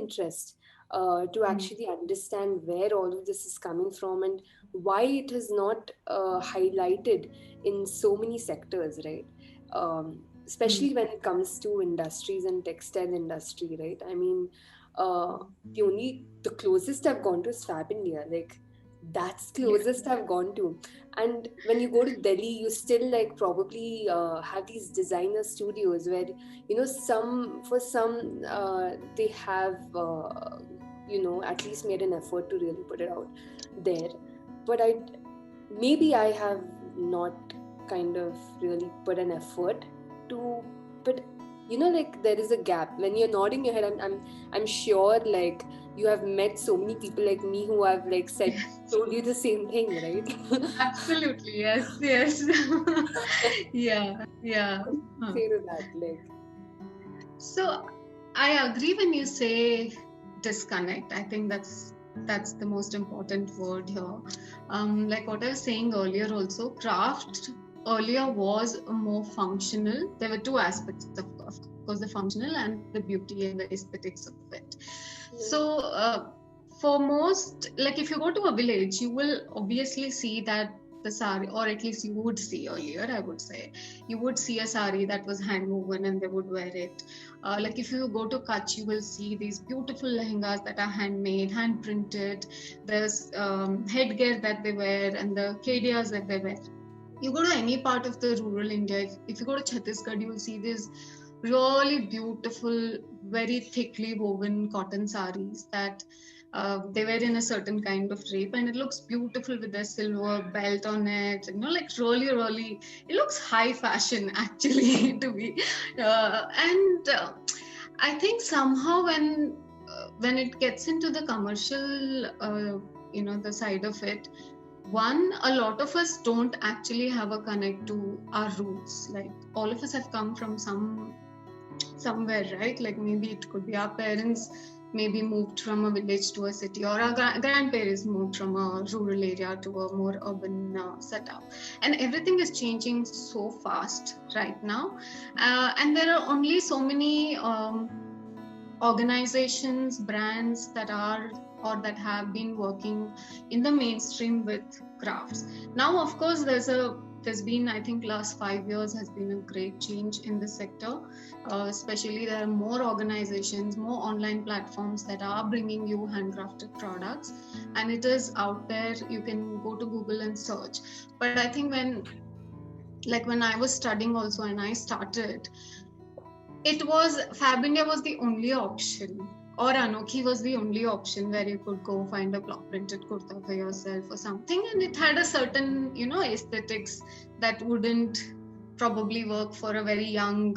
interest to actually understand where all of this is coming from and why it is not highlighted in so many sectors, right? Especially when it comes to industries and textile industry, right? I mean, the closest I've gone to is Fab India. Like, that's Yeah. closest I've gone to. And when you go to Delhi, you still like probably have these designer studios where, some they have at least made an effort to really put it out there. But I have not kind of really put an effort to, but like there is a gap. When you're nodding your head, I'm sure like you have met so many people like me who have like told you the same thing, right? Absolutely, yes, yes. Yeah, yeah. What do you Huh. say to that? Like, So I agree when you say disconnect. I think that's the most important word here. Like what I was saying earlier, also craft earlier was more functional. There were two aspects, of course, the functional and the beauty and the aesthetics of it. yeah. So for most, like if you go to a village, you will obviously see that the sari, or at least you would see earlier, I would say, you would see a sari that was hand woven and they would wear it. Like if you go to Kutch, you will see these beautiful lehengas that are handmade, hand printed. There's headgear that they wear and the kedias that they wear. You go to any part of the rural India, if you go to Chhattisgarh, you will see these really beautiful, very thickly woven cotton saris that they wear in a certain kind of drape, and it looks beautiful with a silver belt on it. Like really, really, it looks high fashion actually to me. And I think somehow when it gets into the commercial, the side of it, one, a lot of us don't actually have a connect to our roots. Like all of us have come from somewhere, right? Like maybe it could be our parents maybe moved from a village to a city, or our grandparents moved from a rural area to a more urban setup, and everything is changing so fast right now, and there are only so many organizations, brands that are or that have been working in the mainstream with crafts. Now, of course, there's been, I think, last 5 years has been a great change in the sector. Especially, there are more organizations, more online platforms that are bringing you handcrafted products, and it is out there. You can go to Google and search. But I think when I was studying also and I started, it was Fab India was the only option, or Anokhi was the only option where you could go find a block printed kurta for yourself or something, and it had a certain aesthetics that wouldn't probably work for a very young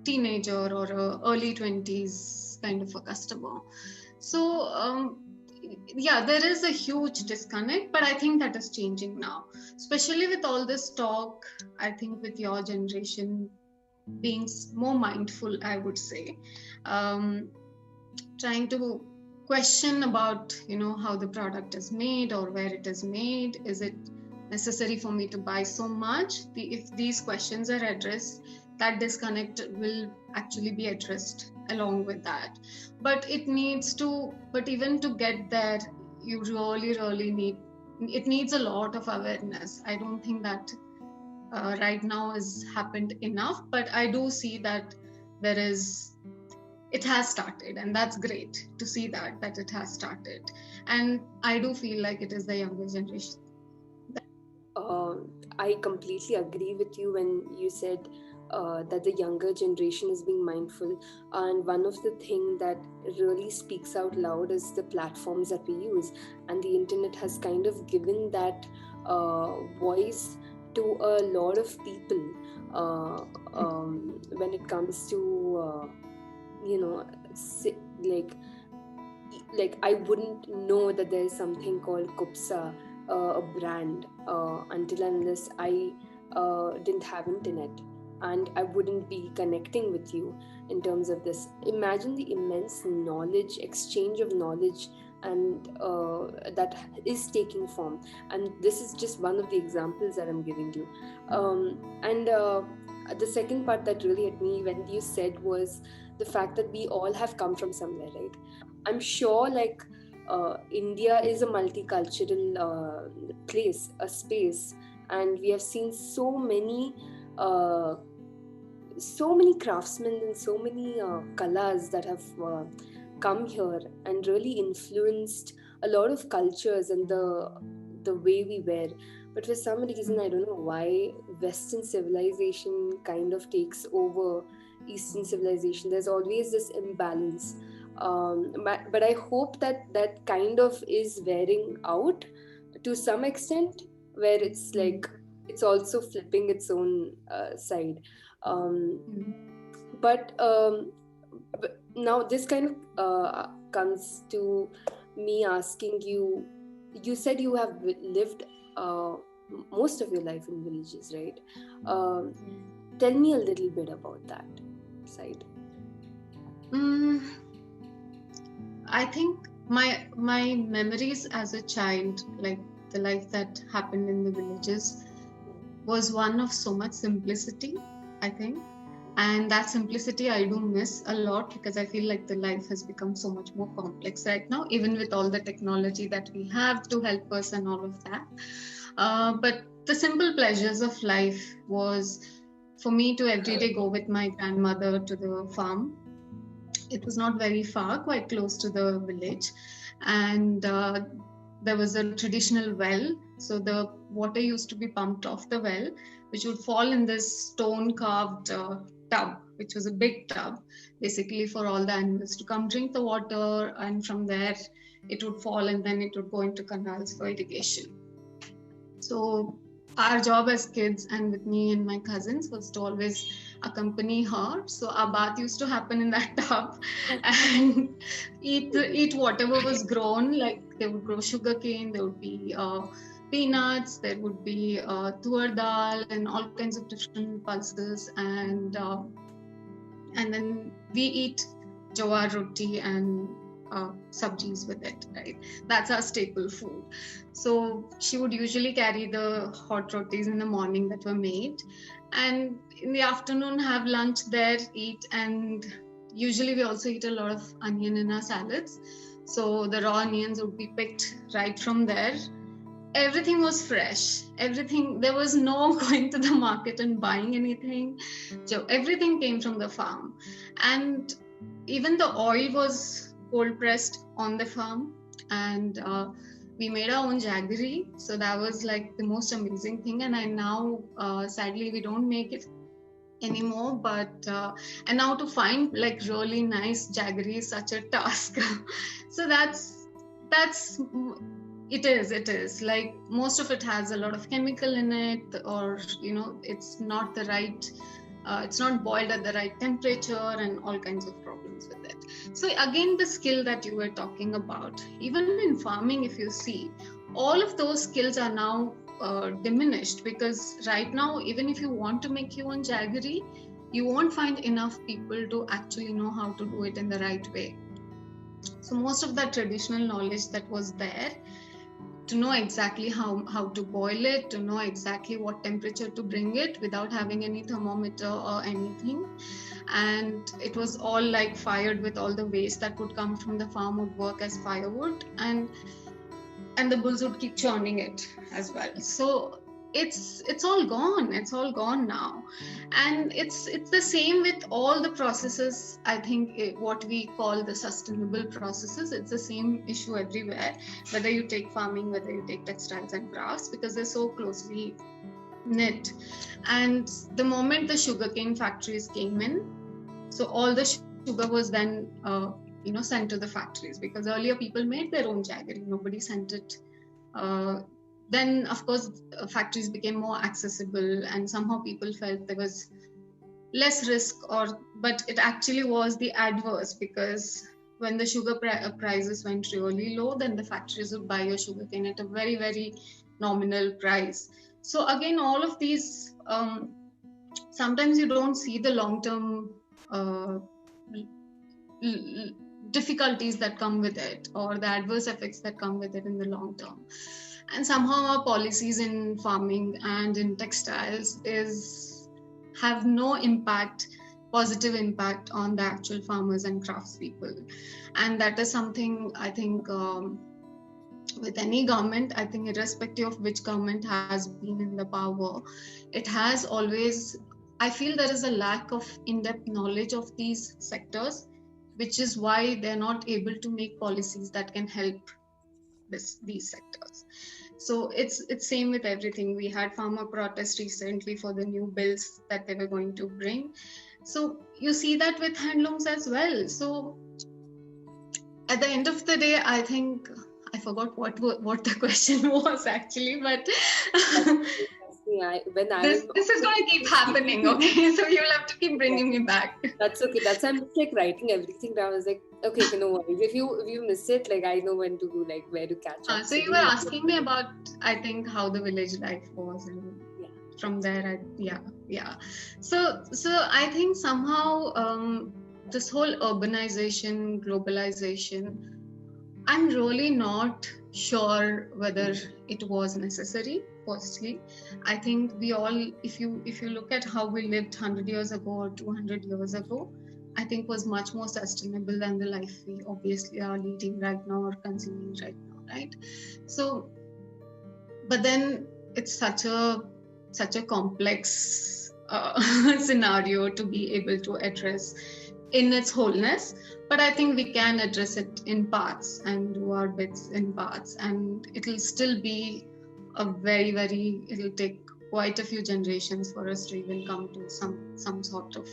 teenager or a early 20s kind of a customer. So yeah, there is a huge disconnect, but I think that is changing now, especially with all this talk. I think with your generation being more mindful, I would say, um, trying to question about how the product is made or where it is made. Is it necessary for me to buy so much? If these questions are addressed, that disconnect will actually be addressed along with that. But even to get there, you really needs a lot of awareness. I don't think that right now has happened enough, but I do see that it has started, and that's great to see that it has started. And I do feel like it is the younger generation. uh, I completely agree with you when you said that the younger generation is being mindful. And one of the things that really speaks out loud is the platforms that we use. And the internet has kind of given that voice to a lot of people when it comes to, you know, like I wouldn't know that there is something called KUBSA, a brand, until unless I didn't have internet, and I wouldn't be connecting with you in terms of this. Imagine the immense knowledge exchange of knowledge and that is taking form. And this is just one of the examples that I'm giving you. And the second part that really hit me when you said was the fact that we all have come from somewhere, right? I'm sure, like, India is a multicultural place, a space, and we have seen uh, so many craftsmen and so many colors that have come here and really influenced a lot of cultures and the way we wear. But for some reason, I don't know why, Western civilization kind of takes over Eastern civilization. There's always this imbalance. But I hope that that kind of is wearing out to some extent, where it's like it's also flipping its own side. Um, but now this kind of comes to me asking you. You said you have lived most of your life in villages, right? Um, Tell me a little bit about that side. I think my memories as a child, like the life that happened in the villages, was one of so much simplicity, I think. And that simplicity I do miss a lot, because I feel like the life has become so much more complex right now, even with all the technology that we have to help us and all of that. But the simple pleasures of life was for me to every day go with my grandmother to the farm. It was not very far, quite close to the village. And there was a traditional well. So the water used to be pumped off the well, which would fall in this stone carved tub, which was a big tub, basically for all the animals to come drink the water. And from there, it would fall and then it would go into canals for irrigation. So our job as kids, and with me and my cousins, was to always accompany her. So our bath used to happen in that tub and eat whatever was grown. Like they would grow sugarcane, there would be peanuts, there would be tur dal and all kinds of different pulses, and then we eat jawar roti and sabjis with it, right? That's our staple food. So she would usually carry the hot rotis in the morning that were made, and in the afternoon have lunch there, eat, and usually we also eat a lot of onion in our salads. So the raw onions would be picked right from there. Everything was fresh. Everything, there was no going to the market and buying anything. So everything came from the farm. And even the oil was cold pressed on the farm. And we made our own jaggery. So that was like the most amazing thing. And I now, sadly, we don't make it anymore, but and now to find like really nice jaggery is such a task. So that's it is like most of it has a lot of chemical in it, or it's not the right it's not boiled at the right temperature and all kinds of problems with it. So again, the skill that you were talking about, even in farming, if you see, all of those skills are now diminished, because right now, even if you want to make your own jaggery, you won't find enough people to actually know how to do it in the right way. So most of that traditional knowledge that was there, to know exactly how to boil it, to know exactly what temperature to bring it without having any thermometer or anything, and it was all like fired with all the waste that would come from the farm would work as firewood, and the bulls would keep churning it as well. So it's all gone now. And it's the same with all the processes. I think what we call the sustainable processes, it's the same issue everywhere, whether you take farming, whether you take textiles and crafts, because they're so closely knit. And the moment the sugarcane factories came in, so all the sugar was then sent to the factories, because earlier people made their own jaggery, nobody sent it. Then of course factories became more accessible, and somehow people felt there was less risk, but it actually was the adverse, because when the sugar prices went really low, then the factories would buy your sugarcane at a very, very nominal price. So again, all of these, sometimes you don't see the long-term difficulties that come with it, or the adverse effects that come with it in the long term. And somehow our policies in farming and in textiles have no impact positive impact on the actual farmers and craftspeople. And that is something I think with any government, I think irrespective of which government has been in the power, it has always, I feel there is a lack of in-depth knowledge of these sectors, which is why they're not able to make policies that can help these sectors. So it's same with everything. We had farmer protests recently for the new bills that they were going to bring. So you see that with handlooms as well. So at the end of the day, I think I forgot what the question was actually, but this is going to keep happening. Okay, so you'll have to keep bringing me back. That's okay. That's I'm just like writing everything down. I was like, okay, no worries. If you miss it, like I know when to do, like where to catch up. So you were asking me about, I think, how the village life was, and from there, So I think somehow this whole urbanization, globalization, I'm really not sure whether it was necessary. Firstly, I think we all, if you look at how we lived 100 years ago or 200 years ago, I think was much more sustainable than the life we obviously are leading right now or consuming right now, right? So, but then it's such a complex scenario to be able to address in its wholeness, but I think we can address it in parts and do our bits in parts, and it'll still be a very, it'll take quite a few generations for us to even come to some sort of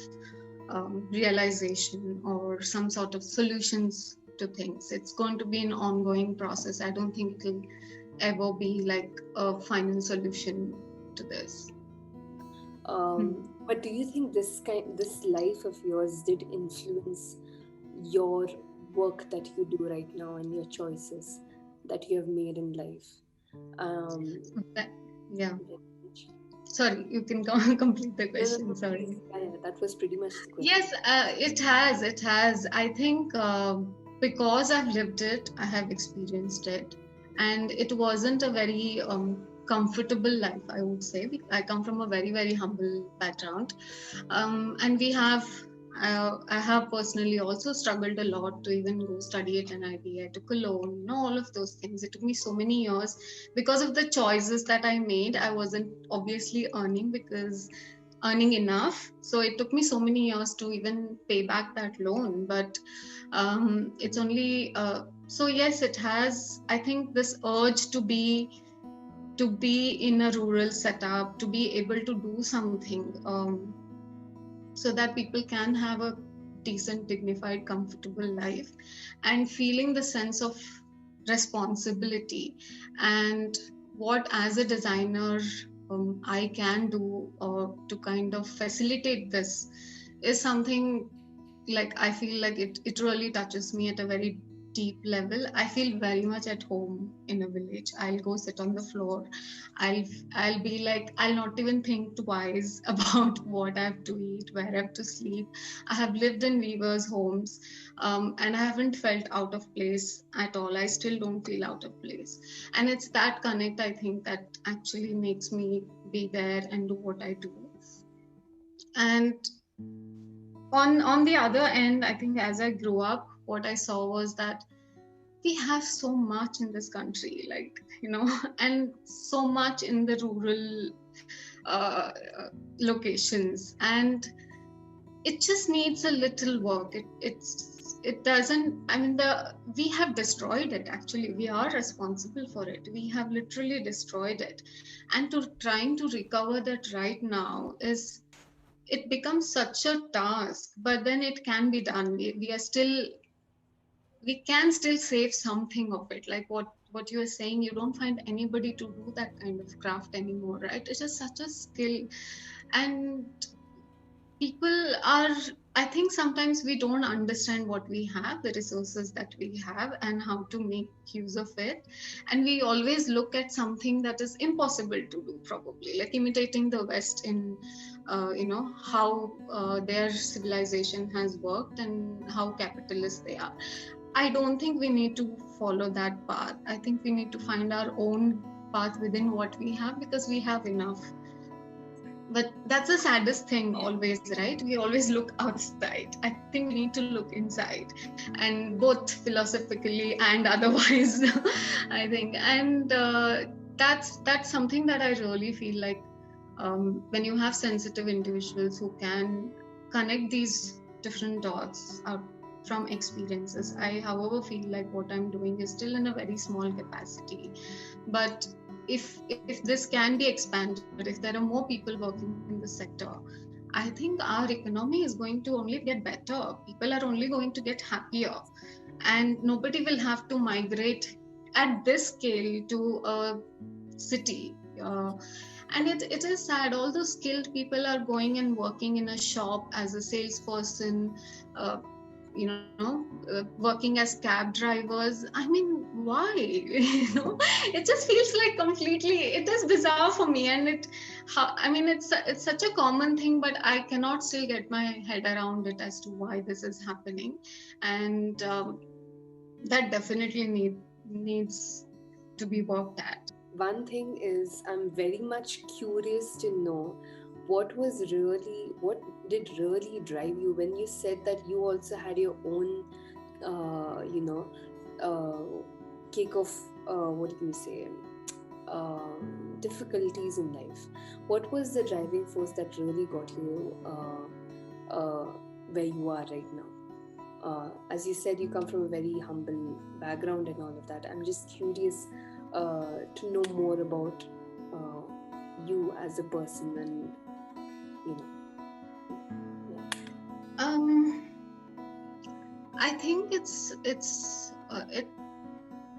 realization or some sort of solutions to things. It's going to be an ongoing process. I don't think it'll ever be like a final solution to this. But do you think this life of yours did influence your work that you do right now and your choices that you have made in life? Sorry, you can complete the question. Sorry. Yeah, that was pretty much the question. Yes, it has. I think because I've lived it, I have experienced it, and it wasn't a very comfortable life, I would say. I come from a very humble background, and I have personally also struggled a lot to even go study at NIT. I took a loan, all of those things. It took me so many years because of the choices that I made. I wasn't obviously earning enough, so it took me so many years to even pay back that loan. But it's only so yes, it has, I think, this urge to be in a rural setup, to be able to do something so that people can have a decent, dignified, comfortable life, and feeling the sense of responsibility and what as a designer I can do to kind of facilitate this is something like I feel like it really touches me at a very deep level. I feel very much at home in a village. I'll go sit on the floor. I'll be like, I'll not even think twice about what I have to eat, where I have to sleep. I have lived in weavers' homes, and I haven't felt out of place at all. I still don't feel out of place. And it's that connect, I think, that actually makes me be there and do what I do. And on the other end, I think as I grew up, what I saw was that we have so much in this country, and so much in the rural locations, and it just needs a little work. It doesn't, I mean, we have destroyed it. Actually, we are responsible for it. We have literally destroyed it, and trying to recover that right now it becomes such a task, but then it can be done. We can still save something of it. Like what you are saying, you don't find anybody to do that kind of craft anymore, right? It's just such a skill, and people are, I think sometimes we don't understand what we have, the resources that we have, and how to make use of it. And we always look at something that is impossible to do, probably, like imitating the West in how their civilization has worked and how capitalist they are. I don't think we need to follow that path. I think we need to find our own path within what we have, because we have enough. But that's the saddest thing always, right? We always look outside. I think we need to look inside, and both philosophically and otherwise. I think, and that's something that I really feel like, when you have sensitive individuals who can connect these different dots out from experiences. I, however, feel like what I'm doing is still in a very small capacity, but if this can be expanded, if there are more people working in the sector, I think our economy is going to only get better. People are only going to get happier, and nobody will have to migrate at this scale to a city. And it is sad. All those skilled people are going and working in a shop as a salesperson, uh, working as cab drivers. I mean, why? It just feels like completely, it is bizarre for me. And it's such a common thing, but I cannot still get my head around it as to why this is happening. And that definitely needs to be worked at. One thing is, I'm very much curious to know what did really drive you when you said that you also had your own cake of what do you say, difficulties in life. What was the driving force that really got you where you are right now? As you said, you come from a very humble background and all of that. I'm just curious to know more about you as a person, and I think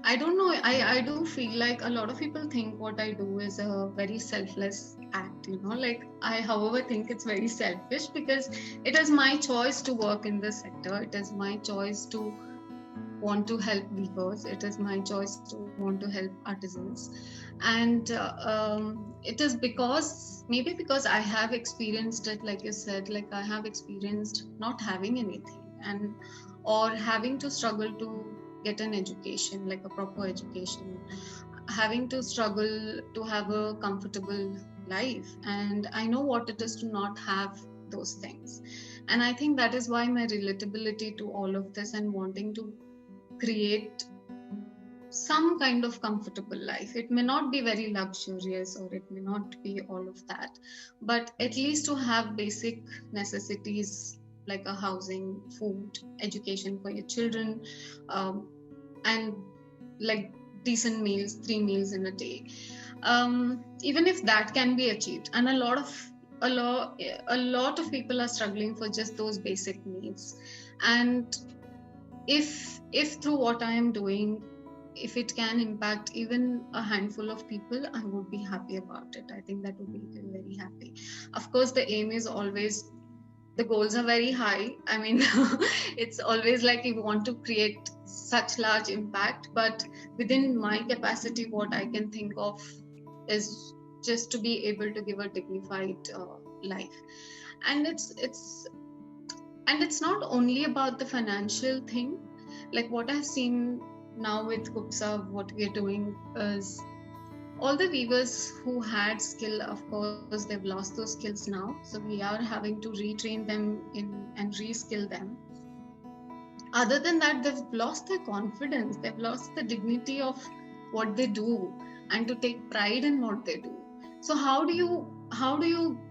I don't know. I do feel like a lot of people think what I do is a very selfless act, like I, however, think it's very selfish, because it is my choice to work in this sector. It is my choice to want to help weavers. It is my choice to want to help artisans. And it is maybe because I have experienced it, like you said, like I have experienced not having anything, and or having to struggle to get an education, like a proper education, having to struggle to have a comfortable life. And I know what it is to not have those things. And I think that is why my relatability to all of this and wanting to create some kind of comfortable life. It may not be very luxurious, or it may not be all of that, but at least to have basic necessities like a housing, food, education for your children, and like decent meals, 3 meals in a day. Even if that can be achieved, and a lot of people are struggling for just those basic needs. And if through what I am doing, if it can impact even a handful of people, I would be happy about it. I think that would be very happy. Of course, the aim is always, the goals are very high. I mean, it's always like you want to create such large impact, but within my capacity, what I can think of is just to be able to give a dignified life. And it's not only about the financial thing. Like what I've seen now with KUBSA, what we're doing is, all the weavers who had skill, of course, they've lost those skills now. So we are having to retrain them and reskill them. Other than that, they've lost their confidence. They've lost the dignity of what they do and to take pride in what they do. So how do you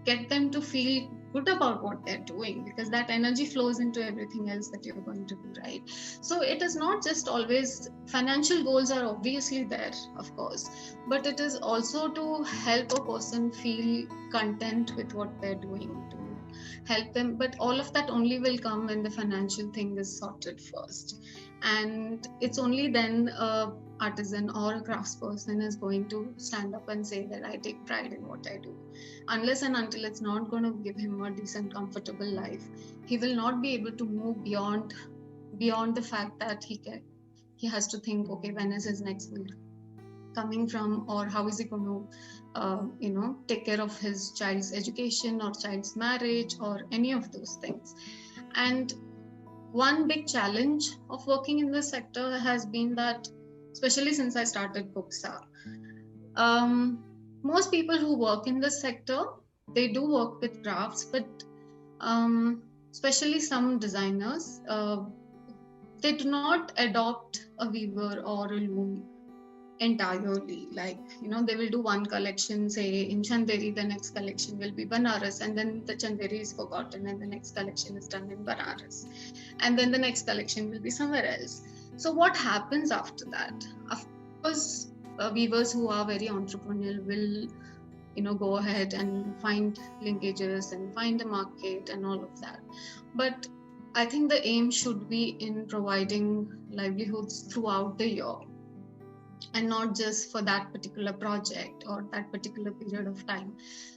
get them to feel good about what they're doing? Because that energy flows into everything else that you're going to do, right? So it is not just always, financial goals are obviously there, of course, but it is also to help a person feel content with what they're doing, to help them. But all of that only will come when the financial thing is sorted first. And it's only then a artisan or a craftsperson is going to stand up and say that I take pride in what I do. Unless and until it's not going to give him a decent, comfortable life, he will not be able to move beyond the fact that he has to think, okay, when is his next meal coming from, or how is he going to take care of his child's education or child's marriage or any of those things. And one big challenge of working in this sector has been that, especially since I started KUBSA, most people who work in this sector they do work with crafts, but especially some designers, they do not adopt a weaver or a loom entirely. Like, they will do one collection, say in Chanderi, the next collection will be Banaras, and then the Chanderi is forgotten, and the next collection is done in Banaras, and then the next collection will be somewhere else. So what happens after that? Of course, weavers who are very entrepreneurial will go ahead and find linkages and find a market and all of that. But I think the aim should be in providing livelihoods throughout the year, and not just for that particular project or that particular period of time.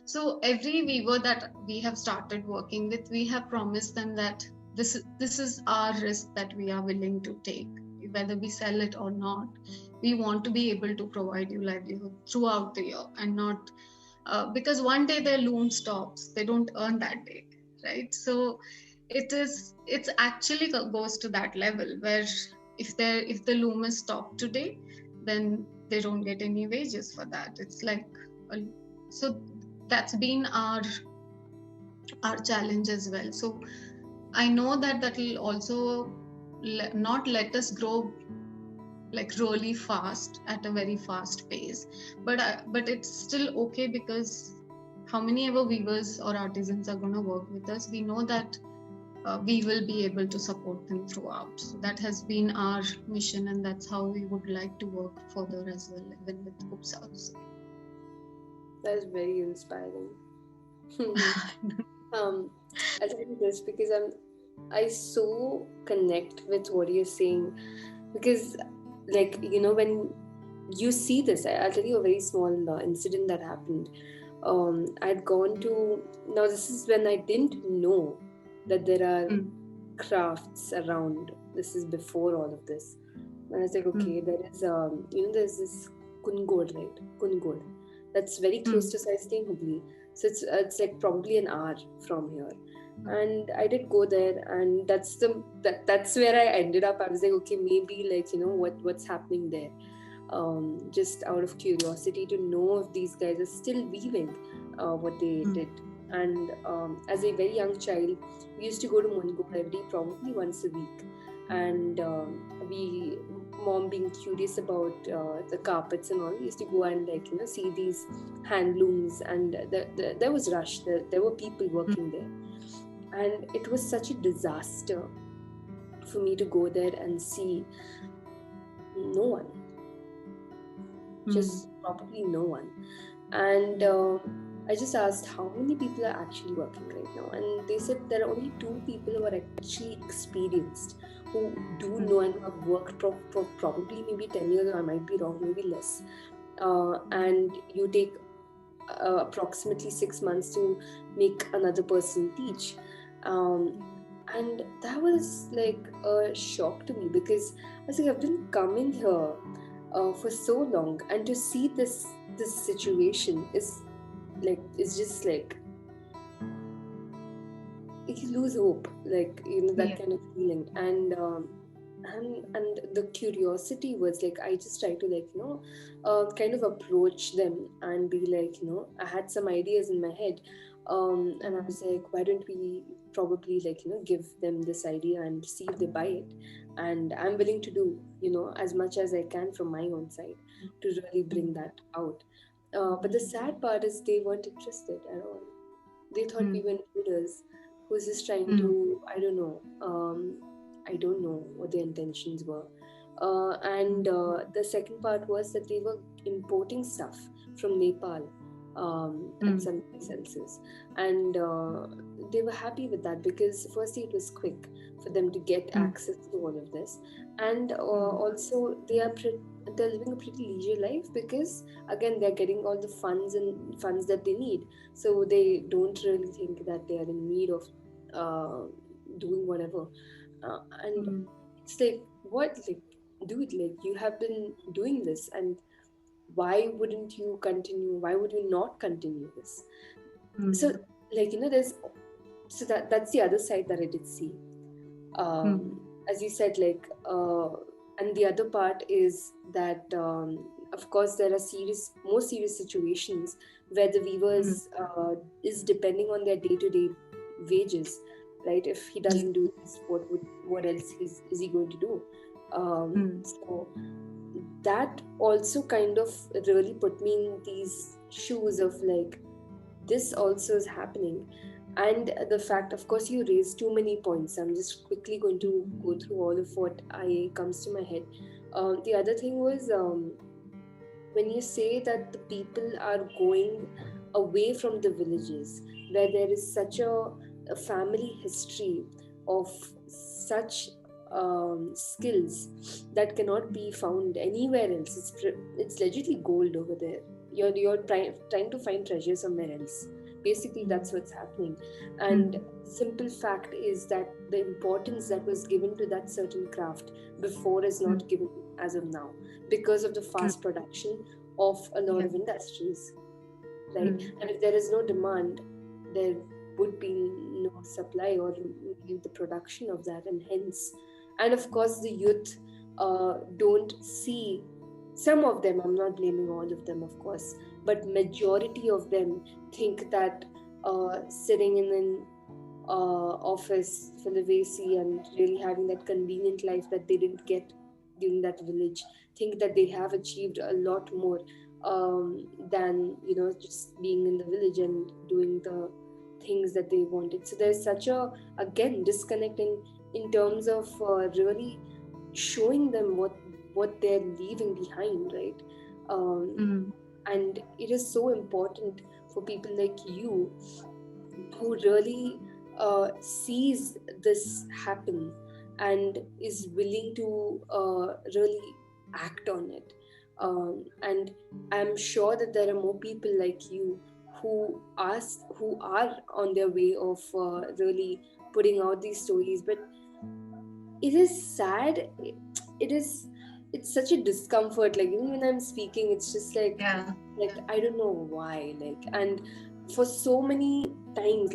So every weaver that we have started working with, we have promised them that this is our risk that we are willing to take, whether we sell it or not. We want to be able to provide you livelihood throughout the year, and not because one day their loom stops, they don't earn that day, right? So it's actually goes to that level where if the loom is stopped today, then they don't get any wages for that. It's like so that's been our challenge as well. So I know that will also not let us grow like really fast at a very fast pace, but it's still okay, because how many ever weavers or artisans are going to work with us, we know that we will be able to support them throughout. So that has been our mission, and that's how we would like to work further as well, even with KUBSA. That's very inspiring. I'll tell you this because I so connect with what you're saying, because like when you see this, I'll tell you a very small incident that happened. I'd gone to, now this is when I didn't know that there are crafts around. This is before all of this. And I was like, okay, there is there's this Kungod, right? Kungod. That's very close to Saisting Hubli. So it's like probably an hour from here. And I did go there, and that's where I ended up. I was like, okay, maybe like what's happening there. Just out of curiosity to know if these guys are still weaving what they did. And as a very young child, we used to go to Mungod probably once a week, and mom being curious about the carpets and all, we used to go and see these handlooms, and there was rush. There were people working there, and it was such a disaster for me to go there and see no one. Just probably no one. And I just asked how many people are actually working right now, and they said there are only 2 people who are actually experienced, who do know and who have worked for probably maybe 10 years, or I might be wrong, maybe less. And you take approximately 6 months to make another person teach. And that was like a shock to me, because I was like, I've been coming here for so long, and to see this situation is like, it's just like you lose hope, like that kind of feeling. And the curiosity was like, I just tried to kind of approach them and be like, I had some ideas in my head, and I was like, why don't we probably give them this idea and see if they buy it. And I'm willing to do as much as I can from my own side to really bring that out. But the sad part is they weren't interested at all. They thought we were intruders who's just trying to, I don't know what their intentions were. And the second part was that they were importing stuff from Nepal and some places, and they were happy with that, because firstly it was quick for them to get access to all of this, and also they're living a pretty leisure life, because again they're getting all the funds that they need, so they don't really think that they are in need of doing whatever. And it's like, what, like, dude, like, you have been doing this, and why wouldn't you continue? Why would you not continue this? So like there's, so that's the other side that I did see. As you said, like and the other part is that of course there are more serious situations where the weaver is depending on their day-to-day wages, right? If he doesn't do this, what else is he going to do? So that also kind of really put me in these shoes of like, this also is happening. And the fact, of course, you raised too many points. I'm just quickly going to go through all of what I comes to my head. The other thing was, when you say that the people are going away from the villages where there is such a family history of such skills that cannot be found anywhere else. It's legitimately gold over there. You're trying to find treasure somewhere else. Basically, that's what's happening. And simple fact is that the importance that was given to that certain craft before is not given as of now, because of the fast production of a lot of industries, right? And if there is no demand, there would be no supply or the production of that, and hence, and of course the youth don't see, some of them, I'm not blaming all of them of course, but majority of them think that sitting in an office full of AC and really having that convenient life that they didn't get during that village, think that they have achieved a lot more than just being in the village and doing the things that they wanted. So there's such a, again, disconnect in terms of really showing them what they're leaving behind, right? And it is so important for people like you who really sees this happen and is willing to really act on it. And I'm sure that there are more people like you who are on their way of really putting out these stories. But it is sad. It's such a discomfort. Like, even when I'm speaking, it's just like I don't know why. Like, and for so many times,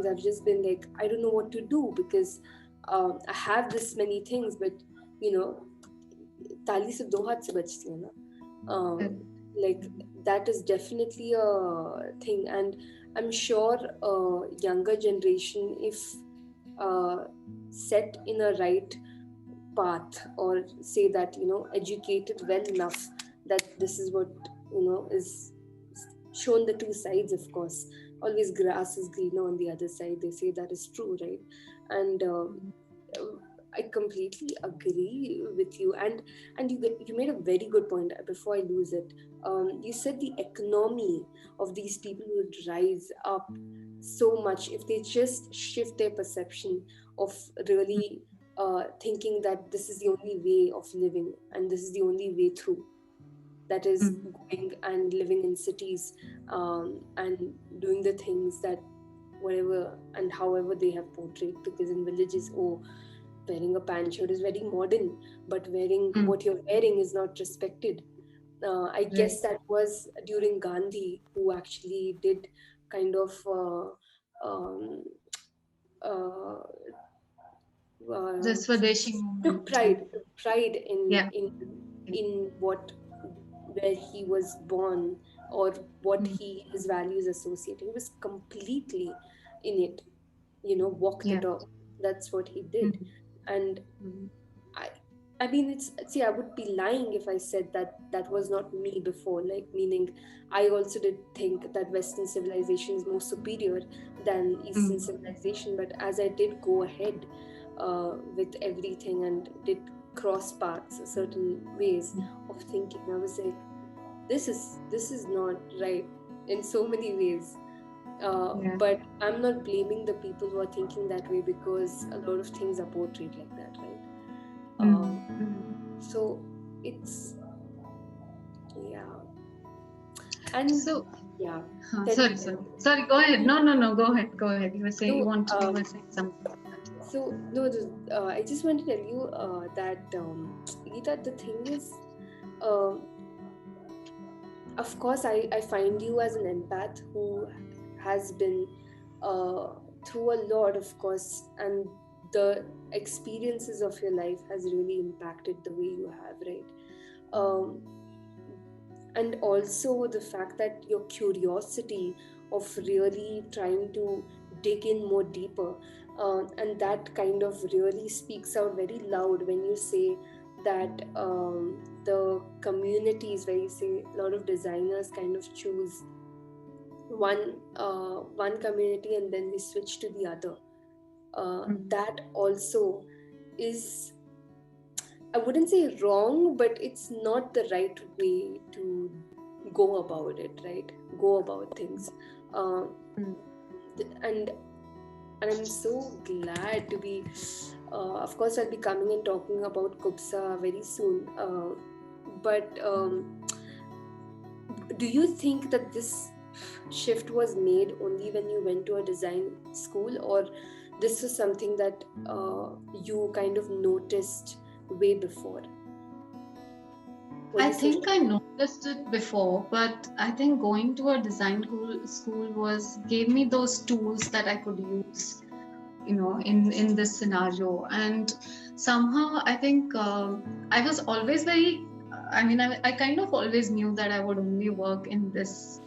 I've just been like, I don't know what to do, because I have this many things, but ताली से दो हाथ से बजती है ना. Like, that is definitely a thing. And I'm sure younger generation, if set in a right path, or say that educated well enough that this is what is shown, the two sides, of course, always grass is greener on the other side, they say. That is true, right? And I completely agree with you. And you made a very good point. Before I lose it, you said the economy of these people would rise up so much if they just shift their perception of really thinking that this is the only way of living and this is the only way through. That is going and living in cities and doing the things that whatever and however they have portrayed. Because in villages, wearing a pant shirt is very modern, but wearing what you're wearing is not respected. I guess that was during Gandhi, who actually did kind of um, took pride in where he was born, or what his values associated. He was completely in it, walk the talk. That's what he did. And I mean, I would be lying if I said that was not me before. Like, meaning, I also did think that Western civilization is more superior than Eastern civilization. But as I did go ahead with everything and did cross paths, certain ways of thinking, I was like, this is not right in so many ways. But I'm not blaming the people who are thinking that way, because a lot of things are portrayed like that, right? So it's and so yeah. Sorry. Go ahead. No. Go ahead. You were saying you were saying something. So no, I just want to tell you that Geeta, the thing is, of course, I find you as an empath who has been through a lot, of course, and the experiences of your life has really impacted the way you have, right? and also the fact that your curiosity of really trying to dig in more deeper, and that kind of really speaks out very loud when you say that the communities where you say a lot of designers kind of choose one community and then they switch to the other. That also is, I wouldn't say wrong, but it's not the right way to go about it, right? Go about things. Uh, and I'm so glad to be, of course, I'll be coming and talking about KUBSA very soon. But do you think that this shift was made only when you went to a design school, or this was something that you kind of noticed way before? I think I noticed it before, but I think going to a design school gave me those tools that I could use, in this scenario. And somehow I think I was always I kind of always knew that I would only work in this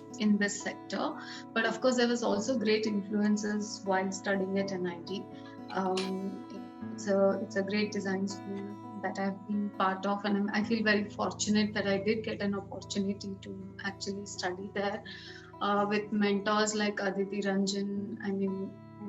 sector, but of course there was also great influences while studying at NIT. It's a great design school that I've been part of, and I feel very fortunate that I did get an opportunity to actually study there with mentors like Aditi Ranjan,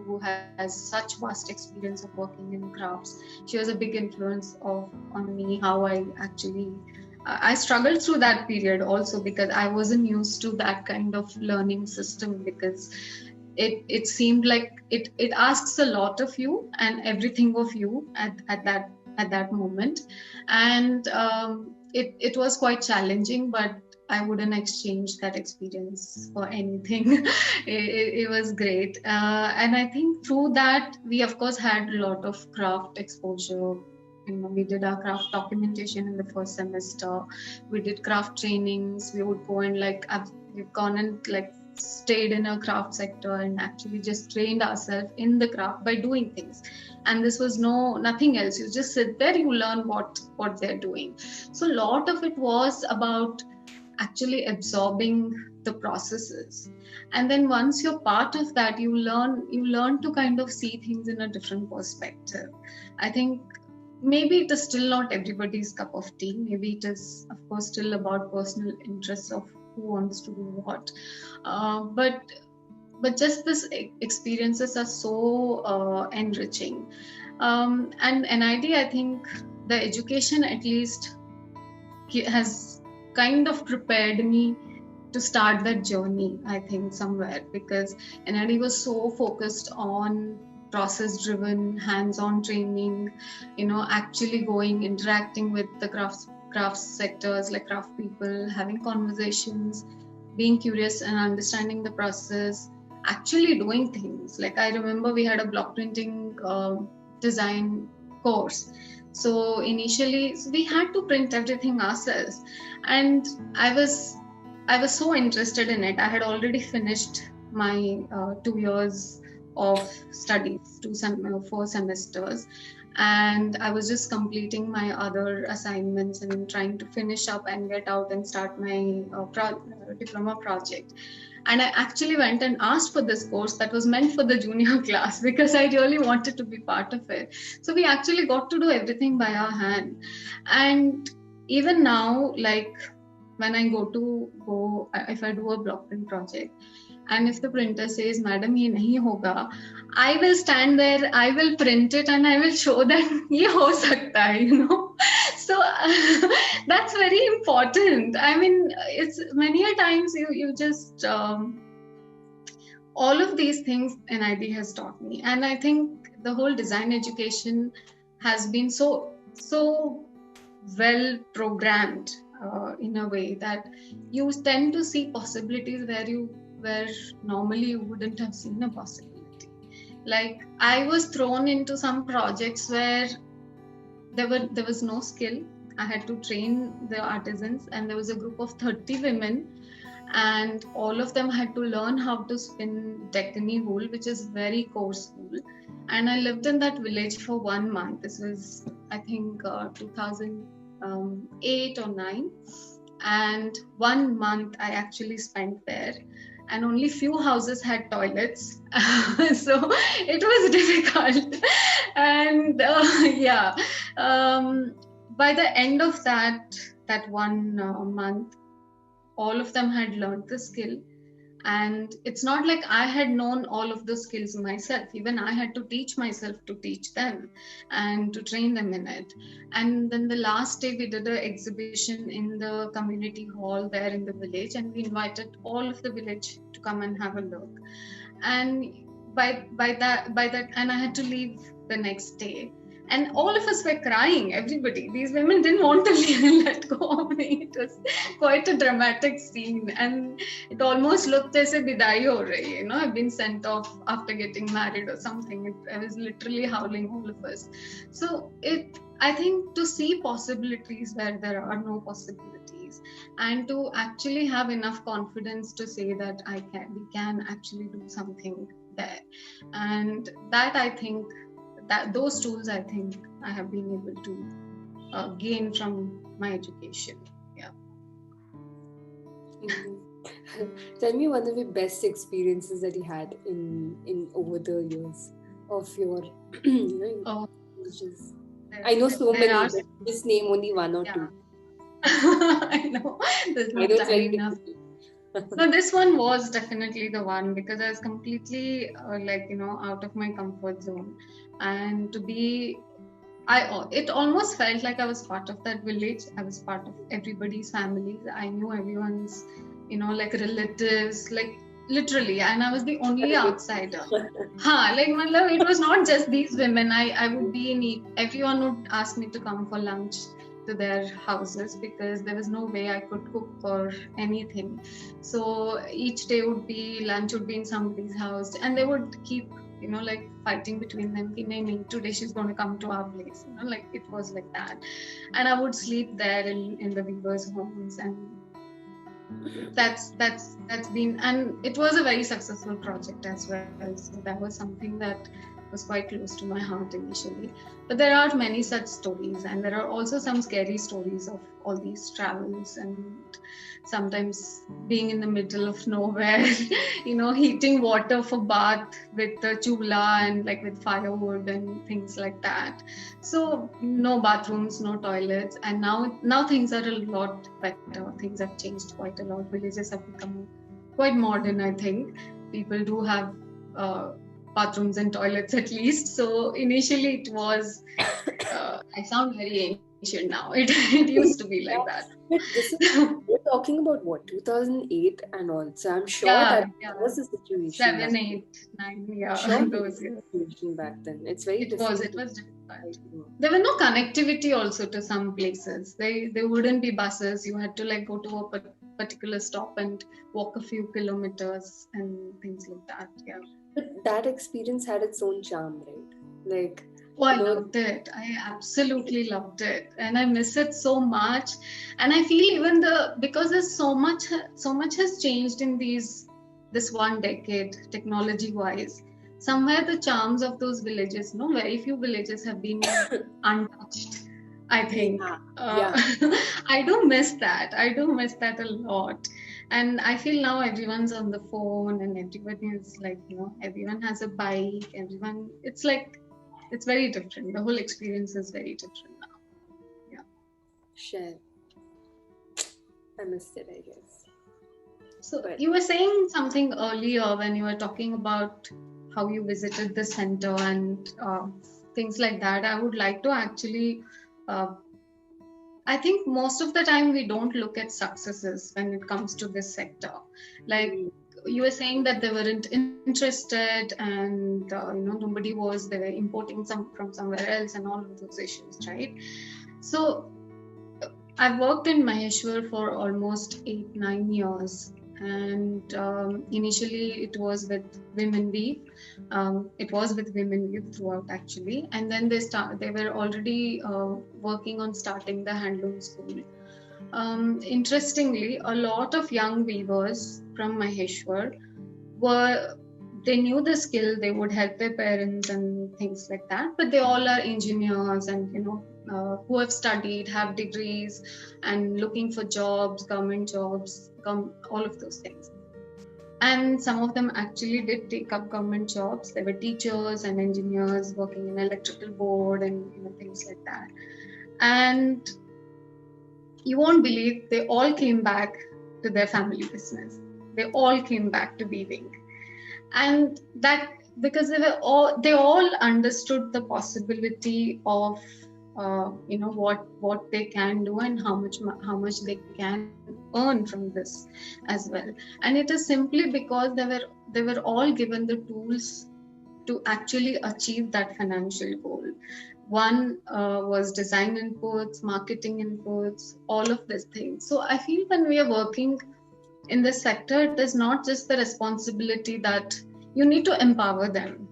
who has such vast experience of working in crafts. She was a big influence on me, how I struggled through that period also, because I wasn't used to that kind of learning system, because it seemed like it asks a lot of you and everything of you at that moment, and it was quite challenging, but I wouldn't exchange that experience for anything. It was great, and I think through that we of course had a lot of craft exposure. We did our craft documentation in the first semester. We did craft trainings. We would go and we've gone and stayed in a craft sector and actually just trained ourselves in the craft by doing things. And this was nothing else. You just sit there, you learn what they're doing. So a lot of it was about actually absorbing the processes. And then once you're part of that, you learn to kind of see things in a different perspective. I think maybe it is still not everybody's cup of tea. Maybe it is, of course, still about personal interests of who wants to do what. But just this experiences are so enriching. And NIT, I think the education at least has kind of prepared me to start that journey, I think, somewhere, because NIT was so focused on process-driven, hands-on training, actually going, interacting with the crafts sectors, like craft people, having conversations, being curious and understanding the process, actually doing things. Like I remember we had a block printing design course. So initially we had to print everything ourselves, and I was so interested in it. I had already finished my 2 years of studies, 4 semesters, and I was just completing my other assignments and trying to finish up and get out and start my diploma project. And I actually went and asked for this course that was meant for the junior class, because I really wanted to be part of it. So we actually got to do everything by our hand. And even now, like when I if I do a block print project, and if the printer says, "Madam, ye nahi hoga," I will stand there, I will print it, and I will show them, ye ho sakta hai, So that's very important. I mean, it's many a times you just all of these things NIT has taught me, and I think the whole design education has been so well programmed in a way that you tend to see possibilities where normally you wouldn't have seen a possibility. Like I was thrown into some projects where there was no skill. I had to train the artisans, and there was a group of 30 women, and all of them had to learn how to spin Deccani wool, which is very coarse wool. And I lived in that village for 1 month. This was, I think, 2008 or 9. and 1 month I actually spent there, and only few houses had toilets. So it was difficult. And yeah, by the end of that 1 month, all of them had learned the skill. And it's not like I had known all of the skills myself. Even I had to teach myself to teach them and to train them in it. And then the last day we did an exhibition in the community hall there in the village, and we invited all of the village to come and have a look. And by that and I had to leave the next day, and all of us were crying. Everybody, these women didn't want to leave and let go of me. It was quite a dramatic scene, and it almost looked as a bidai ho rahi, I've been sent off after getting married or something. I was literally howling, all of us. So I think to see possibilities where there are no possibilities, and to actually have enough confidence to say that we can actually do something there, and that I think that those tools I think I have been able to gain from my education. Yeah. Tell me one of the best experiences that you had in over the years of your villages. I know so many, but just name only one or two. I know there's no time enough. No, this one was definitely the one, because I was completely out of my comfort zone, and it almost felt like I was part of that village. I was part of everybody's families. I knew everyone's, relatives, literally, and I was the only outsider. It was not just these women. I would be everyone would ask me to come for lunch to their houses, because there was no way I could cook or anything. So each day lunch would be in somebody's house, and they would keep fighting between them. Today she's going to come to our place. It was like that. And I would sleep there in the weavers' homes, and that's been, and it was a very successful project as well. So that was something that was quite close to my heart initially. But there are many such stories, and there are also some scary stories of all these travels, and sometimes being in the middle of nowhere, heating water for bath with the chula and with firewood and things like that. So no bathrooms, no toilets, and now things are a lot better. Things have changed quite a lot. Villages have become quite modern, I think. People do have bathrooms and toilets at least. So initially it was, I sound very ancient now. It used to be like that. But we're talking about what, 2008 and all. So I'm sure that was the situation. 7, 8, 9, yeah. Sure, those years. Situation back then. It's very difficult. It was difficult. There were no connectivity also to some places. There wouldn't be buses. You had to go to a particular stop and walk a few kilometers and things like that. Yeah. But that experience had its own charm, right? I loved it. I absolutely loved it, and I miss it so much. And I feel even because there's so much has changed in this 1 decade, technology-wise. Somewhere the charms of those villages, very few villages have been untouched, I think. I do miss that. I do miss that a lot. And I feel now everyone's on the phone, and everybody is everyone has a bike. Everyone, it's very different. The whole experience is very different now. Yeah. Sure. I missed it, I guess. So you were saying something earlier when you were talking about how you visited the center and things like that. I would like to actually, I think most of the time we don't look at successes when it comes to this sector. You were saying that they weren't interested, and nobody was. They were importing from somewhere else, and all of those issues, right? So I've worked in Maheshwar for almost 8-9 years, and initially it was with Women Weave. It was with Women Weave throughout, actually, and then they were already working on starting the handloom school. Interestingly, a lot of young weavers from Maheshwar they knew the skill, they would help their parents and things like that, but they all are engineers and who have studied, have degrees, and looking for jobs, government jobs, all of those things. And some of them actually did take up government jobs. They were teachers and engineers working in electrical board and things like that. And you won't believe, they all came back to their family business. They all came back to weaving. And that because they all understood the possibility of what they can do and how much they can earn from this as well. And it is simply because they were all given the tools to actually achieve that financial goal. One was design inputs, marketing inputs, all of these things. So I feel when we are working in this sector, it is not just the responsibility that you need to empower them,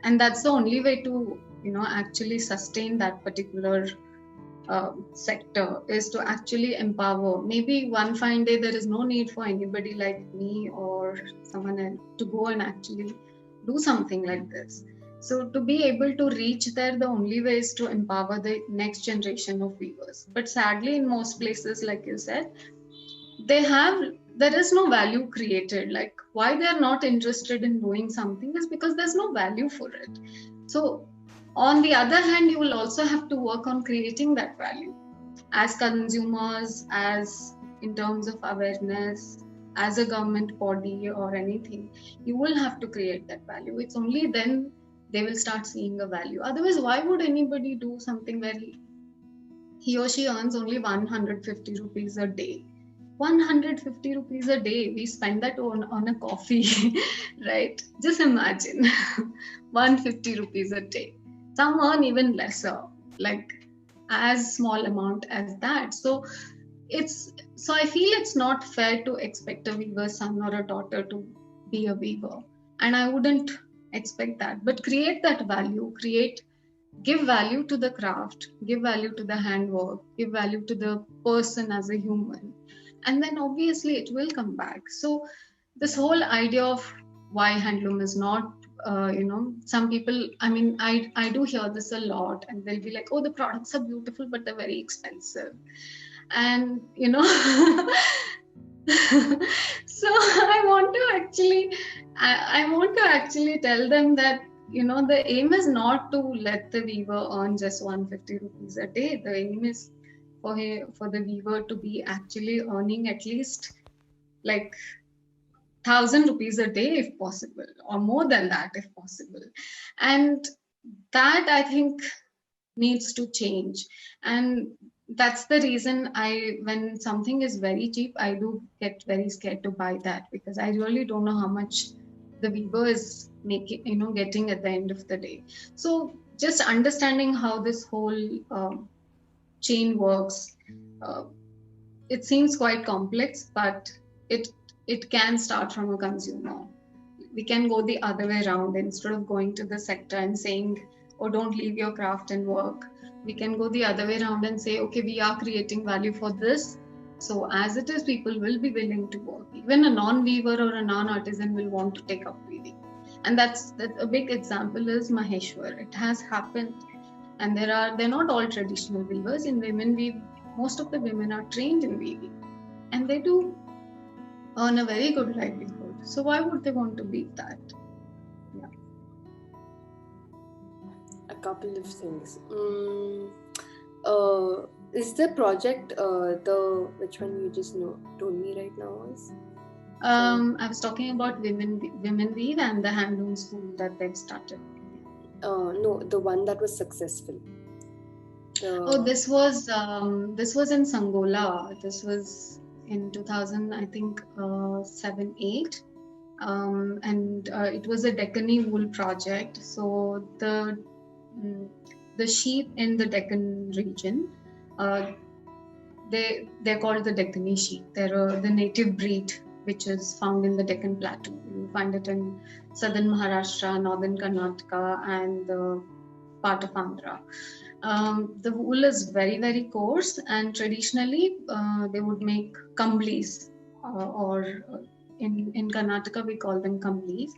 and that's the only way to actually sustain that particular sector, is to actually empower. Maybe one fine day there is no need for anybody like me or someone else to go and actually do something like this. So to be able to reach there, the only way is to empower the next generation of weavers. But sadly, in most places, like you said, there is no value created. Like, why they're not interested in doing something is because there's no value for it. So on the other hand, you will also have to work on creating that value as consumers, as in terms of awareness, as a government body or anything. You will have to create that value. It's only then they will start seeing a value. Otherwise, why would anybody do something where he or she earns only 150 rupees a day? 150 rupees a day, we spend that on a coffee, right? Just imagine 150 rupees a day. Some earn even lesser, like as small amount as that. So I feel it's not fair to expect a weaver's son or a daughter to be a weaver, and I wouldn't expect that. But create that value, give value to the craft, give value to the handwork, give value to the person as a human, and then obviously it will come back. So this whole idea of why handloom is not, some people, I do hear this a lot, and they'll be like, oh, the products are beautiful, but they're very expensive. And, so I want to actually tell them that, the aim is not to let the weaver earn just 150 rupees a day. The aim is for the weaver to be actually earning at least like 1,000 rupees a day if possible, or more than that if possible. And that, I think, needs to change. And that's the reason when something is very cheap, I do get very scared to buy that, because I really don't know how much the weaver is making, getting at the end of the day. So just understanding how this whole chain works, it seems quite complex, but it can start from a consumer. We can go the other way around. Instead of going to the sector and saying, oh, don't leave your craft and work, we can go the other way around and say, okay, we are creating value for this. So as it is, people will be willing to work. Even a non-weaver or a non-artisan will want to take up weaving. And that's a big example is Maheshwar. It has happened. And they're not all traditional weavers. In women weave, most of the women are trained in weaving, and they do earn a very good livelihood. So why would they want to leave that? Yeah. A couple of things. Is the project which one you just told me right now is? I was talking about women weave and the handloom school that they've started. No, the one that was successful. This was in Sangola. This was in 2000, I think, 7-8. And it was a Deccani wool project. So the sheep in the Deccan region, they're called the Deccani sheep. They're the native breed which is found in the Deccan Plateau. You find it in southern Maharashtra, northern Karnataka, and part of Andhra. The wool is very, very coarse, and traditionally they would make kamblis, or in Karnataka we call them kamblis.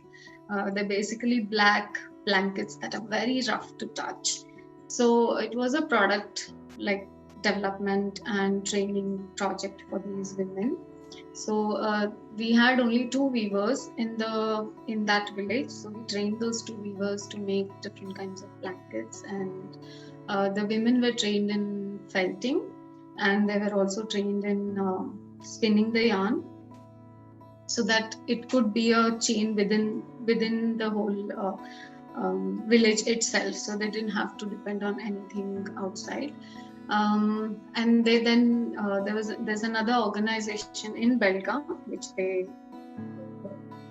They're basically black blankets that are very rough to touch. So it was a product like development and training project for these women. So we had only 2 weavers in that village. So we trained those 2 weavers to make different kinds of blankets, and the women were trained in felting, and they were also trained in spinning the yarn, so that it could be a chain within the whole village itself. So they didn't have to depend on anything outside. And they then there's another organization in Belgaum which they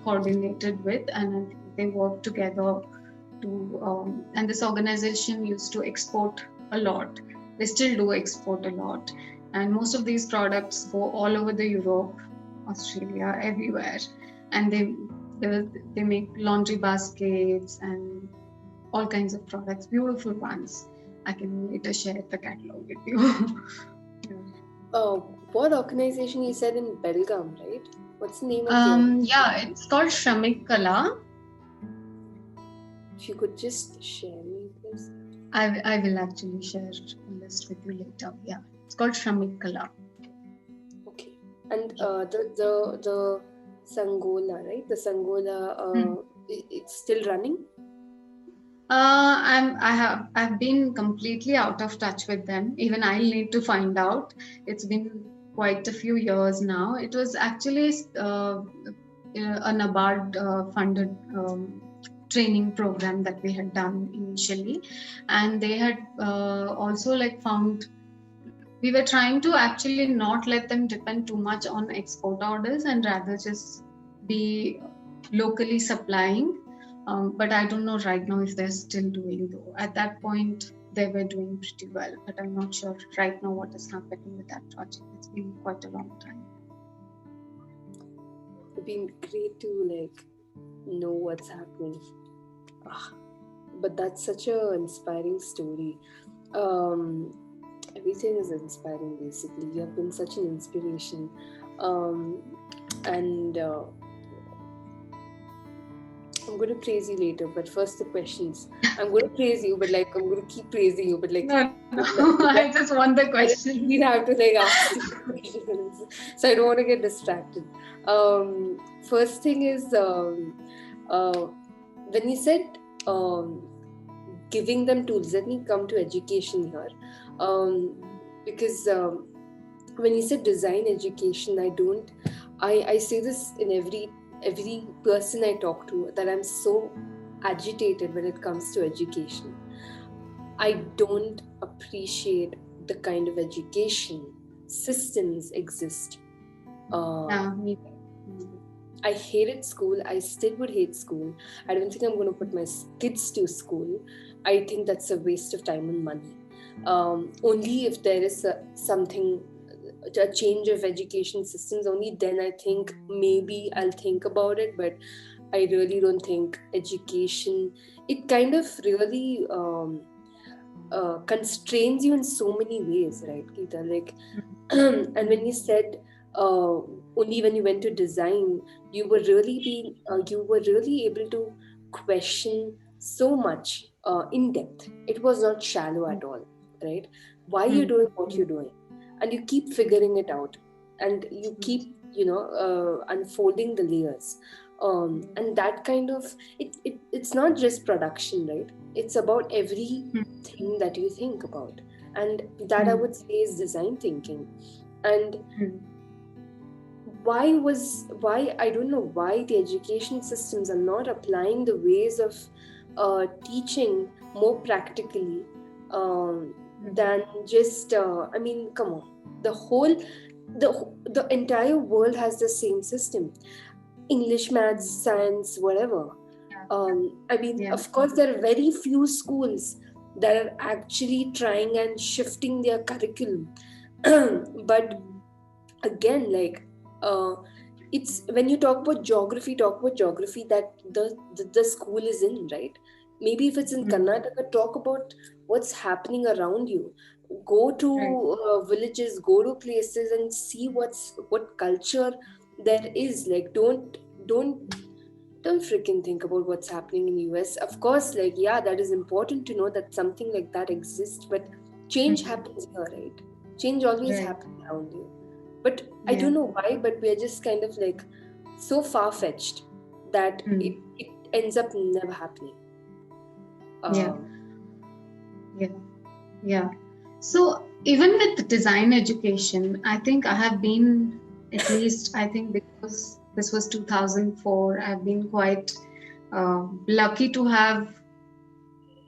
coordinated with, and they worked together to and this organization used to export a lot. They still do export a lot, and most of these products go all over the Europe, Australia, everywhere, and they make laundry baskets and all kinds of products, beautiful ones. I can later share the catalog with you. What organization you said in Belgaum, right? What's the name of the Yeah, it's called Shramik Kala. If you could just share me, please. I will actually share a list with you later. Yeah, it's called Shramik Kala. Okay. And the Sangola, right? The Sangola, it's still running? I've been completely out of touch with them. Even I'll need to find out. It's been quite a few years now. It was actually a NABARD funded training program that we had done initially, and they had also like found we were trying to actually not let them depend too much on export orders and rather just be locally supplying. But I don't know right now if they're still doing though. At that point, they were doing pretty well, but I'm not sure right now what is happening with that project. It's been quite a long time. It'd be great to like know what's happening. But that's such an inspiring story. Everything is inspiring, basically. You have been such an inspiration. And I'm going to praise you later, but first the questions. I'm going to praise you, but like I'm going to keep praising you, but like no, I just want the question. We have to like ask the questions, so I don't want to get distracted. First thing is when you said giving them tools, let me come to education here, because when you said design education, I say this in every person I talk to, that I'm so agitated when it comes to education. I don't appreciate the kind of education systems exist. Me I hated school. I still would hate school. I don't think I'm going to put my kids to school. I think that's a waste of time and money. Only if there is a change of education systems, only then I think maybe I'll think about it. But I really don't think education, it kind of really constrains you in so many ways, right, Geeta? Like, and when you said only when you went to design, you were really able to question so much in depth. It was not shallow at all, right? Why you're doing what you're doing, and you keep figuring it out, and you keep unfolding the layers, and that kind of it's not just production, right? It's about everything that you think about, and that I would say is design thinking. And why I don't know why the education systems are not applying the ways of teaching more practically than just I mean, come on, the entire world has the same system: English, maths, science, whatever. I mean, of course there are very few schools that are actually trying and shifting their curriculum. But again, like it's when you talk about geography that the school is in, right? Maybe if it's in Karnataka, talk about what's happening around you. Go to villages, go to places and see what culture there is. Like don't freaking think about what's happening in US. Of course, like, yeah, that is important to know that something like that exists, but change happens here, right? Change always Right. happens around you. But I Yeah. don't know why, but we're just kind of like so far-fetched that Hmm. it ends up never happening. Yeah. Um, Yeah. Yeah. So even with design education, I think I have been, at least I think because this was 2004, I've been quite lucky to have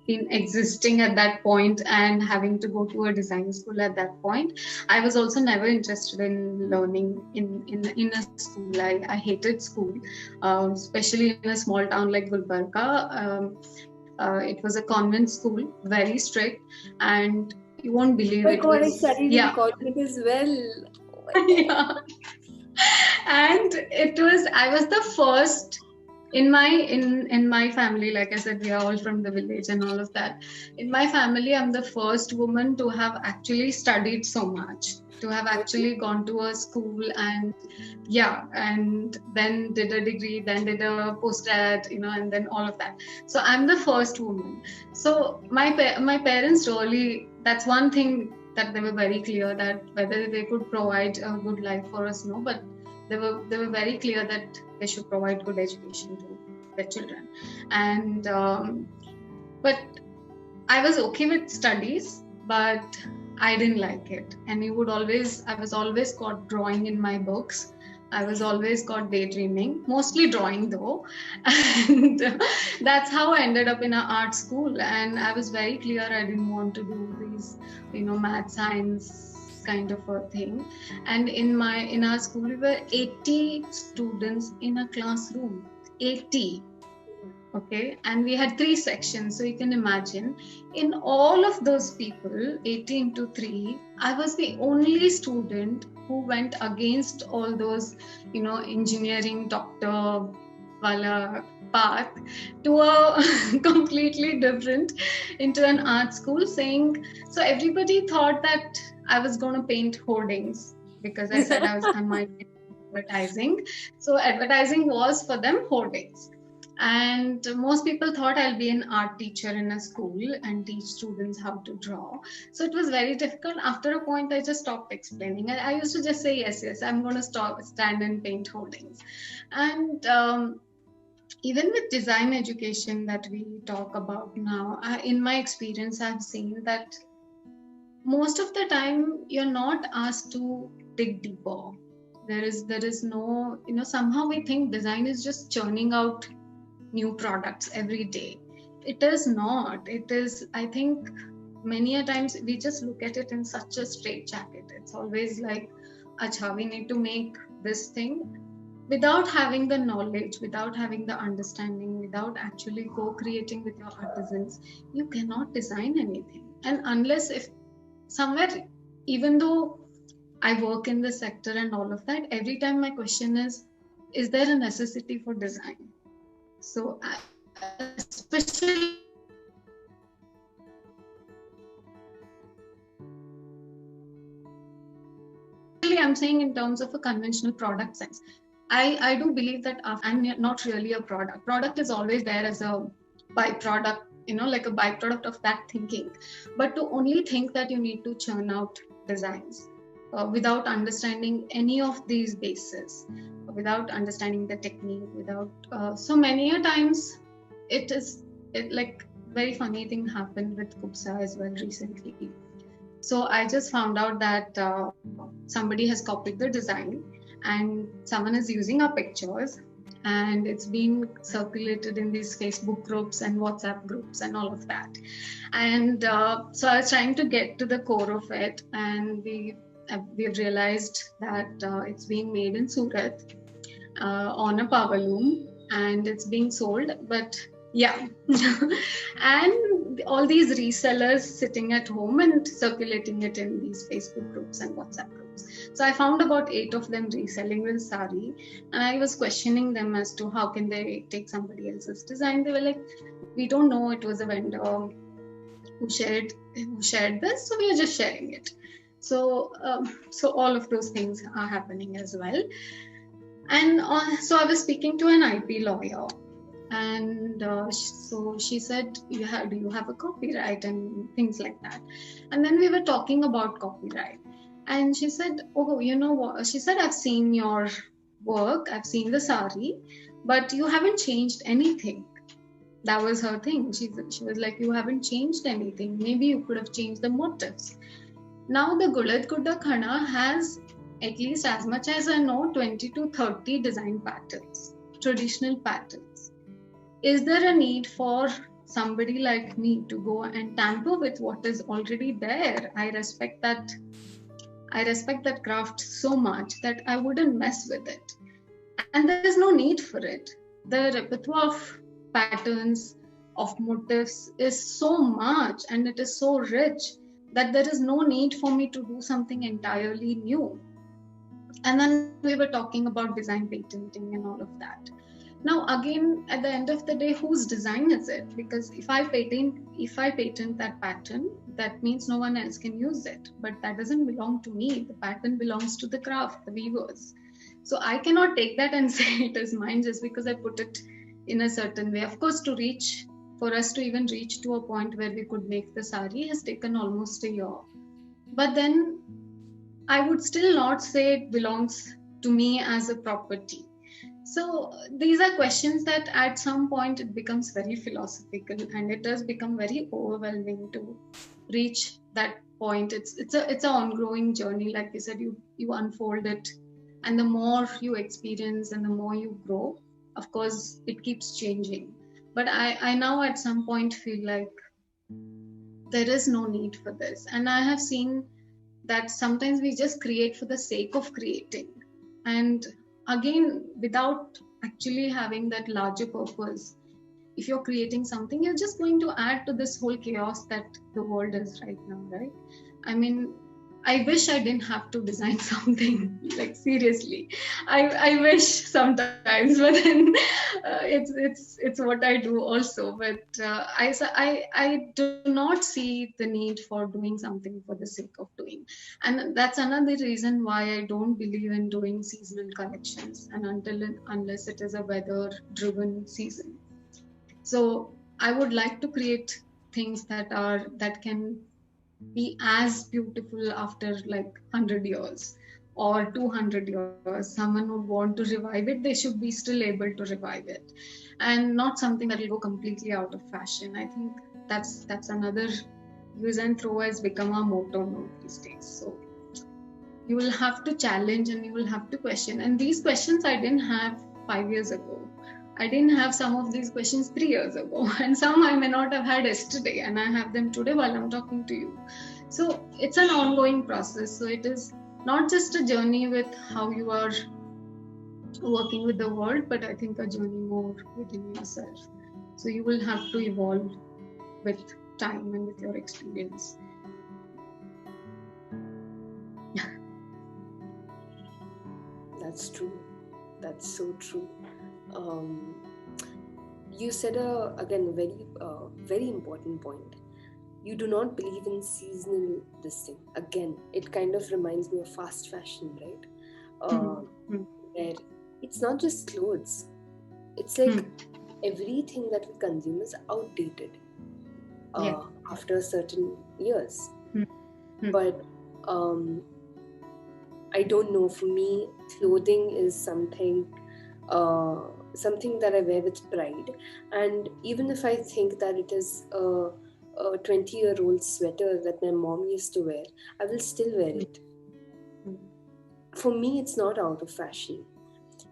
been existing at that point and having to go to a design school at that point. I was also never interested in learning in a school. I hated school, especially in a small town like Gulbarga. It was a convent school, very strict, and you won't oh believe my it God, I was, studied in yeah. convent as well. Oh my God. Yeah. And it was, I was the first in my family. Like I said, we are all from the village and all of that. In my family, I'm the first woman to have actually studied so much, to have actually gone to a school, and yeah, and then did a degree, then did a postgrad, and then all of that. So I'm the first woman. So my parents really, that's one thing that they were very clear, that whether they could provide a good life for us, no, but they were very clear that they should provide good education to their children. And but I was okay with studies, but I didn't like it. And I was always caught drawing in my books. I was always caught daydreaming, mostly drawing though. And that's how I ended up in an art school. And I was very clear I didn't want to do these, math, science kind of a thing. And in our school, we were 80 students in a classroom. 80. Okay, and we had 3 sections, so you can imagine, in all of those people, 80 into 3, I was the only student who went against all those, engineering, doctor wala path, to a completely different, into an art school, saying, so everybody thought that I was going to paint hoardings, because I said I might be advertising. So advertising was for them hoardings. And most people thought I'll be an art teacher in a school and teach students how to draw. So it was very difficult. After a point, I just stopped explaining. I used to just say, yes, I'm going to stand and paint holdings. And even with design education that we talk about now, in my experience, I've seen that most of the time you're not asked to dig deeper. There is no, somehow we think design is just churning out new products every day. It is not. It is, I think, many a times we just look at it in such a straitjacket. It's always like, acha, we need to make this thing, without having the knowledge, without having the understanding, without actually co-creating with your artisans. You cannot design anything. And unless, if somewhere, even though I work in the sector and all of that, every time my question is there a necessity for design? So especially I'm saying in terms of a conventional product sense, I do believe that I'm not really a product. Product is always there as a byproduct, like a byproduct of that thinking. But to only think that you need to churn out designs without understanding any of these bases, without understanding the technique, without so many a times, like very funny thing happened with KUBSA as well recently. So I just found out that somebody has copied the design and someone is using our pictures, and it's being circulated in these Facebook groups and WhatsApp groups and all of that. And so I was trying to get to the core of it, and we've realized that it's being made in Surat on a power loom, and it's being sold. But yeah, and all these resellers sitting at home and circulating it in these Facebook groups and WhatsApp groups. So I found about 8 of them reselling this sari, and I was questioning them as to how can they take somebody else's design. They were like, we don't know, it was a vendor who shared this, so we are just sharing it. So all of those things are happening as well. And so I was speaking to an IP lawyer, And so she said, do you have a copyright and things like that. And then we were talking about copyright, and she said, oh, you know what, she said, I've seen your work, I've seen the sari, but you haven't changed anything. That was her thing. She was like, you haven't changed anything, maybe you could have changed the motifs. Now the Gulad Gudda Khanna has, at least as much as I know, 20 to 30 design patterns, traditional patterns. Is there a need for somebody like me to go and tamper with what is already there? I respect that craft so much that I wouldn't mess with it. And there is no need for it. The repertoire of patterns, of motifs is so much, and it is so rich that there is no need for me to do something entirely new. And then we were talking about design patenting and all of that. Now again, at the end of the day, whose design is it? Because if I patent that pattern, that means no one else can use it. But that doesn't belong to me. The pattern belongs to the craft, the weavers. So I cannot take that and say it is mine just because I put it in a certain way. Of course, for us to even reach to a point where we could make the sari has taken almost a year. But then I would still not say it belongs to me as a property. So these are questions that at some point it becomes very philosophical, and it does become very overwhelming to reach that point. It's an ongoing journey. Like you said, you unfold it, and the more you experience and the more you grow, of course, it keeps changing. But I now at some point feel like there is no need for this. And I have seen that sometimes we just create for the sake of creating. And again, without actually having that larger purpose. If you're creating something, you're just going to add to this whole chaos that the world is right now, right? I mean, I wish I didn't have to design something, like seriously. I wish sometimes, but then it's what I do also. But I do not see the need for doing something for the sake of doing, and that's another reason why I don't believe in doing seasonal collections, and unless it is a weather-driven season. So I would like to create things that can be as beautiful after like 100 years or 200 years. Someone would want to revive it, they should be still able to revive it, and not something that will go completely out of fashion. I think that's another use and throw has become our motto now these days. So you will have to challenge and you will have to question, and these questions I didn't have 5 years ago. I didn't have some of these questions 3 years ago, and some I may not have had yesterday, and I have them today while I'm talking to you. So it's an ongoing process. So it is not just a journey with how you are working with the world, but I think a journey more within yourself. So you will have to evolve with time and with your experience. That's true. That's so true. You said again a very important point. You do not believe in seasonal this thing. Again, it kind of reminds me of fast fashion, right? Where it's not just clothes. It's like everything that we consume is outdated after certain years. But I don't know. For me, clothing is something that I wear with pride. And even if I think that it is a 20-year-old sweater that my mom used to wear, I will still wear it. For me, it's not out of fashion.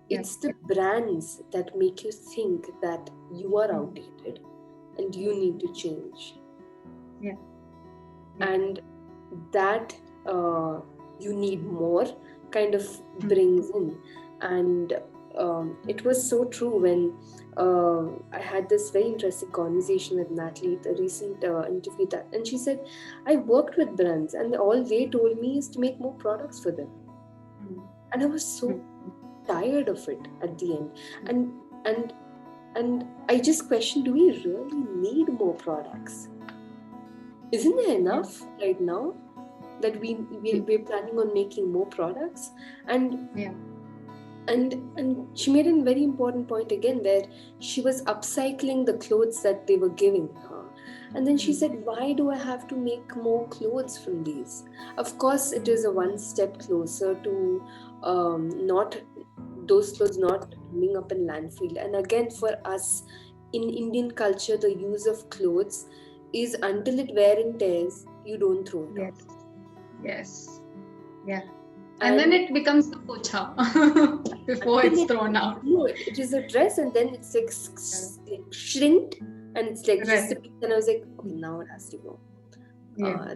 It's the brands that make you think that you are outdated and you need to change. And that you need more kind of brings in. And it was so true when I had this very interesting conversation with Natalie, the recent interview, and she said, I worked with brands and all they told me is to make more products for them. And I was so tired of it at the end. And I just questioned, do we really need more products? Isn't there enough right now that we're planning on making more products? And And she made a very important point again, where she was upcycling the clothes that they were giving her. And then she said, why do I have to make more clothes from these? Of course, it is a one step closer to not those clothes not ending up in landfill. And again, for us in Indian culture, the use of clothes is until it wear and tears, you don't throw it Yes. out. Yes. Yeah. And then it becomes the pocha before it's thrown out. No, it is a dress, and then it's like shrinked, and it's like just a piece. And I was like, okay, now it has to go. Yeah.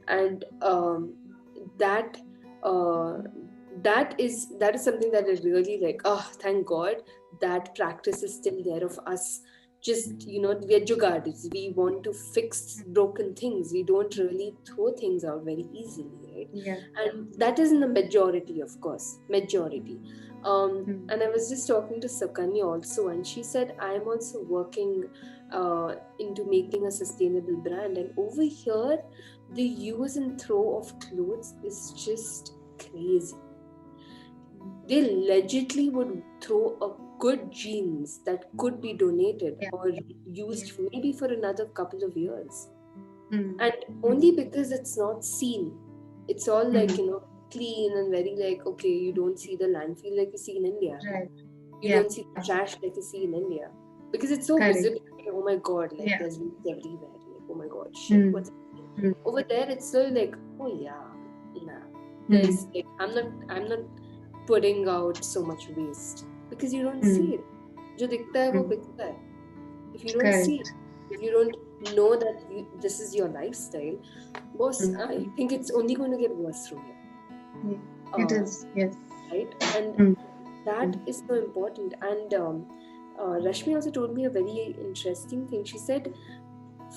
And that that is something that I really like. Oh, thank God that practice is still there of us. Just, we are jugadis. We want to fix broken things. We don't really throw things out very easily, right? Yeah. And that is in the majority, of course, majority. And I was just talking to Sakanya also, and she said, I'm also working into making a sustainable brand. And over here, the use and throw of clothes is just crazy. They legitimately would throw a good jeans that could be donated or used maybe for another couple of years. And only because it's not seen. It's all like, clean and very like, okay, you don't see the landfill like you see in India. Right. You don't see the trash like you see in India. Because it's so visible. Like, oh my God, like there's weeds everywhere. Like, oh my God, shit, what's happening? Over there, it's so like, oh yeah, nah. There's like, I'm not putting out so much waste because you don't see it. जो दिखता है वो बिकता है. If you don't see it, if you don't know that this is your lifestyle, boss, I think it's only going to get worse from here. It is, yes. Right? And that is so important. And Rashmi also told me a very interesting thing. She said,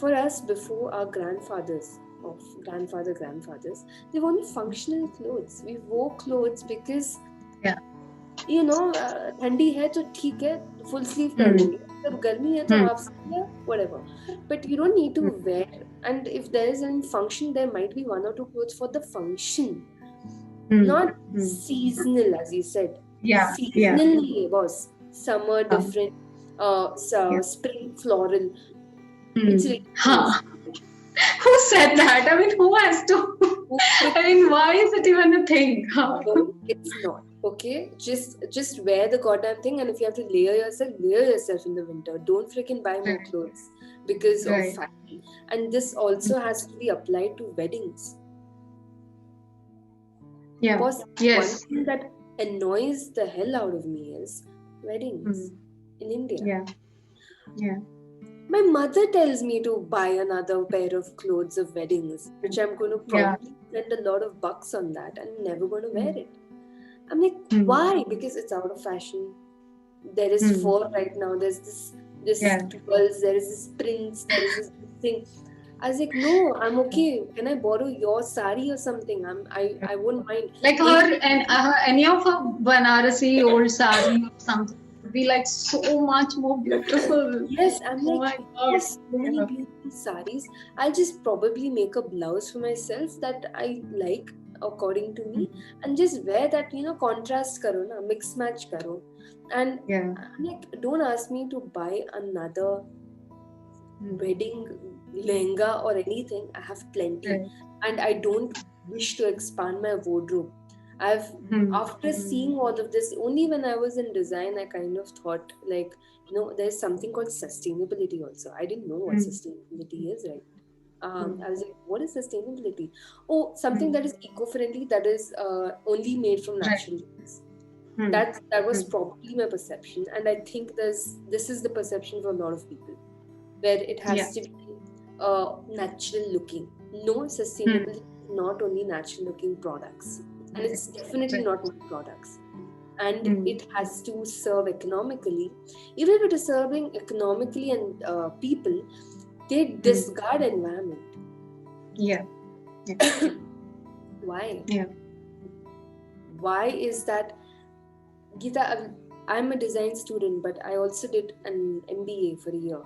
for us, before our grandfathers, they wore only functional clothes. We wore clothes because ठंडी है तो ठीक है, full sleeve कर लेंगे. जब गर्मी है तो half sleeve, whatever. But you don't need to wear. And if there is any function, there might be one or two clothes for the function, not seasonal, as you said. Seasonally was summer different, spring floral. It's like, who said that? I mean, who has to? I mean, why is it even a thing? No, it's not. Okay, just wear the goddamn thing, and if you have to layer yourself in the winter. Don't freaking buy more clothes because of fashion. And this also has to be applied to weddings. Yeah. Because one thing that annoys the hell out of me is weddings in India. Yeah. My mother tells me to buy another pair of clothes of weddings, which I'm going to probably spend a lot of bucks on that and never going to wear it. I'm like, why? Because it's out of fashion. There is fall right now. There's this twirls, there is this prince, there is this thing. I was like, no, I'm okay. Can I borrow your sari or something? I wouldn't mind. Like any of her Banarasi old sari or something would be like so much more beautiful. Yes, I'm like, there's so many beautiful saris. I'll just probably make a blouse for myself that I like according to me, and just wear that, contrast karo na, mix match karo. And I'm like, don't ask me to buy another wedding lehenga or anything. I have plenty, and I don't wish to expand my wardrobe. After seeing all of this, only when I was in design, I kind of thought like, there's something called sustainability also. I didn't know what sustainability is, right? I was like, what is sustainability? Oh, something that is eco-friendly, that is only made from natural things. That was probably my perception, and I think this is the perception for a lot of people, where it has to be natural looking. No, sustainability is not only natural looking products, and it's definitely not my products. And it has to serve economically. Even if it is serving economically and people, they discard environment. Why? Why is that? Geeta, I'm a design student, but I also did an MBA for a year,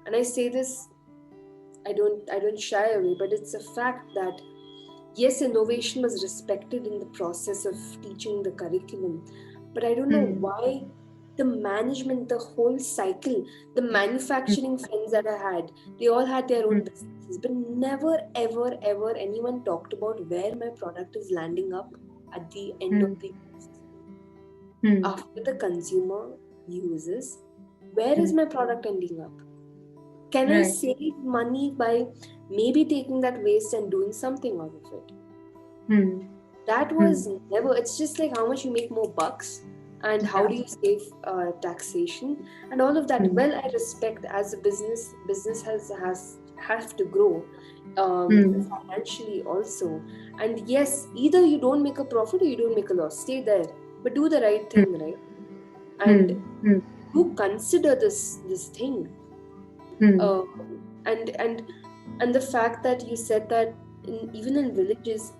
and I say this, I don't shy away, but it's a fact that yes, innovation was respected in the process of teaching the curriculum, But I don't know why the management, the whole cycle, the manufacturing friends that I had, they all had their own businesses, but never, ever, ever anyone talked about where my product is landing up at the end of the after the consumer uses. Where is my product ending up? Can I save money by maybe taking that waste and doing something out of it? That was never. It's just like how much you make more bucks and how do you save taxation and all of that. Well, I respect as a business has to grow financially also. And yes, either you don't make a profit or you don't make a loss. Stay there, but do the right thing, right? And you consider this thing. And the fact that you said that even in villages,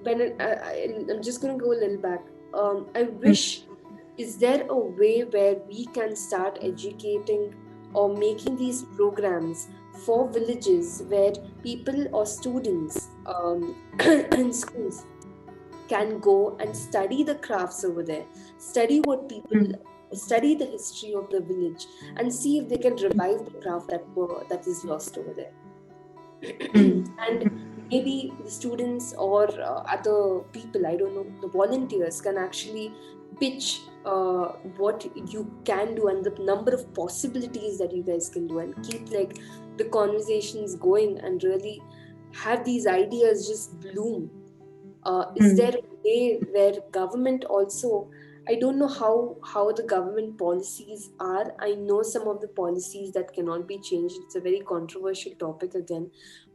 when I'm just going to go a little back. I wish, is there a way where we can start educating or making these programs for villages where people or students in schools can go and study the crafts over there, study what people, study the history of the village, and see if they can revive the craft that is lost over there. And maybe the students or other people, I don't know, the volunteers can actually pitch what you can do and the number of possibilities that you guys can do, and keep like the conversations going and really have these ideas just bloom. Is there a way where government also, I don't know how the government policies are. I know some of the policies that cannot be changed. It's a very controversial topic again.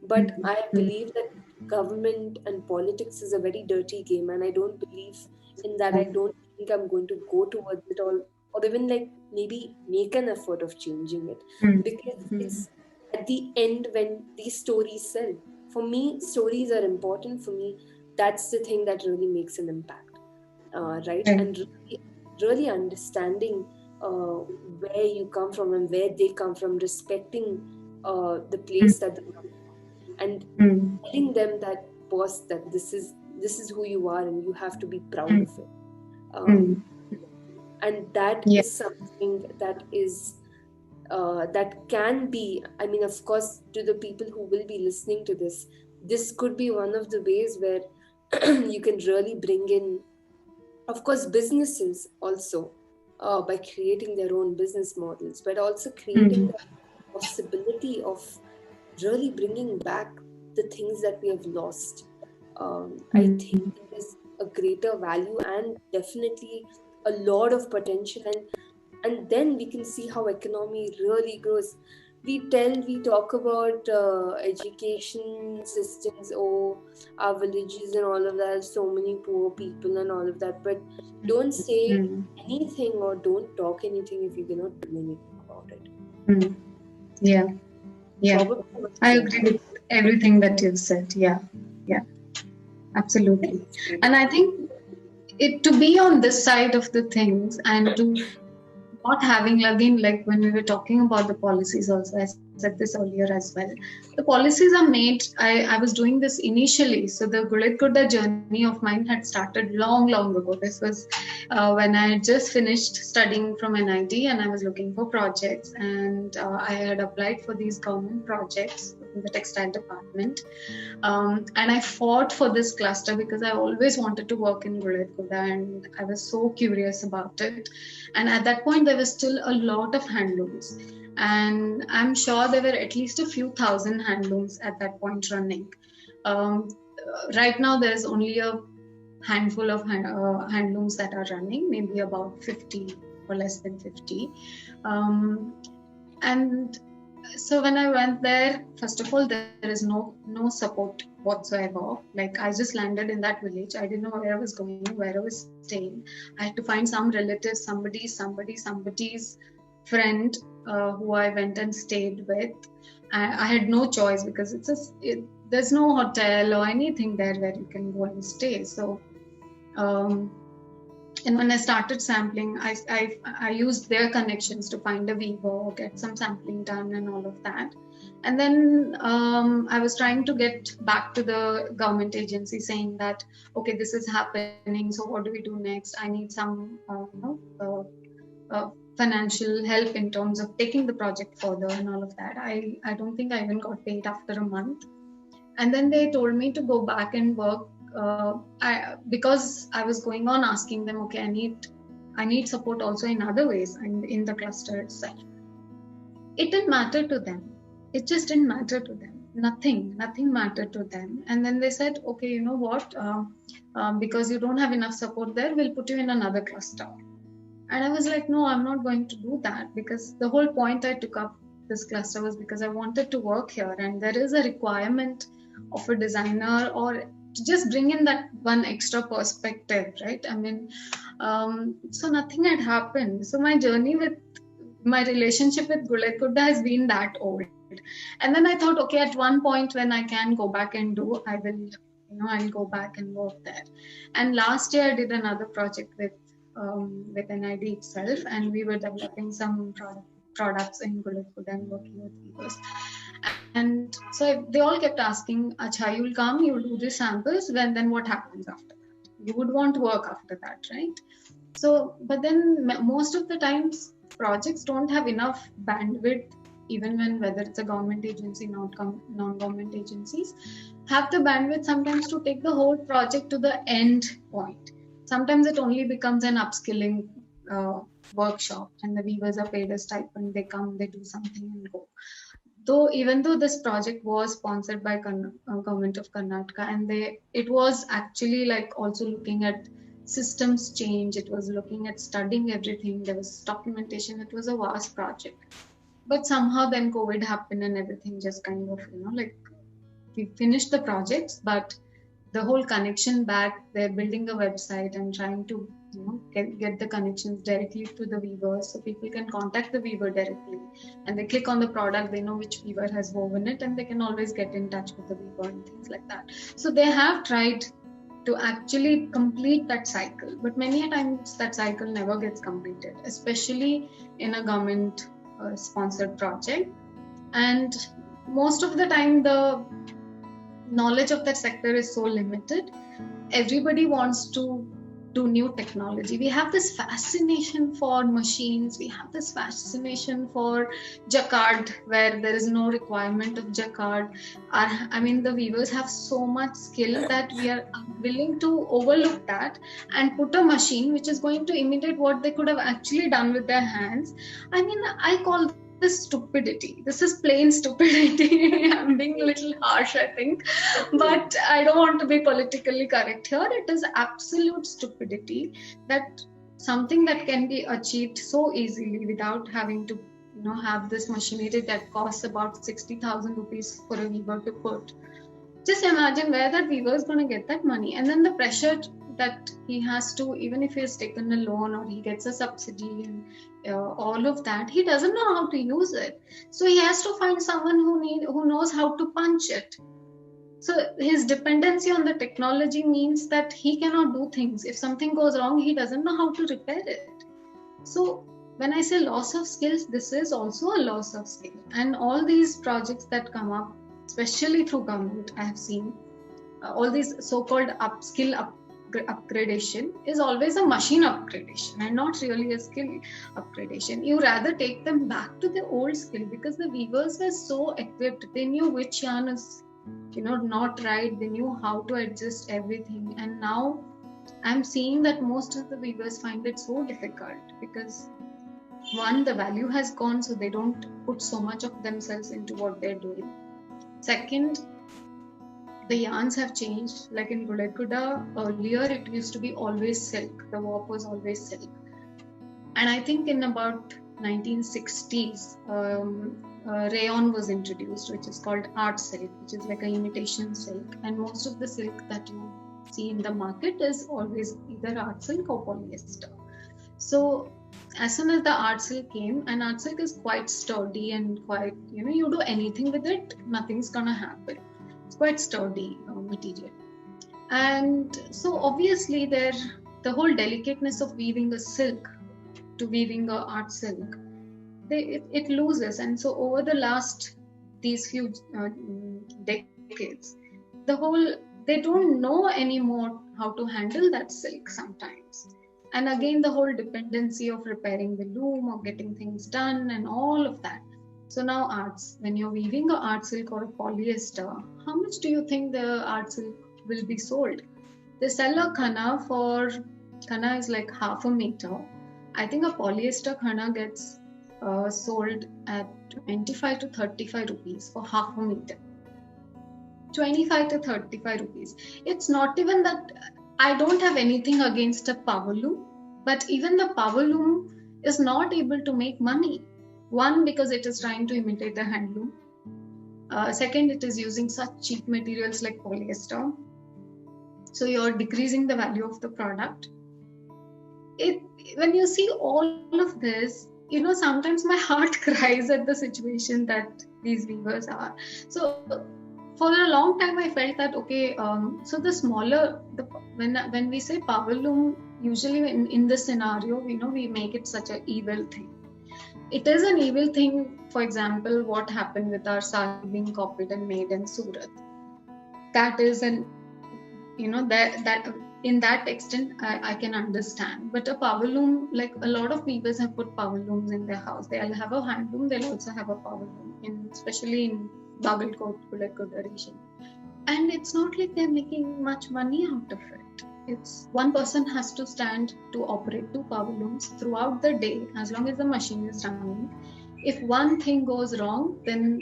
But I believe that government and politics is a very dirty game, and I don't believe in that. I don't think I'm going to go towards it all, or even like maybe make an effort of changing it. Because it's at the end when these stories sell. For me, stories are important. For me, that's the thing that really makes an impact. Right? And really understanding where you come from and where they come from, respecting the place that they come from, and telling them that, boss, that this is who you are and you have to be proud of it. And that is something that is that can be, I mean, of course, to the people who will be listening to this could be one of the ways where you can really bring in, of course, businesses also, by creating their own business models, but also creating the possibility of really bringing back the things that we have lost. I think there is a greater value and definitely a lot of potential, and then we can see how economy really grows. We talk about education systems, our villages and all of that, so many poor people and all of that, but don't say anything or don't talk anything if you cannot do anything about it. Probably. I agree with everything that you've said. Absolutely. And I think to be on this side of the things and to not having, again, like when we were talking about the policies also, I said this earlier as well. The policies are made, I was doing this initially. So the Gulit Kuda journey of mine had started long ago. This was when I had just finished studying from NIT and I was looking for projects, and I had applied for these government projects in the textile department. And I fought for this cluster because I always wanted to work in Gulit Kuda and I was so curious about it. And at that point, there was still a lot of handlooms. And I'm sure there were at least a few thousand handlooms at that point running. Right now, there's only a handful of handlooms that are running, maybe about 50 or less than 50. And so when I went there, first of all, there is no support whatsoever. Like, I just landed in that village. I didn't know where I was going, where I was staying. I had to find some relative, somebody's friend who I went and stayed with. I had no choice because there's no hotel or anything there where you can go and stay. So, and when I started sampling, I used their connections to find a weaver, get some sampling done and all of that. And then I was trying to get back to the government agency saying that, okay, this is happening. So what do we do next? I need some, financial help in terms of taking the project further and all of that. I don't think I even got paid after a month. And then they told me to go back and work. Because I was going on asking them, okay, I need support also in other ways and in the cluster itself. It didn't matter to them. It just didn't matter to them. Nothing mattered to them. And then they said, okay, you know what? Because you don't have enough support there, we'll put you in another cluster. And I was like, no, I'm not going to do that, because the whole point I took up this cluster was because I wanted to work here, and there is a requirement of a designer or to just bring in that one extra perspective, right? I mean, so nothing had happened. So my journey with my relationship with Gulekudda has been that old. And then I thought, okay, at one point when I can go back and do, I will, I'll go back and work there. And last year I did another project with NID itself, and we were developing some products in Gulekudda and working with weavers. And so they all kept asking, Acha, you'll come, you'll do the samples, then what happens after that? You would want work after that, right? So, but then most of the times projects don't have enough bandwidth, even when whether it's a government agency, non-government agencies, have the bandwidth sometimes to take the whole project to the end point. Sometimes it only becomes an upskilling workshop, and the weavers are paid a stipend, they come, they do something and go. Even though this project was sponsored by government of Karnataka, and it was actually like also looking at systems change, it was looking at studying everything, there was documentation, it was a vast project. But somehow then COVID happened and everything just kind of, like we finished the projects, but the whole connection back, they're building a website and trying to get the connections directly to the weavers, so people can contact the weaver directly, and they click on the product, they know which weaver has woven it, and they can always get in touch with the weaver and things like that. So they have tried to actually complete that cycle, but many a times that cycle never gets completed, especially in a government sponsored project. And most of the time the knowledge of that sector is so limited. Everybody wants to do new technology. We have this fascination for machines, we have this fascination for jacquard, where there is no requirement of jacquard. The weavers have so much skill that we are willing to overlook that and put a machine which is going to imitate what they could have actually done with their hands. I call this stupidity. This is plain stupidity. I'm being a little harsh, I think, but I don't want to be politically correct here. It is absolute stupidity that something that can be achieved so easily without having to, have this machinery that costs about 60,000 rupees for a weaver to put. Just imagine where that weaver is going to get that money, and then the pressure that he has to, even if he has taken a loan or he gets a subsidy and all of that, he doesn't know how to use it. So he has to find someone who knows how to punch it. So his dependency on the technology means that he cannot do things. If something goes wrong, he doesn't know how to repair it. So when I say loss of skills, this is also a loss of skill. And all these projects that come up, especially through government, I have seen all these so-called upgradation is always a machine upgradation and not really a skill upgradation. You rather take them back to the old skill, because the weavers were so equipped. They knew which yarn is, not right. They knew how to adjust everything. And now I'm seeing that most of the weavers find it so difficult because, one, the value has gone, so they don't put so much of themselves into what they're doing. Second, the yarns have changed. Like in Gulekudda, earlier it used to be always silk. The warp was always silk. And I think in about 1960s, rayon was introduced, which is called art silk, which is like an imitation silk. And most of the silk that you see in the market is always either art silk or polyester. So as soon as the art silk came, and art silk is quite sturdy and quite, you do anything with it, nothing's gonna happen. It's quite sturdy material. And so obviously the whole delicateness of weaving a silk to weaving a art silk, it loses. And so over the last these few decades, they don't know anymore how to handle that silk sometimes. And again, the whole dependency of repairing the loom or getting things done and all of that. So now arts, when you're weaving a art silk or a polyester, how much do you think the art silk will be sold? They sell a Khanna is like half a meter. I think a polyester Khanna gets sold at 25 to 35 rupees for half a meter. 25 to 35 rupees. It's not even that. I don't have anything against a power loom, but even the power loom is not able to make money. One, because it is trying to imitate the handloom. Second, it is using such cheap materials like polyester. So you're decreasing the value of the product. When you see all of this, sometimes my heart cries at the situation that these weavers are. So for a long time, I felt that, okay, so the smaller, when we say power loom, usually in this scenario, we make it such an evil thing. It is an evil thing. For example, what happened with our sari being copied and made in Surat. That is that in that extent, I can understand. But a power loom, like a lot of people have put power looms in their house. They'll have a hand loom, they'll also have a power loom, especially in Bagalkot, Kulakota region. And it's not like they're making much money out of it. It's one person has to stand to operate 2 power looms throughout the day, as long as the machine is running. If one thing goes wrong, then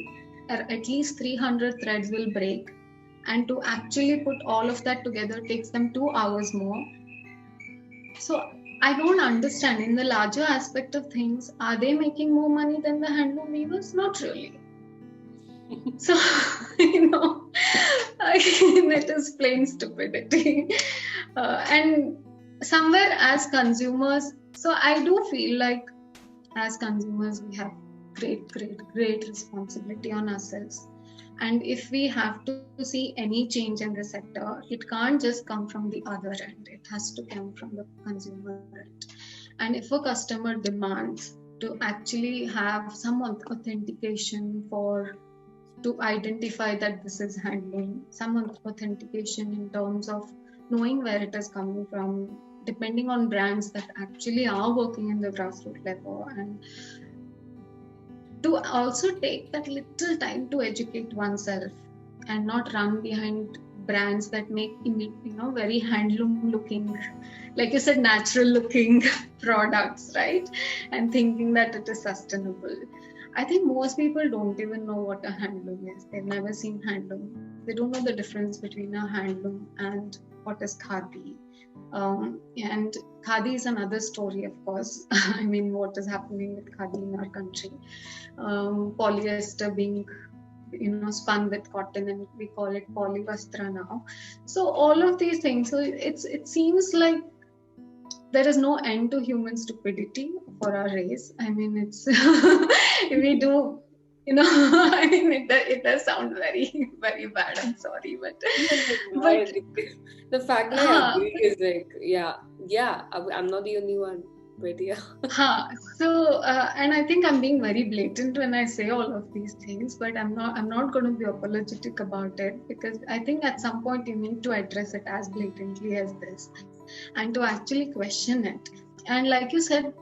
at least 300 threads will break. And to actually put all of that together takes them 2 hours more. So I don't understand. In the larger aspect of things, are they making more money than the handloom weavers? Not really. So, it is plain stupidity. And somewhere as consumers, so I do feel like as consumers, we have great responsibility on ourselves. And if we have to see any change in the sector, it can't just come from the other end. It has to come from the consumer end. And if a customer demands to actually have some authentication to identify that this is handloom, some authentication in terms of knowing where it is coming from, depending on brands that actually are working in the grassroots level, and to also take that little time to educate oneself and not run behind brands that make very handloom looking, like you said, natural looking products, right? And thinking that it is sustainable. I think most people don't even know what a handloom is. They've never seen handloom. They don't know the difference between a handloom and what is khadi. And khadi is another story, of course. I mean, what is happening with khadi in our country? Polyester being spun with cotton, and we call it polyvastra now. So all of these things. So it seems like there is no end to human stupidity for our race. I mean, it's we do. I mean, it does sound very, very bad. I'm sorry, but the fact that I agree is like, yeah, I'm not the only one, but yeah. So, and I think I'm being very blatant when I say all of these things, but I'm not going to be apologetic about it, because I think at some point you need to address it as blatantly as this, and to actually question it. And like you said,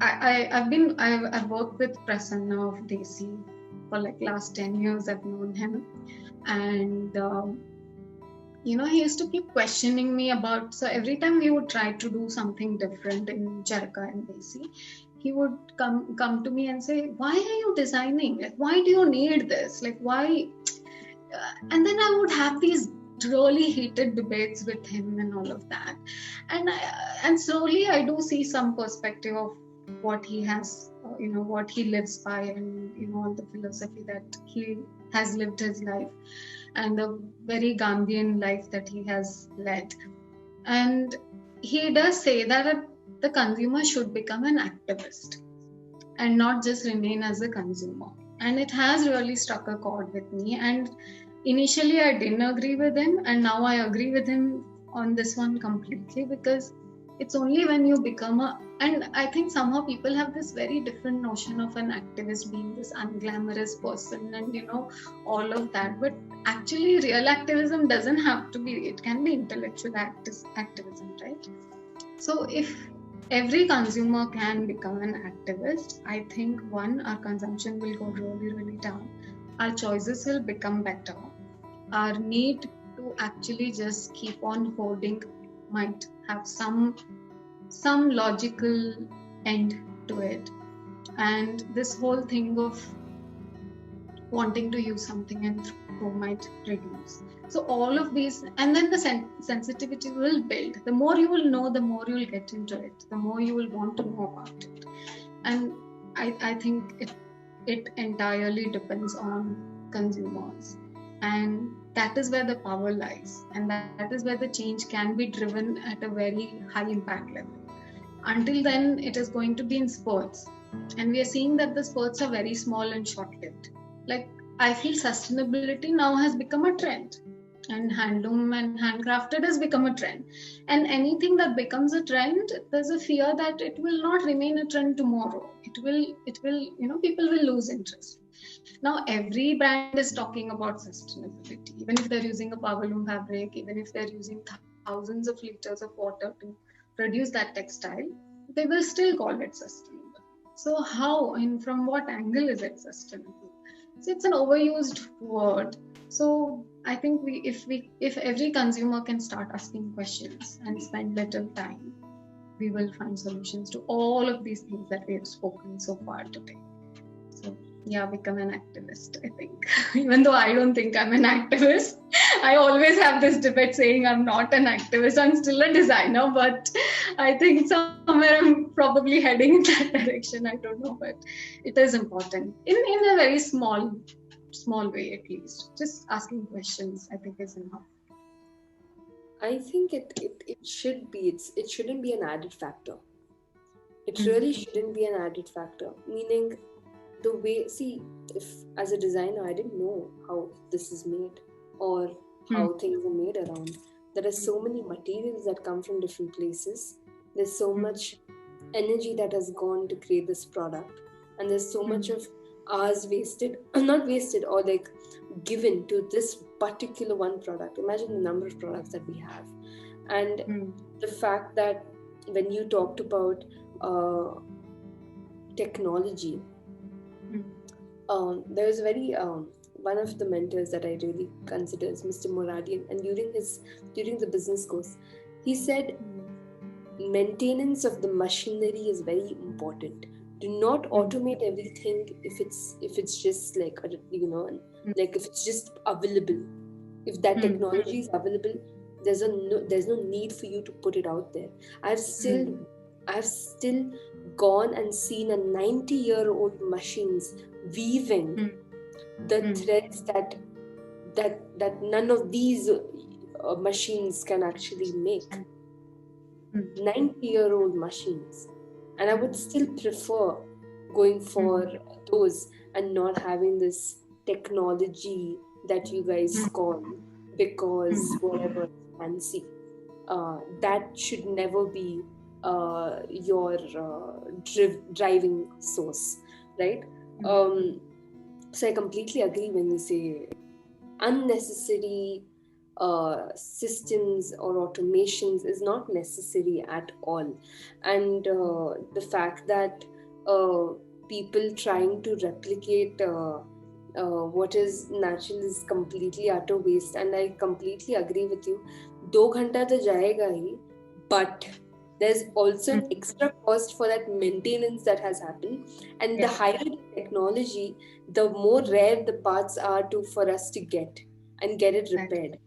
I've worked with Prasanna of Desi for like last 10 years. I've known him, and he used to keep questioning me about. So every time we would try to do something different in Charka and Desi, he would come to me and say, "Why are you designing? Like, why do you need this? Like, why?" And then I would have these really heated debates with him and all of that, and slowly I do see some perspective of what he has, what he lives by, and all the philosophy that he has lived his life, and the very Gandhian life that he has led. And he does say that the consumer should become an activist and not just remain as a consumer. And it has really struck a chord with me. And initially I didn't agree with him, and now I agree with him on this one completely, because It's only when you become and I think somehow people have this very different notion of an activist being this unglamorous person and all of that. But actually, real activism doesn't have to be, it can be intellectual activism, right? So if every consumer can become an activist, I think one, our consumption will go really, really down. Our choices will become better. Our need to actually just keep on hoarding might have some logical end to it. And this whole thing of wanting to use something and throw might reduce. So all of these, and then the sensitivity will build. The more you will know, the more you will get into it, the more you will want to know about it. And I think it entirely depends on consumers. And that is where the power lies. And that is where the change can be driven at a very high impact level. Until then, it is going to be in spurts. And we are seeing that the spurts are very small and short-lived. Like, I feel sustainability now has become a trend. And handloom and handcrafted has become a trend. And anything that becomes a trend, there's a fear that it will not remain a trend tomorrow. It will, people will lose interest. Now, every brand is talking about sustainability, even if they're using a power loom fabric, even if they're using thousands of liters of water to produce that textile, they will still call it sustainable. So how and from what angle is it sustainable? So it's an overused word. So I think if every consumer can start asking questions and spend little time, we will find solutions to all of these things that we have spoken so far today. So yeah, become an activist, I think. Even though I don't think I'm an activist, I always have this debate saying I'm not an activist, I'm still a designer, but I think somewhere I'm probably heading in that direction. I don't know, but it is important in a very small way, at least. Just asking questions, I think, is enough. I think it should be. It shouldn't be an added factor. It really shouldn't be an added factor. Meaning, the way, see, if as a designer I didn't know how this is made or how things are made around. There are so many materials that come from different places. There's so much energy that has gone to create this product, and there's so much of hours wasted, not wasted, or like given to this particular one product. Imagine the number of products that we have. And the fact that when you talked about technology, there was one of the mentors that I really consider is Mr. Moradian, and during the business course, he said maintenance of the machinery is very important. Do not automate everything if it's just like like if it's just available. If that technology is available, there's no need for you to put it out there. I've still gone and seen a 90-year-old machines weaving the threads that none of these machines can actually make. 90-year-old machines, and I would still prefer going for those and not having this technology that you guys call because whatever fancy. That should never be your driving source, right? So I completely agree when you say unnecessary systems or automations is not necessary at all. And the fact that people trying to replicate what is natural is completely utter waste. And I completely agree with you. 2 घंटा तो जाएगा ही, but there's also an extra cost for that maintenance that has happened. And the higher the technology, the more rare the parts are for us to get and get it repaired.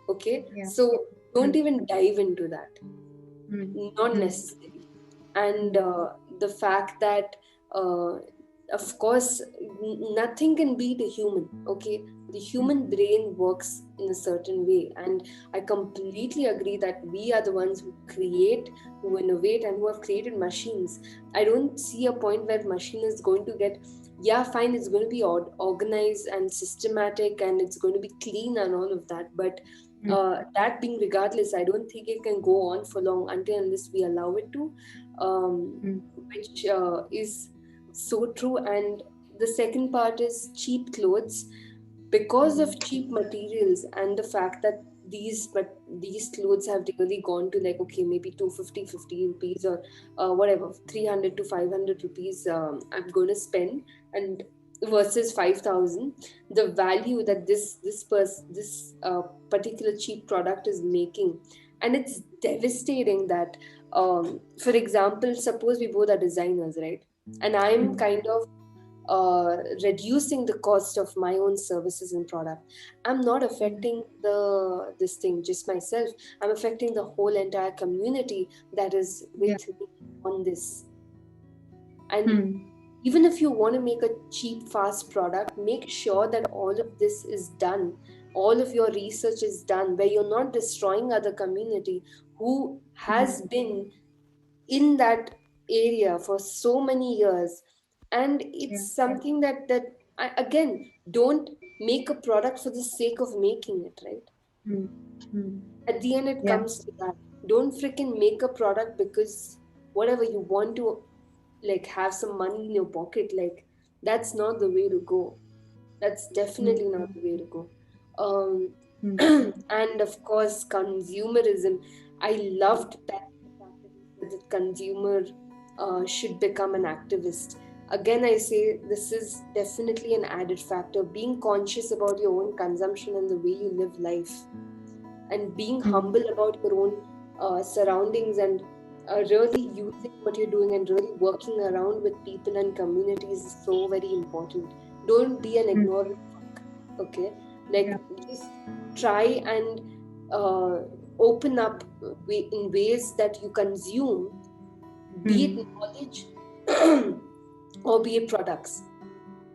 Okay, so don't even dive into that. Not necessary. And the fact that of course nothing can beat a human. Okay, the human brain works in a certain way, and I completely agree that we are the ones who create, who innovate, and who have created machines. I don't see a point where machine is going to get, fine, it's going to be organized and systematic and it's going to be clean and all of that, but That being regardless, I don't think it can go on for long until unless we allow it to, which is so true. And the second part is cheap clothes. Because of cheap materials and the fact that these clothes have really gone to, like, okay, maybe 250 rupees, or whatever, 300 to 500 rupees I'm going to spend, and versus 5,000, the value that this particular cheap product is making. And it's devastating that, for example, suppose we both are designers, right? And I'm kind of reducing the cost of my own services and product. I'm not affecting the this thing just myself. I'm affecting the whole entire community that is Yeah. with me on this. And even if you want to make a cheap, fast product, make sure that all of this is done. All of your research is done where you're not destroying other community who has been in that area for so many years. And Yeah. it's something again, don't make a product for the sake of making it, right? Hmm. Hmm. At the end it Yeah. comes to that. Don't freaking make a product because whatever you want to, like, have some money in your pocket. Like, that's not the way to go. That's Hmm. definitely not the way to go. um Hmm. and of course, consumerism. I loved that the fact that you said that consumer should become an activist. Again, I say this is definitely an added factor. Being conscious about your own consumption and the way you live life, and being humble about your own surroundings, and really using what you're doing and really working around with people and communities is so very important. Don't be an Hmm. ignorant fuck, okay? Yeah. Like, just try and uh, open up in ways that you consume, be it Hmm. knowledge or be it products.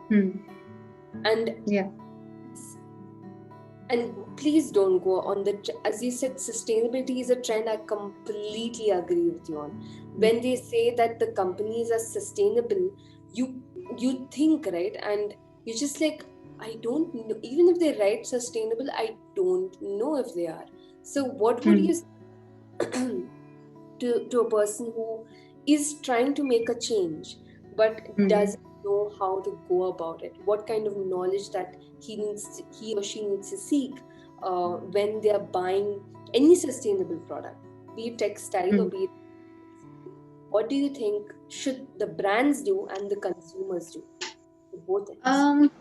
Hmm. And Yeah. and please don't go on as you said, sustainability is a trend. I completely agree with you on. When they say that the companies are sustainable, you you think, right? And you're just like, I don't know. Even if they write sustainable, I don't know if they are. So what would Hmm. you say to a person who is trying to make a change but Hmm. doesn't know how to go about it? What kind of knowledge that he or she needs to seek when they are buying any sustainable product, be it textile or Hmm. be it, what do you think should the brands do and the consumers do, both ends? Um,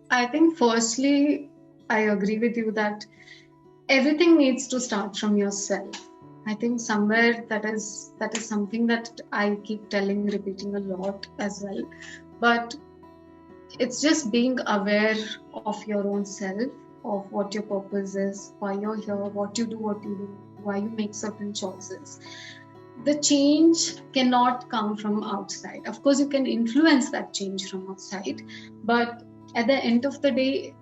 I think firstly, I agree with you that everything needs to start from yourself. I think somewhere that is something that I keep telling, repeating a lot as well. But it's just being aware of your own self, of what your purpose is, why you're here, what you do, why you make certain choices. The change cannot come from outside. Of course, you can influence that change from outside, but at the end of the day,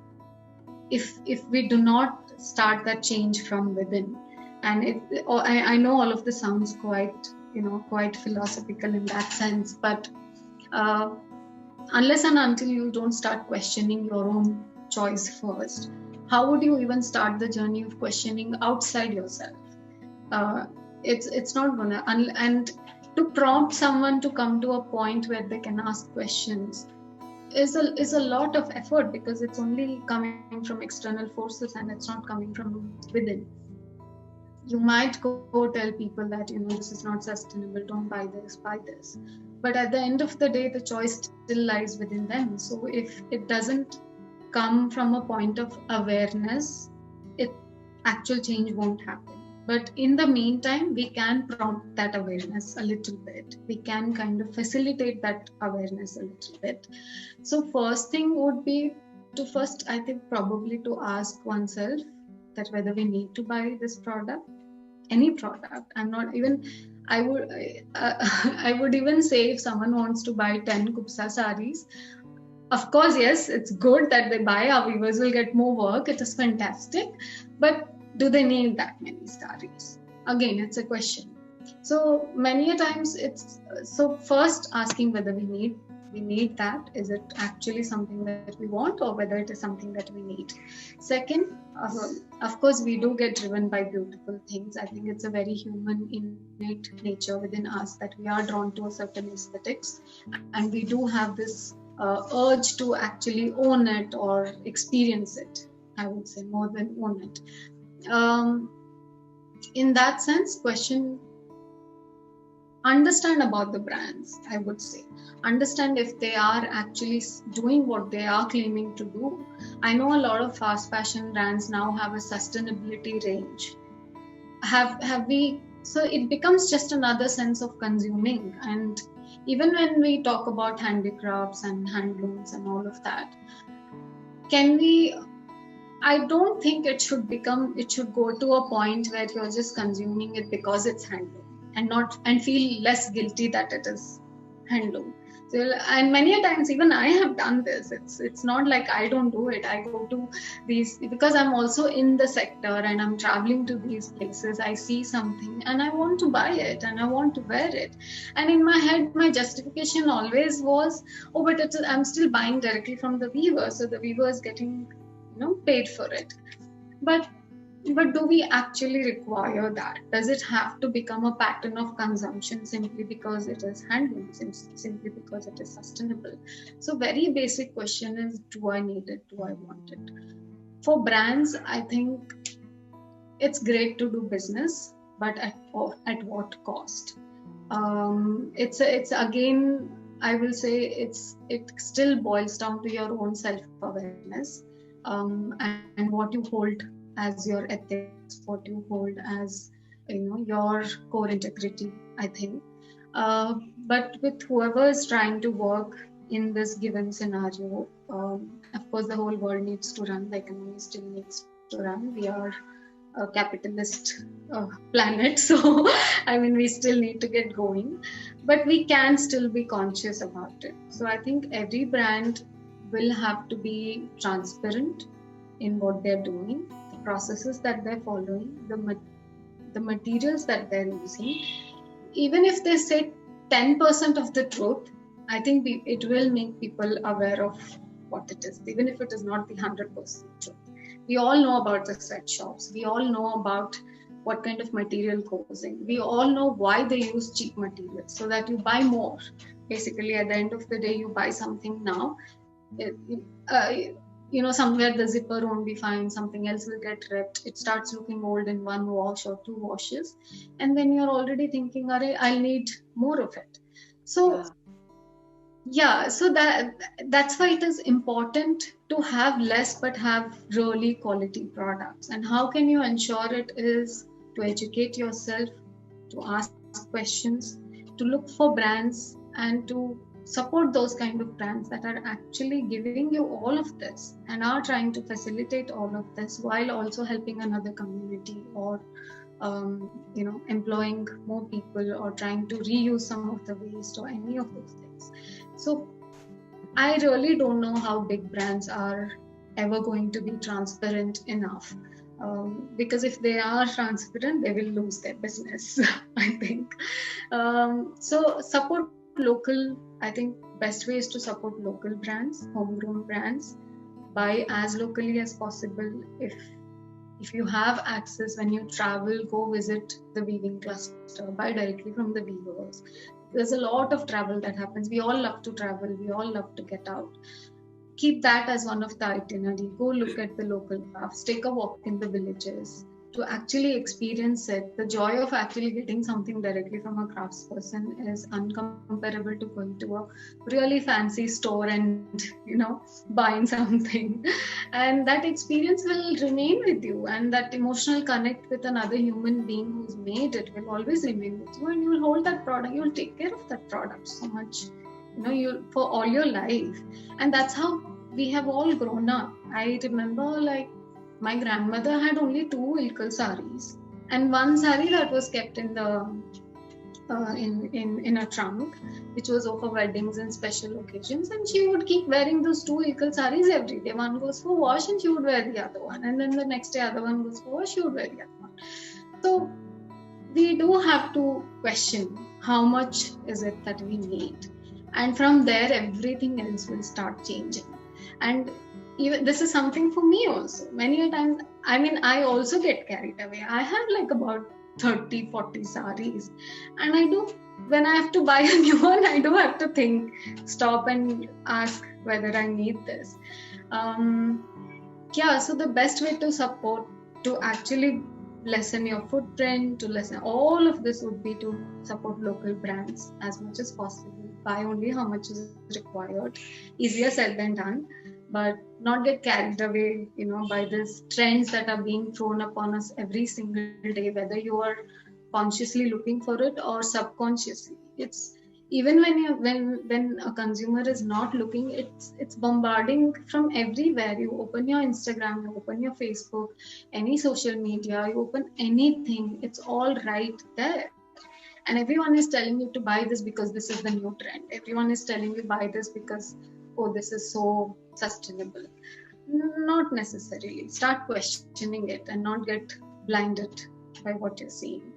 if we do not start that change from within, and I know all of this sounds quite, quite philosophical in that sense, but uh, unless and until you don't start questioning your own choice first, how would you even start the journey of questioning outside yourself? uh, it's not gonna, and to prompt someone to come to a point where they can ask questions is a lot of effort, because it's only coming from external forces and it's not coming from within. You might go tell people that, this is not sustainable, don't buy this, but at the end of the day, the choice still lies within them. So if it doesn't come from a point of awareness, it actual change won't happen. But in the meantime, we can prompt that awareness a little bit, we can kind of facilitate that awareness a little bit. So first thing would be to first, I think, probably to ask oneself that whether we need to buy this product, any product. I'm not even, I would, I would even say if someone wants to buy 10 Kubsa saris, of course, yes, it's good that they buy. Our viewers will get more work. It is fantastic. But do they need that many saris? Again, it's a question. So many a times it's so first asking whether we need we need that? Is it actually something that we want, or whether it is something that we need? Second, of course, we do get driven by beautiful things. I think it's a very human, innate nature within us that we are drawn to a certain aesthetics, and we do have this urge to actually own it or experience it. I would say more than own it. In that sense, understand about the brands. I would say understand if they are actually doing what they are claiming to do. I know a lot of fast fashion brands now have a sustainability range. Have we? So it becomes just another sense of consuming. And even when we talk about handicrafts and handlooms and all of that, can we? I don't think it should go to a point where you're just consuming it because it's handloom and feel less guilty that it is handloom. So, and many a times even I have done this. It's not like I don't do it. I go to these because I'm also in the sector and I'm traveling to these places. I see something and I want to buy it and I want to wear it. And in my head, my justification always was, oh, but I'm still buying directly from the weaver, so the weaver is getting paid for it. But do we actually require that? Does it have to become a pattern of consumption simply because it is handloom, simply because it is sustainable? So very basic question is, do I need it? Do I want it? For brands, I think it's great to do business, but at what cost? It's again, I will say it still boils down to your own self-awareness, and what you hold as your ethics, what you hold as your core integrity, I think. But with whoever is trying to work in this given scenario, of course the whole world needs to run, the economy still needs to run. We are a capitalist planet, so I mean we still need to get going, but we can still be conscious about it. So I think every brand will have to be transparent in what they're doing, the processes that they're following, the materials that they're using. Even if they say 10% of the truth, I think it will make people aware of what it is, even if it is not the 100% truth. We all know about the sweatshops. We all know about what kind of material goes in. We all know why they use cheap materials, so that you buy more. Basically, at the end of the day, you buy something now. Somewhere the zipper won't be fine, something else will get ripped, it starts looking old in one wash or two washes, and then you're already thinking, I'll need more of it. So so that's why it is important to have less but have really quality products. And how can you ensure it is to educate yourself, to ask questions, to look for brands, and to support those kind of brands that are actually giving you all of this and are trying to facilitate all of this while also helping another community, or employing more people, or trying to reuse some of the waste, or any of those things. So I really don't know how big brands are ever going to be transparent enough, because if they are transparent, they will lose their business, I think. So support local. I think best way is to support local brands, homegrown brands. Buy as locally as possible. If you have access, when you travel, go visit the weaving cluster, buy directly from the weavers. There's a lot of travel that happens. We all love to travel. We all love to get out. Keep that as one of the itinerary. Go look at the local crafts. Take a walk in the villages to actually experience it. The joy of actually getting something directly from a craftsperson is uncomparable to going to a really fancy store and buying something. And that experience will remain with you, and that emotional connect with another human being who's made it will always remain with you, and you'll hold that product, you'll take care of that product so much, for all your life. And that's how we have all grown up. I remember, my grandmother had only 2 ilkal saris, and one sari that was kept in the in a trunk, which was for weddings and special occasions, and she would keep wearing those 2 ilkal saris every day. One goes for wash and she would wear the other one, and then the next day other one goes for wash, she would wear the other one. So we do have to question how much is it that we need. and from there everything else will start changing. And even this is something for me also. Many a times, I mean, I also get carried away. I have like about 30-40 saris, and I do, when I have to buy a new one, I do have to think, stop and ask whether I need this. Yeah, so the best way to support, to actually lessen your footprint, to lessen all of this, would be to support local brands as much as possible. Buy only how much is required. Easier said than done, but not get carried away, by these trends that are being thrown upon us every single day, whether you are consciously looking for it or subconsciously. It's even when a consumer is not looking, it's bombarding from everywhere. You open your Instagram, you open your Facebook, any social media, you open anything, it's all right there. And everyone is telling you to buy this because this is the new trend. Everyone is telling you buy this because, oh, this is so sustainable. Not necessarily. Start questioning it and not get blinded by what you're seeing.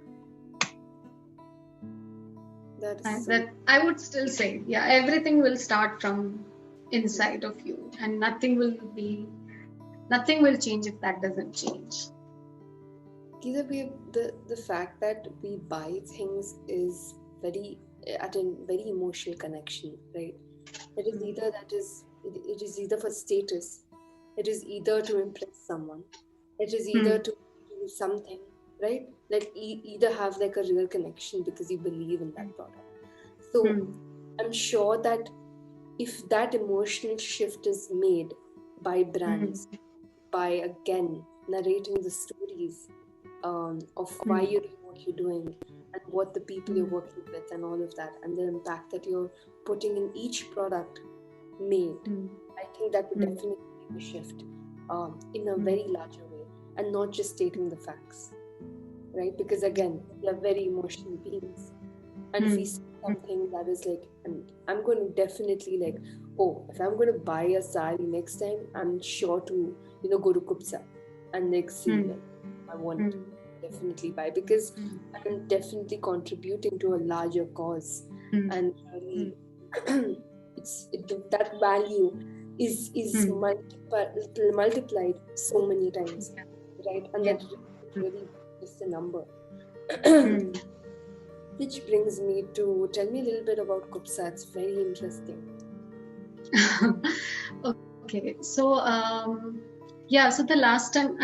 That I would still say, yeah, everything will start from inside of you, and nothing will change if that doesn't change. Geeta, the fact that we buy things is very at a very emotional connection, right? It is either for status, it is either to impress someone, it is either to do something, right? Like either have like a real connection because you believe in that product. So I'm sure that if that emotional shift is made by brands, by again narrating the stories of why you're doing what you're doing and what the people you're working with and all of that, and the impact that you're putting in each product made, I think that would definitely make a shift in a very larger way, and not just stating the facts, right? Because again, we are very emotional beings, and if we see something that is like, and I'm going to definitely like, oh, if I'm going to buy a sari next time, I'm sure to go to KUBSA and like see like I want to definitely buy, because I'm definitely contributing to a larger cause, and really, that value is multiplied so many times, right? And that really is the number. Which brings me to tell me a little bit about KUBSA. It's very interesting. Okay, so so the last time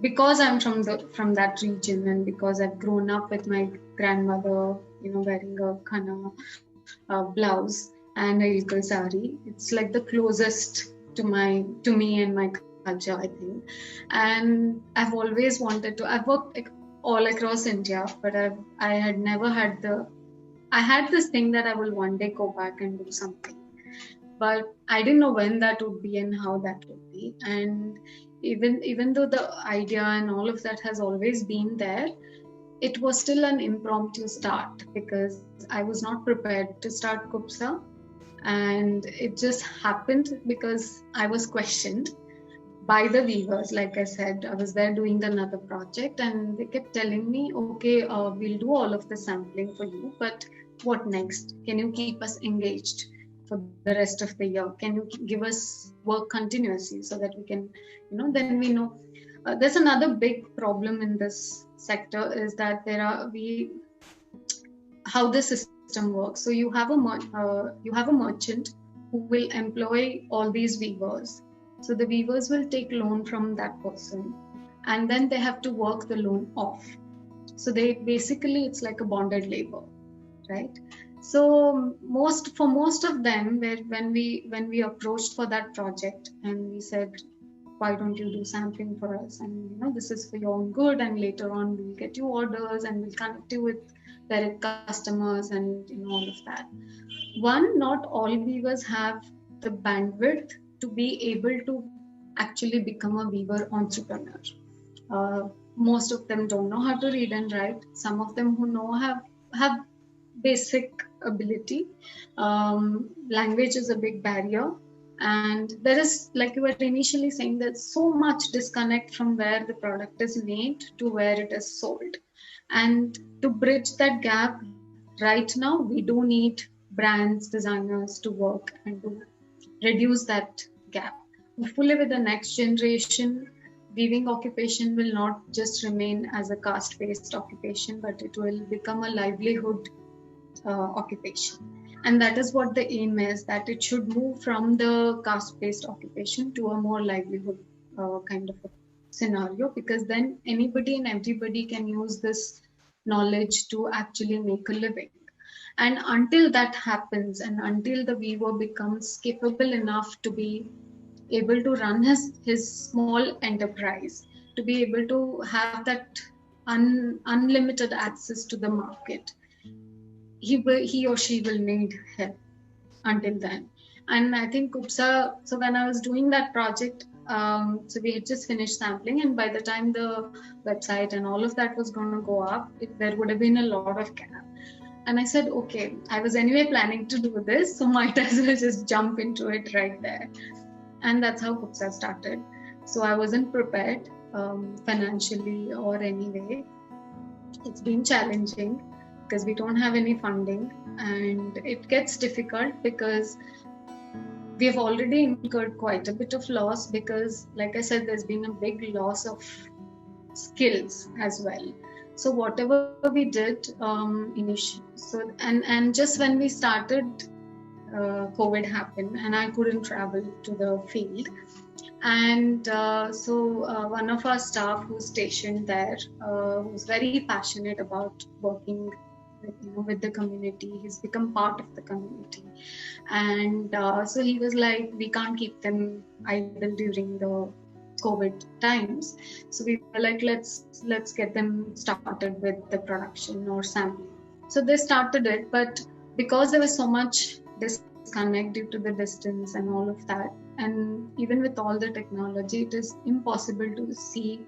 because I'm from that region, and because I've grown up with my grandmother, wearing a Khanna blouse and a ilkal sari, it's like the closest to me and my culture, I think. And I've always wanted to. I've worked all across India, but I had never had I had this thing that I will one day go back and do something, but I didn't know when that would be and how that would be. And even though the idea and all of that has always been there, it was still an impromptu start because I was not prepared to start KUBSA, and it just happened because I was questioned by the weavers. Like I said, I was there doing another project, and they kept telling me, okay, we'll do all of the sampling for you, but what next? Can you keep us engaged for the rest of the year? Can you give us work continuously so that we can, then we know. There's another big problem in this sector is that how the system works. So you have a merchant who will employ all these weavers. So the weavers will take loan from that person, and then they have to work the loan off. So it's like a bonded labor, right? So for most of them, when we approached for that project and we said, why don't you do sampling for us? And this is for your own good, and later on we'll get you orders and we'll connect you with direct customers and all of that. One, not all weavers have the bandwidth to be able to actually become a weaver entrepreneur. Most of them don't know how to read and write. Some of them who know have basic ability. Language is a big barrier, and there is, like you were initially saying, there's so much disconnect from where the product is made to where it is sold, and to bridge that gap right now we do need brands, designers to work and to reduce that gap. Hopefully, with the next generation, weaving occupation will not just remain as a caste-based occupation, but it will become a livelihood occupation. And that is what the aim is, that it should move from the caste-based occupation to a more livelihood kind of a scenario, because then anybody and everybody can use this knowledge to actually make a living. And until that happens, and until the weaver becomes capable enough to be able to run his small enterprise, to be able to have that unlimited access to the market, he or she will need help until then. And I think KUBSA, so when I was doing that project, so we had just finished sampling, and by the time the website and all of that was going to go up, there would have been a lot of gap. And I said, okay, I was anyway planning to do this, so might as well just jump into it right there. And that's how KUBSA started. So I wasn't prepared financially or any way. It's been challenging because we don't have any funding, and it gets difficult because we have already incurred quite a bit of loss, because like I said, there's been a big loss of skills as well. So whatever we did initially, so and just when we started, COVID happened and I couldn't travel to the field. And so one of our staff who's stationed there was very passionate about working with the community. He's become part of the community. And so he was like, we can't keep them idle during the COVID times. So we were like, let's get them started with the production or sampling. So they started it, but because there was so much disconnect due to the distance and all of that, and even with all the technology, it is impossible to see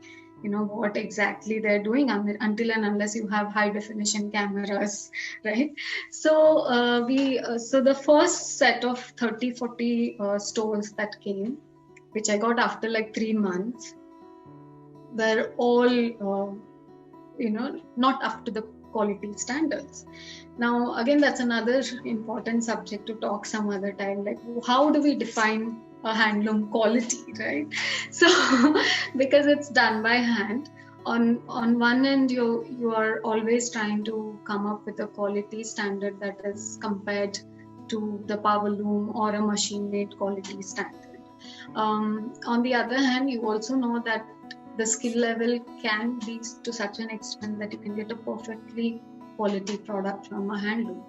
what exactly they're doing until and unless you have high definition cameras, right? So so the first set of 30-40 stores that came, which I got after like 3 months, were all not up to the quality standards. Now again, that's another important subject to talk some other time, like how do we define a handloom quality, right? So because it's done by hand, on one end you are always trying to come up with a quality standard that is compared to the power loom or a machine made quality standard. On the other hand, you also know that the skill level can be to such an extent that you can get a perfectly quality product from a handloom.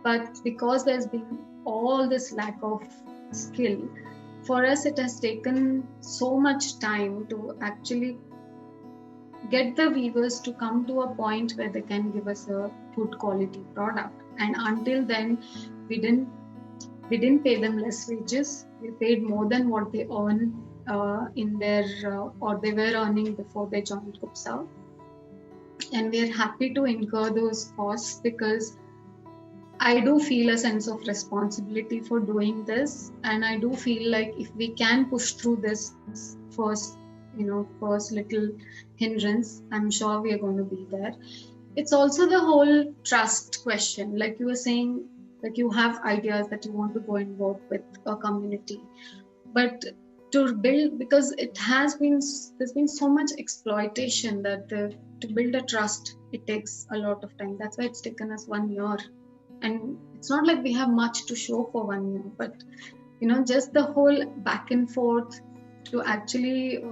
But because there's been all this lack of skill, for us it has taken so much time to actually get the weavers to come to a point where they can give us a good quality product. And until then, we didn't pay them less wages. We paid more than what they earn in their or they were earning before they joined KUBSA. And we are happy to incur those costs, because I do feel a sense of responsibility for doing this, and I do feel like if we can push through this first little hindrance, I'm sure we are going to be there. It's also the whole trust question. Like you were saying, like you have ideas that you want to go and work with a community, but to build, because there's been so much exploitation that to build a trust, it takes a lot of time. That's why it's taken us 1 year. And it's not like we have much to show for 1 year, but just the whole back and forth to actually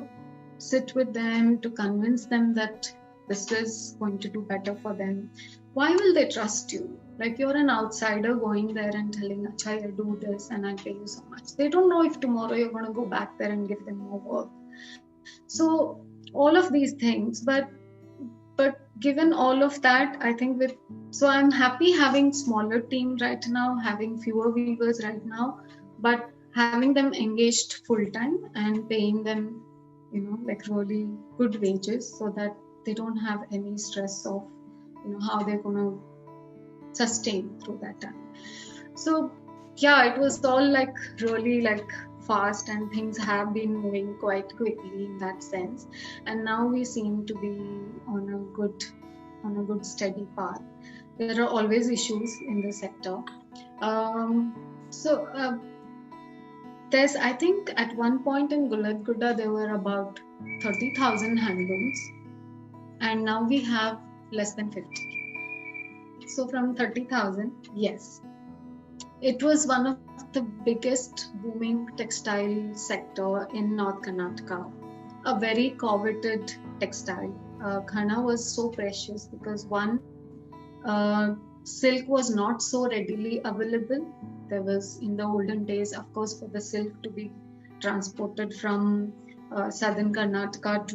sit with them, to convince them that this is going to do better for them. Why will they trust you? Like you're an outsider going there and telling, Acha, I do this and I pay you so much. They don't know if tomorrow you're going to go back there and give them more work. So all of these things, but given all of that, I think so I'm happy having smaller team right now, having fewer weavers right now, but having them engaged full time and paying them, like really good wages, so that they don't have any stress of, how they're going to sustain through that time. So yeah, it was all like really like fast, and things have been moving quite quickly in that sense. And now we seem to be on a good steady path. there are always issues in the sector. There's, I think, at one point in Gulabguda there were about 30,000 handlooms, and now we have less than 50. So from 30,000, yes, it was one of the biggest booming textile sector in North Karnataka, a very coveted textile. Khanna was so precious because one, silk was not so readily available. There was, in the olden days, of course, for the silk to be transported from southern Karnataka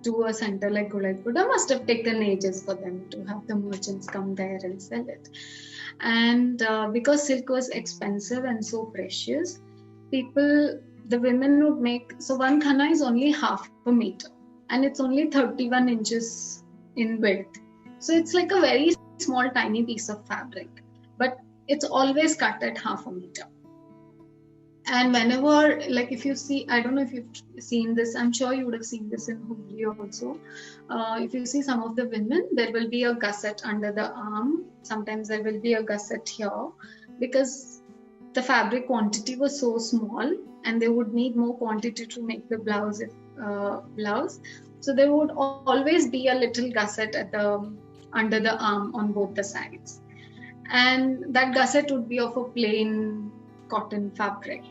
to a center like Gulabguda must have taken ages for them to have the merchants come there and sell it. And because silk was expensive and so precious, the women would make, so one Khanna is only half a meter and it's only 31 inches in width. So it's like a very small, tiny piece of fabric, but it's always cut at half a meter. And whenever, like if you see, I don't know if you've seen this, I'm sure you would have seen this in Hubli also. If you see some of the women, there will be a gusset under the arm. Sometimes there will be a gusset here because the fabric quantity was so small and they would need more quantity to make the blouse. So there would always be a little gusset under the arm on both the sides. And that gusset would be of a plain cotton fabric,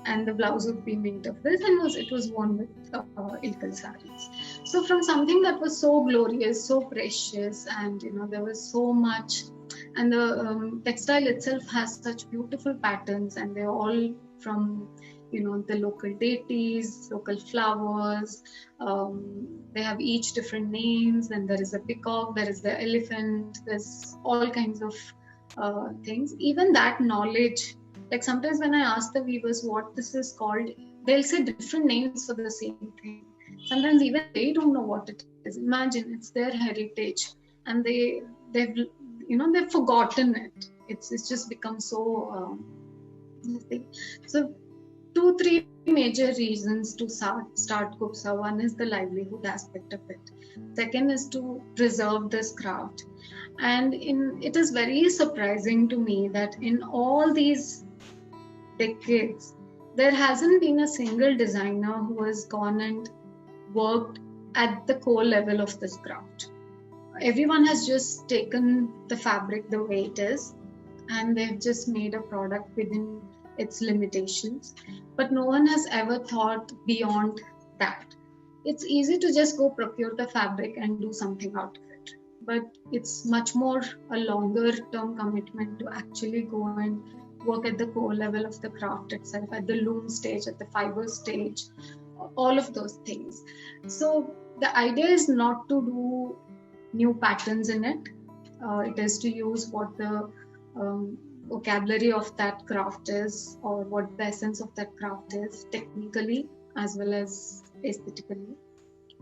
and the blouse would be made of this, and it was worn with ilkal sarees. So from something that was so glorious, so precious, and there was so much, and the textile itself has such beautiful patterns, and they're all from the local deities, local flowers. They have each different names, and there is a peacock, there is the elephant, there's all kinds of things. Even that knowledge, like sometimes when I ask the weavers what this is called, they'll say different names for the same thing. Sometimes even they don't know what it is. Imagine, it's their heritage, and they've forgotten it. It's just become so. So 2-3 major reasons to start KUBSA. One is the livelihood aspect of it. Second is to preserve this craft. And it is very surprising to me that in all these decades, there hasn't been a single designer who has gone and worked at the core level of this craft. Everyone has just taken the fabric the way it is, and they've just made a product within its limitations. But no one has ever thought beyond that. It's easy to just go procure the fabric and do something out of it. But it's much more a longer term commitment to actually go and work at the core level of the craft itself, at the loom stage, at the fiber stage, all of those things. So the idea is not to do new patterns in it. It is to use what the vocabulary of that craft is, or what the essence of that craft is, technically as well as aesthetically.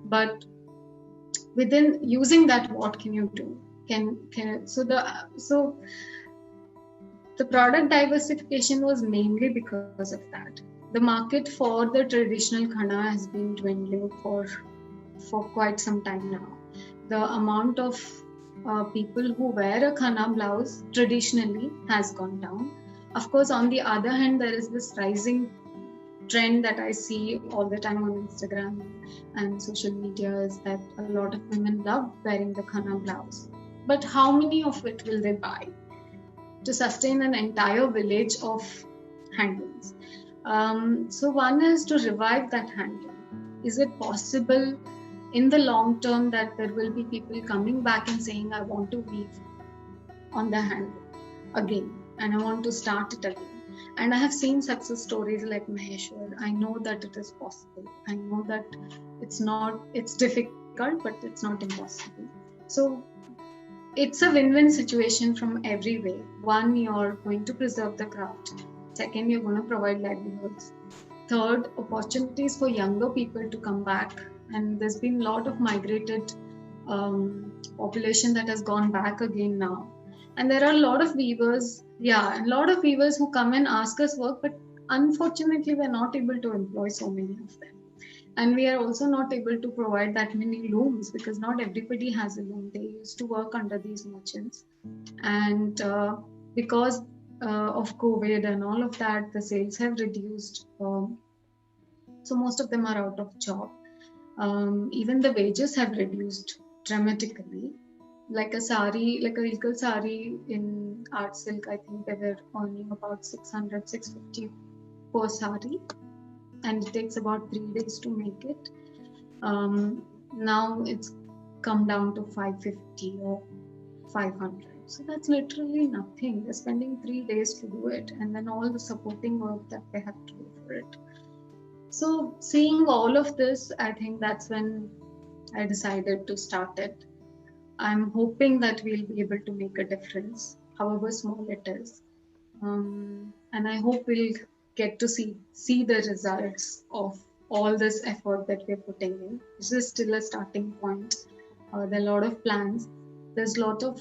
But within using that, what can you do? So the product diversification was mainly because of that. The market for the traditional Khanna has been dwindling for quite some time now. The amount of people who wear a Khanna blouse traditionally has gone down. Of course, on the other hand, there is this rising trend that I see all the time on Instagram and social media, is that a lot of women love wearing the Khanna blouse. But how many of it will they buy to sustain an entire village of handlooms? So one is to revive that handloom. Is it possible in the long term that there will be people coming back and saying, I want to weave on the handloom again, and I want to start it again? And I have seen success stories like Maheshwar. I know that it is possible. I know that it's difficult, but it's not impossible. So it's a win-win situation from every way. One, you're going to preserve the craft. Second, you're going to provide livelihoods. Third, opportunities for younger people to come back. And there's been a lot of migrated population that has gone back again now. And there are a lot of weavers, who come and ask us work, but unfortunately, we're not able to employ so many of them. And we are also not able to provide that many looms because not everybody has a loom. They used to work under these merchants. And because of COVID and all of that, the sales have reduced. So most of them are out of job. Even the wages have reduced dramatically. Like a sari, like a ilkal sari in art silk, I think they were earning about 600, 650 per sari, and it takes about 3 days to make it. Now it's come down to 550 or 500. So that's literally nothing. They're spending 3 days to do it, and then all the supporting work that they have to do for it. So seeing all of this, I think that's when I decided to start it. I'm hoping that we'll be able to make a difference, however small it is. And I hope we'll get to see the results of all this effort that we're putting in. This is still a starting point. There are a lot of plans. There's a lot of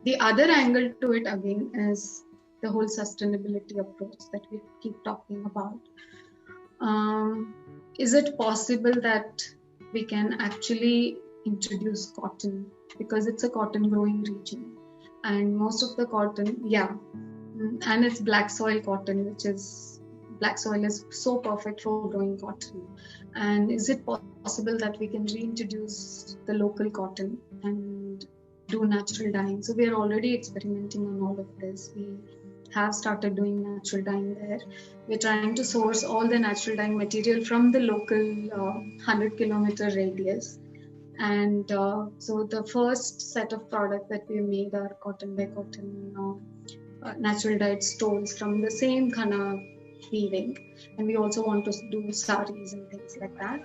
the other angle to it again is the whole sustainability approach that we keep talking about. Is it possible that we can actually introduce cotton, because it's a cotton growing region, and most of the cotton, and it's black soil cotton, which is black soil is so perfect for growing cotton. And is it possible that we can reintroduce the local cotton and do natural dyeing? So we are already experimenting on all of this. We have started doing natural dyeing there. We're trying to source all the natural dyeing material from the local 100-kilometer radius. And so the first set of products that we made are cotton by cotton natural dyed stoles from the same Khanna weaving. And we also want to do saris and things like that.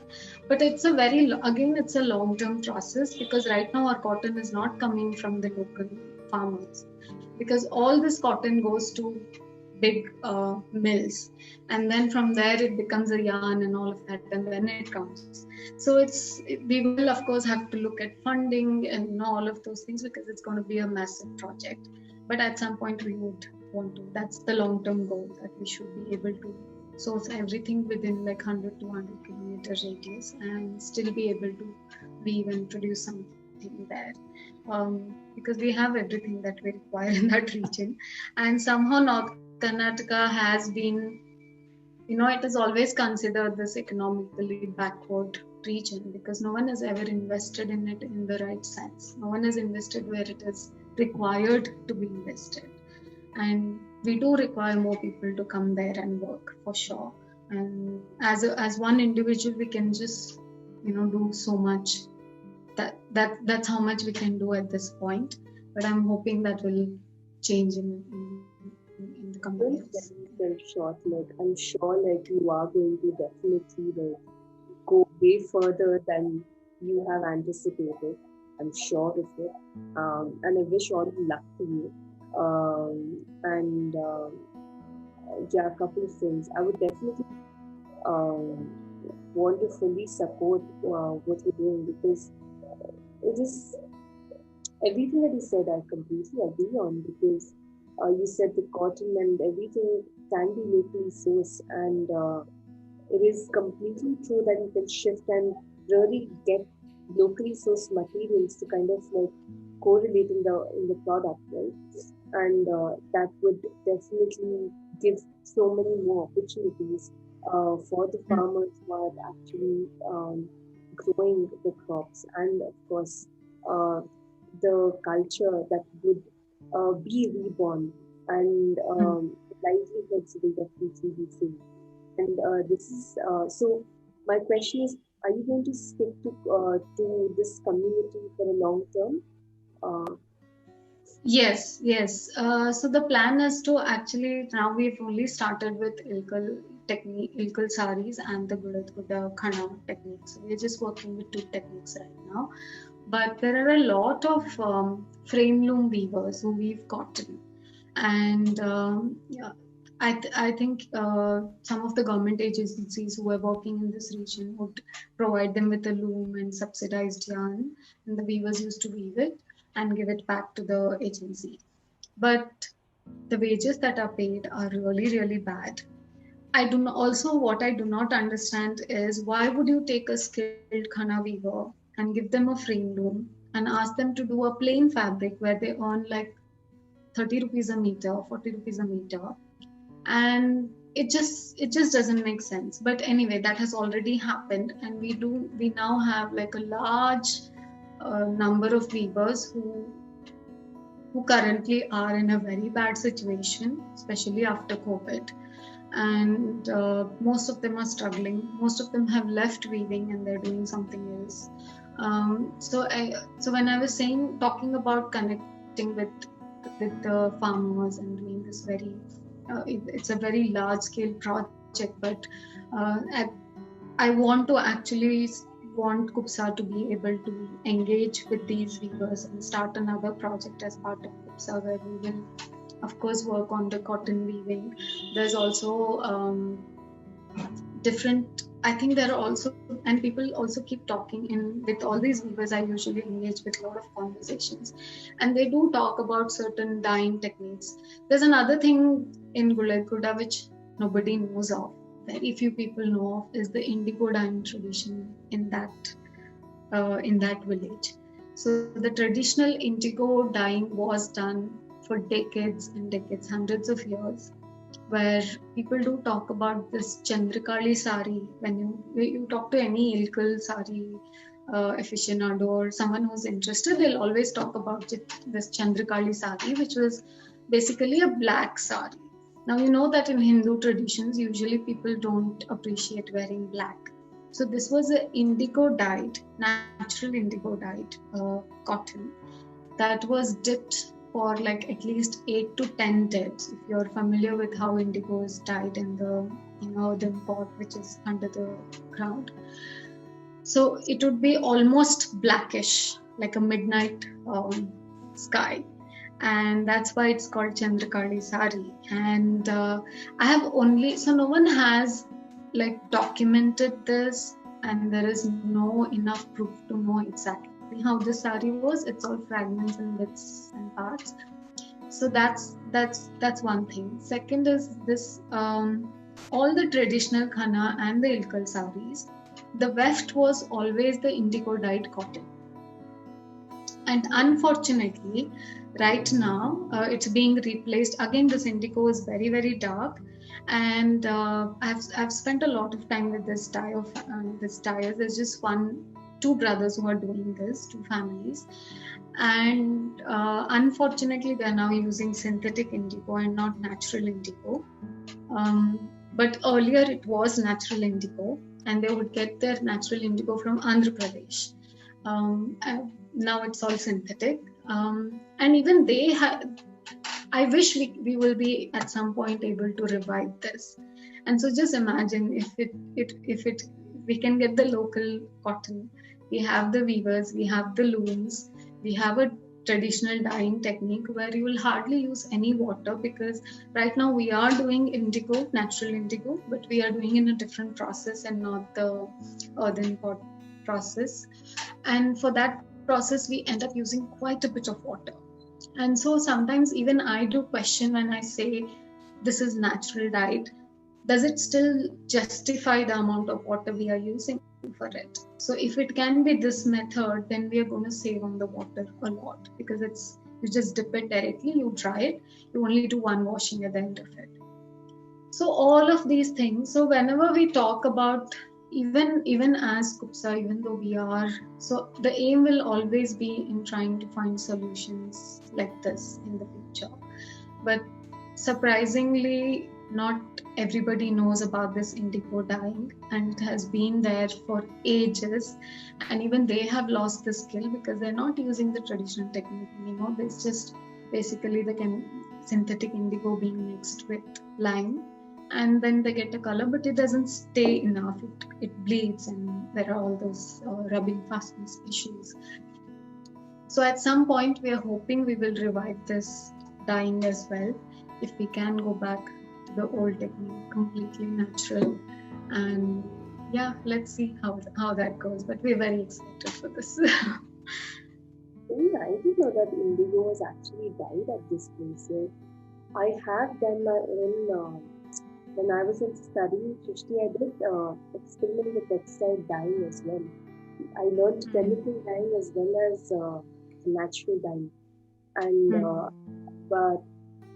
But it's it's a long-term process, because right now our cotton is not coming from the local farmers, because all this cotton goes to big mills, and then from there it becomes a yarn and all of that, and then it comes. So we will of course have to look at funding and all of those things, because it's going to be a massive project. But at some point we would want to, that's the long-term goal, that we should be able to source everything within like 100 to 100 kilometer radius and still be able to weave and produce something there. Because we have everything that we require in that region. And somehow North Karnataka has been, it is always considered this economically backward region, because no one has ever invested in it in the right sense. No one has invested where it is required to be invested. And we do require more people to come there and work, for sure. And as one individual, we can just, do so much. That's how much we can do at this point. But I'm hoping that will change in the coming years. Short, I'm sure you are going to definitely go way further than you have anticipated. I'm sure of it. And I wish all the luck to you. A couple of things. I would definitely want to fully support what you're doing, because it is everything that you said I completely agree on, because you said the cotton and everything can be locally sourced, and it is completely true that you can shift and really get locally sourced materials to kind of correlate in the product, right? And that would definitely give so many more opportunities for the farmers who are actually growing the crops, and of course the culture that would be reborn, and livelihoods will definitely be saved. And this is so. My question is: are you going to stick to this community for a long term? Yes. So the plan is to actually, now we've only started with ilkal saris and the Khanna techniques. So we're just working with 2 techniques right now. But there are a lot of frame loom weavers who weave cotton. And I think some of the government agencies who are working in this region would provide them with a loom and subsidized yarn, and the weavers used to weave it and give it back to the agency. But the wages that are paid are really, really bad. what I do not understand is, why would you take a skilled Khanna weaver and give them a free loom and ask them to do a plain fabric where they earn like 30 rupees a meter, 40 rupees a meter, and it just doesn't make sense. But anyway, that has already happened, and we now have like a large number of weavers who currently are in a very bad situation, especially after COVID. And most of them are struggling. Most of them have left weaving and they're doing something else. So when I was talking about connecting with the farmers and doing this it's a very large scale project, but I want to actually want KUBSA to be able to engage with these weavers and start another project as part of KUBSA, where we will of course work on the cotton weaving. There's also different, I think there are also, and people also keep talking in with all these weavers. I usually engage with a lot of conversations, and they do talk about certain dyeing techniques. There's another thing in Gulekuda which nobody knows of, very few people know of, is the indigo dyeing tradition in that village. So the traditional indigo dyeing was done for decades and decades, hundreds of years, where people do talk about this Chandrakali sari. When you talk to any ilkal sari aficionado or someone who's interested, they'll always talk about this Chandrakali sari, which was basically a black sari. Now, you know that in Hindu traditions, usually people don't appreciate wearing black. So this was an indigo dyed, natural indigo dyed cotton that was dipped for like at least 8 to 10 dips. If you're familiar with how indigo is dyed in the earthen pot which is under the ground, so it would be almost blackish, like a midnight sky, and that's why it's called Chandrakali sari. And I have only, so no one has like documented this, and there is no enough proof to know exactly how this sari was. It's all fragments and bits and parts. So that's one thing. Second is this, all the traditional Khanna and the ilkal saris, the weft was always the indigo dyed cotton. And unfortunately, right now, it's being replaced. Again, this indigo is very, very dark. And I've spent a lot of time with this dye. There's just two brothers who are doing this, two families. And unfortunately, they're now using synthetic indigo and not natural indigo. But earlier it was natural indigo, and they would get their natural indigo from Andhra Pradesh. Now it's all synthetic. And even they I wish we will be at some point able to revive this. And so just imagine if we can get the local cotton, we have the weavers, we have the looms, we have a traditional dyeing technique where you will hardly use any water, because right now we are doing indigo, natural indigo, but we are doing in a different process and not the earthen pot process. And for that process, we end up using quite a bit of water. And so sometimes even I do question when I say this is natural dyed, does it still justify the amount of water we are using for it? So if it can be this method, then we are going to save on the water a lot, because you just dip it directly, you dry it, you only do one washing at the end of it. So all of these things. So whenever we talk about, even as KUBSA, even though we are, so the aim will always be in trying to find solutions like this in the future. But surprisingly, not everybody knows about this indigo dyeing, and it has been there for ages, and even they have lost the skill because they're not using the traditional technique anymore. It's just basically the synthetic indigo being mixed with lime, and then they get a color, but it doesn't stay enough. It bleeds, and there are all those rubbing fastness issues. So at some point, we are hoping we will revive this dyeing as well, if we can go back to the old technique, completely natural. And yeah, let's see how that goes. But we're very excited for this. I didn't know that indigo was actually dyed at this place. I have done my own when I was studying Srishti, I did experiment with textile dyeing as well. I learned chemical dyeing as well as natural dyeing, and but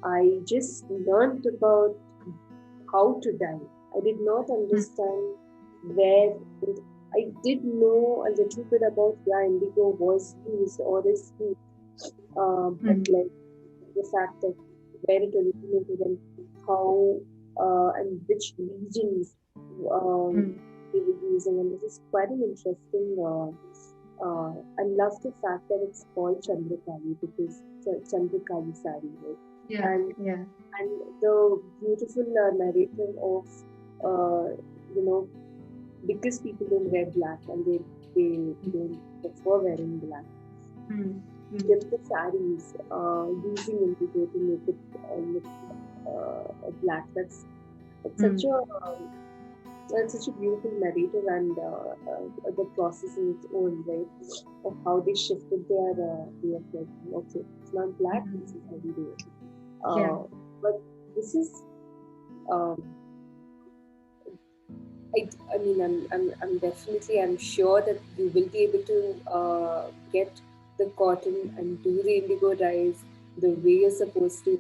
I just learned about how to dye. I did not understand where it, I did know a little bit about indigo was used or is used, but like the fact that where it originated and how and which regions they were using, and this is quite an interesting. I love the fact that it's called Chandrakali because it's a Chandrakali sari, right? Yeah, and the beautiful narrative of because people don't wear black and they don't prefer wearing black. Dip the saris using indigo to make it look black. That's such a beautiful narrative, and the process in its own, right, of how they shifted their way of like, okay, it's not black, this is how we do it. But this is I mean, I'm sure that you will be able to get the cotton and do the indigo dyes the way you're supposed to.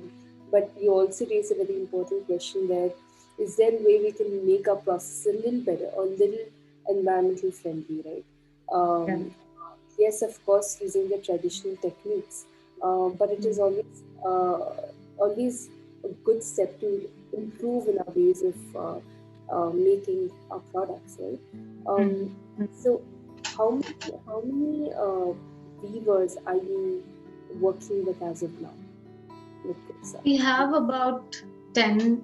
But you also raise a very important question there. Is there a way we can make our process a little better or a little environmental friendly, right? Yes, of course, using the traditional techniques, but it is always a good step to improve in our ways of making our products, right? So, how many weavers are you working with as of now? We have about 10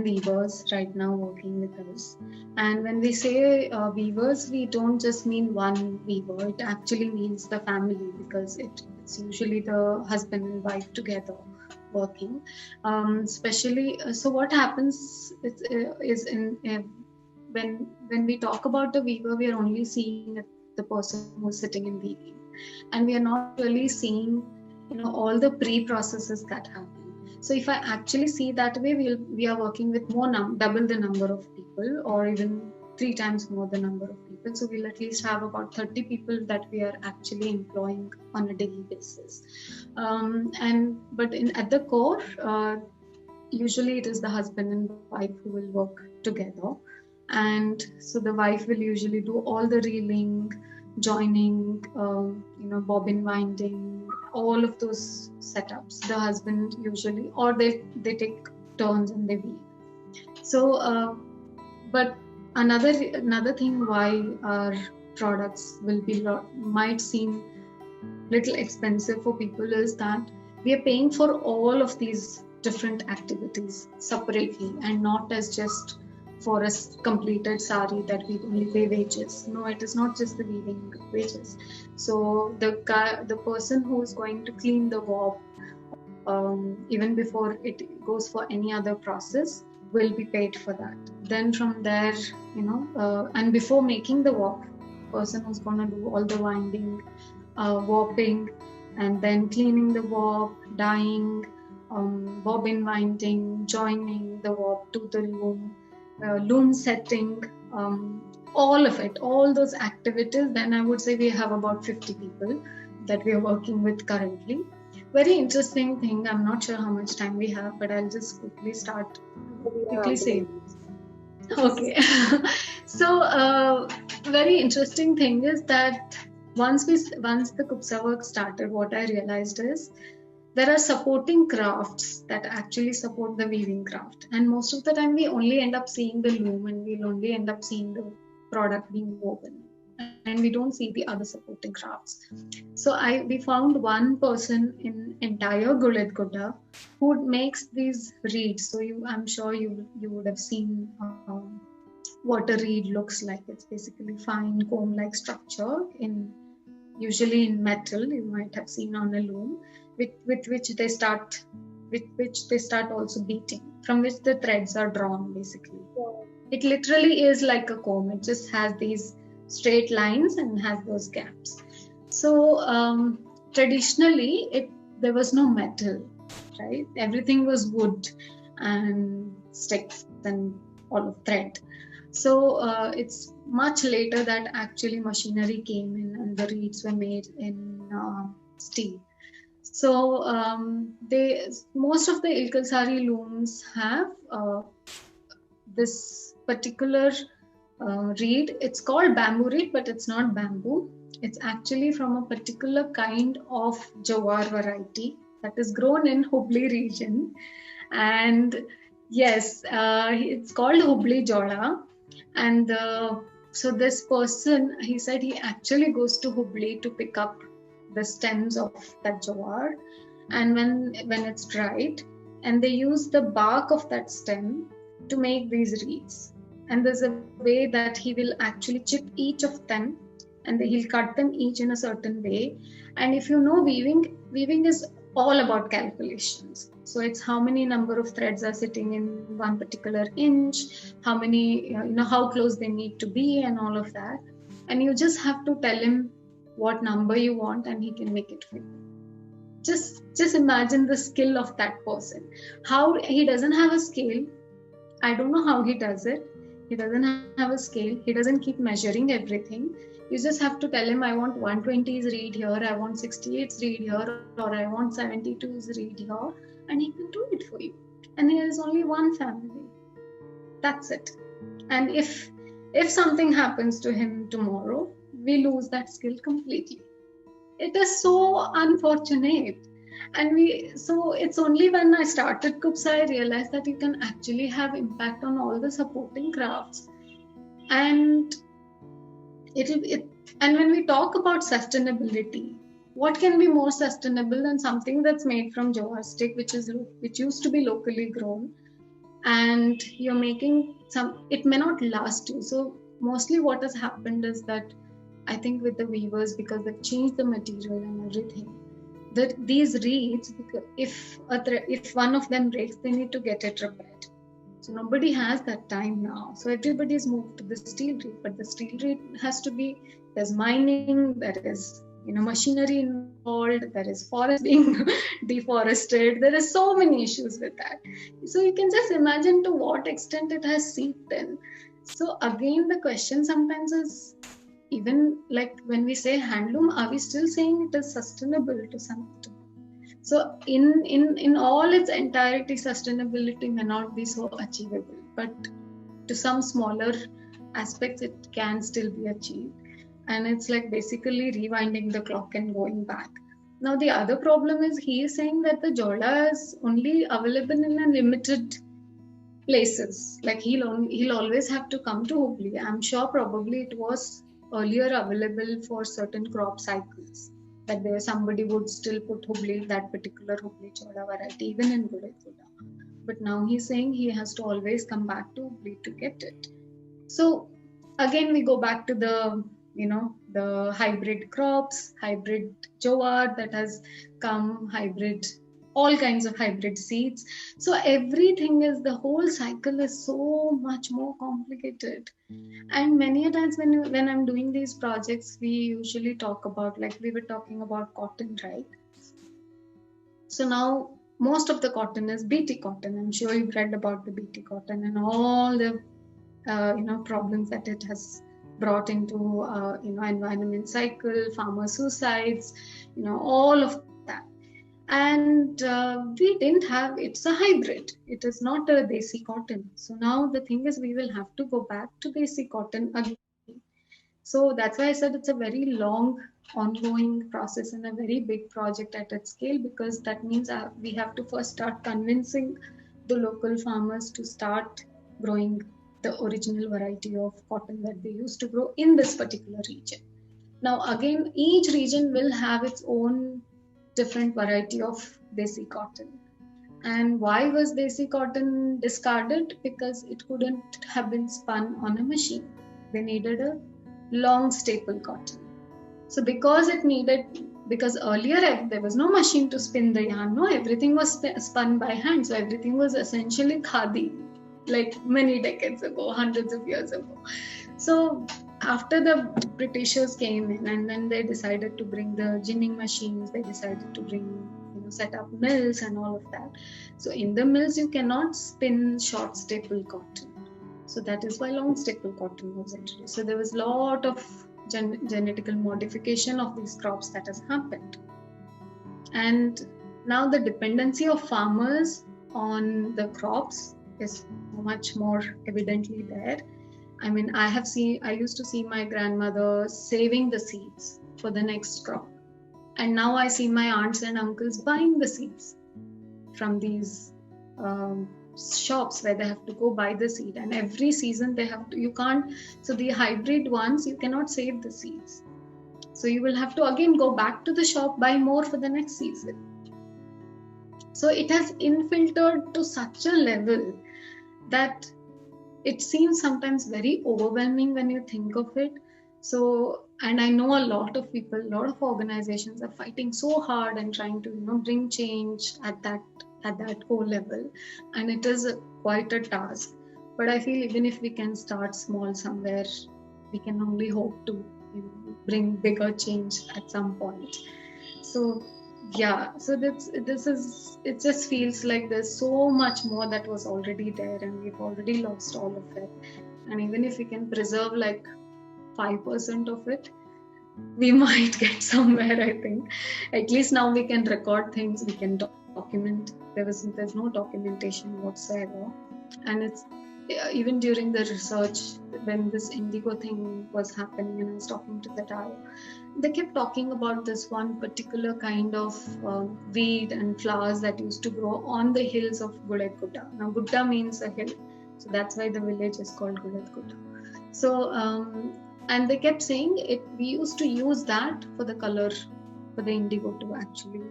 weavers right now working with us. And when we say weavers, we don't just mean one weaver. It actually means the family, because it's usually the husband and wife together working. Especially, so what happens is when we talk about the weaver, we are only seeing the person who's sitting in weaving, and we are not really seeing all the pre-processes that happen. So if I actually see that way, we are working with double the number of people, or even 3 times more the number of people. So we'll at least have about 30 people that we are actually employing on a daily basis. But at the core, usually it is the husband and wife who will work together. And so the wife will usually do all the reeling, joining, bobbin winding, all of those setups. The husband usually, or they take turns and they weave. So, but another thing why our products might seem little expensive for people is that we are paying for all of these different activities separately, and not as just for a completed sari that we only pay wages. No, it is not just the weaving wages. So the person who is going to clean the warp, even before it goes for any other process, will be paid for that. Then from there, and before making the warp, person who's going to do all the winding, warping, and then cleaning the warp, dyeing, bobbin winding, joining the warp to the loom, loom setting, all of it, all those activities. Then I would say we have about 50 people that we are working with currently. Very interesting thing. I'm not sure how much time we have, but I'll just quickly say. Okay. So very interesting thing is that once the KUBSA work started, what I realized is there are supporting crafts that actually support the weaving craft, and most of the time we only end up seeing the loom, and we'll only end up seeing the product being woven, and we don't see the other supporting crafts. So we found one person in entire Guled who makes these reeds. So I'm sure you would have seen what a reed looks like. It's basically fine comb-like structure, usually in metal. You might have seen on a loom, with which they start also beating, from which the threads are drawn. Basically, it literally is like a comb. It just has these straight lines and has those gaps. So traditionally, there was no metal, right? Everything was wood. and sticks and all of thread. So it's much later that actually machinery came in and the reeds were made in steel. So most of the Ilkalsari looms have this particular reed. It's called bamboo reed, but it's not bamboo. It's actually from a particular kind of jawar variety that is grown in Hubli region. And yes, it's called Hubli Joda. And so this person, he said he actually goes to Hubli to pick up the stems of that jawar. And when it's dried, and they use the bark of that stem to make these reeds. And there's a way that he will actually chip each of them, and he'll cut them each in a certain way. And if you know weaving is all about calculations. So it's how many number of threads are sitting in one particular inch, how many, how close they need to be, and all of that. And you just have to tell him what number you want, and he can make it for you. Just imagine the skill of that person. How he doesn't have a scale. I don't know how he does it. He doesn't have a scale. He doesn't keep measuring everything. You just have to tell him, I want 120's read here, I want 68's read here, or I want 72's read here, and he can do it for you. And there is only one family. That's it. And if something happens to him tomorrow, we lose that skill completely. It is so unfortunate. And so it's only when I started KUBSA, I realized that you can actually have impact on all the supporting crafts. And and when we talk about sustainability, what can be more sustainable than something that's made from jawar stick, which used to be locally grown, and you're making it may not last you. So mostly what has happened is that I think with the weavers, because they've changed the material and everything, that these reeds, if one of them breaks, they need to get it repaired. So nobody has that time now. So everybody's moved to the steel reed, but the steel reed has to be, there's mining, there is machinery involved, there is forest being deforested, there is so many issues with that. So you can just imagine to what extent it has seeped in. So again, the question sometimes is, even like when we say handloom, are we still saying it is sustainable to some extent? So in all its entirety, sustainability may not be so achievable, but to some smaller aspects, it can still be achieved. And it's like basically rewinding the clock and going back. Now, the other problem is he is saying that the Joda is only available in a limited places. Like he'll always have to come to Hubli. I'm sure probably it was earlier available for certain crop cycles, that somebody would still put Hubli, that particular Hubli Joda variety, even in Gudekula. But now he's saying he has to always come back to Hubli to get it. So again, we go back to the hybrid crops, hybrid jowar that has come, all kinds of hybrid seeds. So everything the whole cycle is so much more complicated. And many a times when I'm doing these projects, we usually talk about, like we were talking about cotton, right? So now most of the cotton is BT cotton. I'm sure you've read about the BT cotton and all the problems that it has brought into environment cycle, farmer suicides, all of that. And we didn't have, it's a hybrid. It is not a desi cotton. So now the thing is, we will have to go back to desi cotton again. So that's why I said it's a very long, ongoing process and a very big project at its scale, because that means we have to first start convincing the local farmers to start growing the original variety of cotton that they used to grow in this particular region. Now, again, each region will have its own different variety of desi cotton. And why was desi cotton discarded? Because it couldn't have been spun on a machine. They needed a long staple cotton. So because earlier there was no machine to spin the yarn, no, everything was spun by hand. So everything was essentially khadi, like many decades ago, hundreds of years ago. So after the Britishers came in, and then they decided to bring the ginning machines, they decided to bring set up mills and all of that. So in the mills, you cannot spin short staple cotton. So that is why long staple cotton was introduced. So there was a lot of genetical modification of these crops that has happened. And now the dependency of farmers on the crops is much more evidently there. I mean, I used to see my grandmother saving the seeds for the next crop. And now I see my aunts and uncles buying the seeds from these shops where they have to go buy the seed. And every season so the hybrid ones, you cannot save the seeds. So you will have to again go back to the shop, buy more for the next season. So it has infiltrated to such a level that it seems sometimes very overwhelming when you think of it. So, and I know a lot of people, a lot of organizations are fighting so hard and trying to, bring change at that core level. And it is quite a task. But I feel even if we can start small somewhere, we can only hope to bring bigger change at some point. So yeah, so it just feels like there's so much more that was already there and we've already lost all of it. And even if we can preserve like 5% of it, we might get somewhere, I think. At least now we can record things, we can document. There's no documentation whatsoever. And it's even during the research, when this indigo thing was happening and I was talking to the Tao, they kept talking about this one particular kind of weed and flowers that used to grow on the hills of Gudda. Now Gudda means a hill, so that's why the village is called Gudda. So and they kept saying we used to use that for the color, for the indigo to actually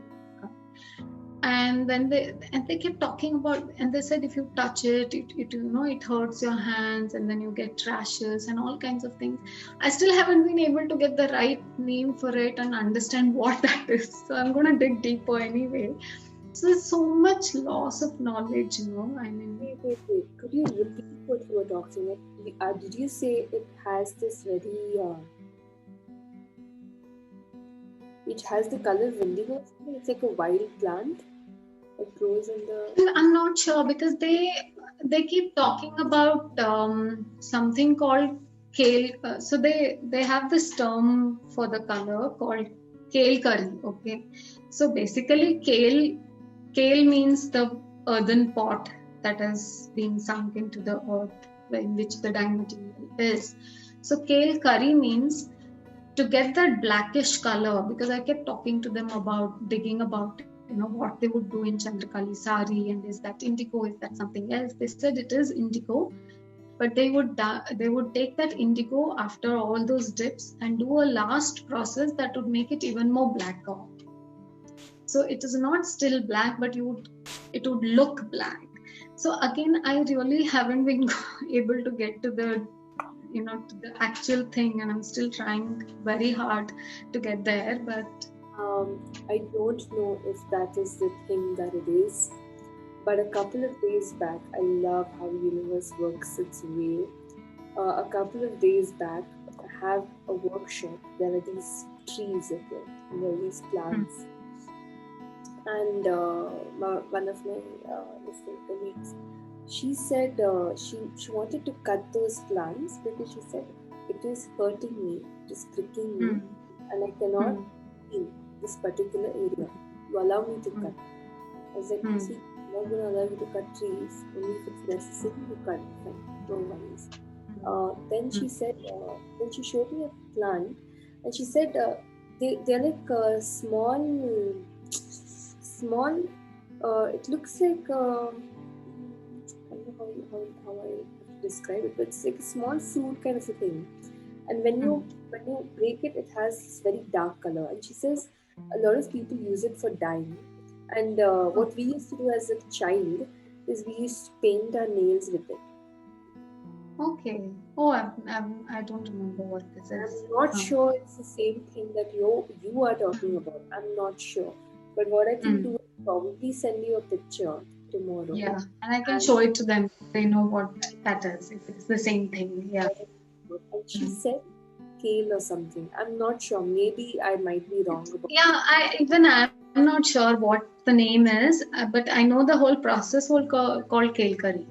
come. And then they kept talking about, and they said if you touch it hurts your hands, and then you get rashes and all kinds of things. I still haven't been able to get the right name for it and understand what that is. So I'm going to dig deeper anyway. So there's so much loss of knowledge, I mean. Wait. Could you repeat what you were talking about? Did you say it has this very... it has the color of indigo? It's like a wild plant? It grows in the... I'm not sure, because they keep talking about something called kale. So they have this term for the color called kale curry. Okay, so basically kale means the earthen pot that has been sunk into the earth, in which the dye material is. So kale curry means to get that blackish color, because I kept talking to them about digging about what they would do in Chandrakali sari, and is that indigo, is that something else? They said it is indigo, but they would take that indigo after all those dips and do a last process that would make it even more blacker. So it is not still black, but it would look black. So again, I really haven't been able to get to the to the actual thing, and I'm still trying very hard to get there, but I don't know if that is the thing that it is, but a couple of days back, I love how the universe works its way. A couple of days back, I have a workshop. There are these trees, okay, and there are these plants. And one of my colleagues, she said she wanted to cut those plants because she said it is hurting me, it is pricking me, and I cannot feel this particular area. You allow me to cut. I was like, see, I'm not going to allow you to cut trees. Only if it's necessary, you cut. Fine, no worries. Then she said, then she showed me a plant, and she said they're like small. It looks like I don't know how I describe it, but it's like a small fruit kind of a thing. And when you break it, it has this very dark color. And she says a lot of people use it for dyeing. And what we used to do as a child is we used to paint our nails with it. Okay. Oh, I don't remember what this is. I'm not sure it's the same thing that you are talking about. I'm not sure. But what I can do is probably send you a picture tomorrow. Yeah, and I can show it to them. They know what that is, if it's the same thing. Yeah. And she said kale or something. I'm not sure. Maybe I might be wrong about it. Yeah, I'm I'm not sure what the name is, but I know the whole process called Kelkari.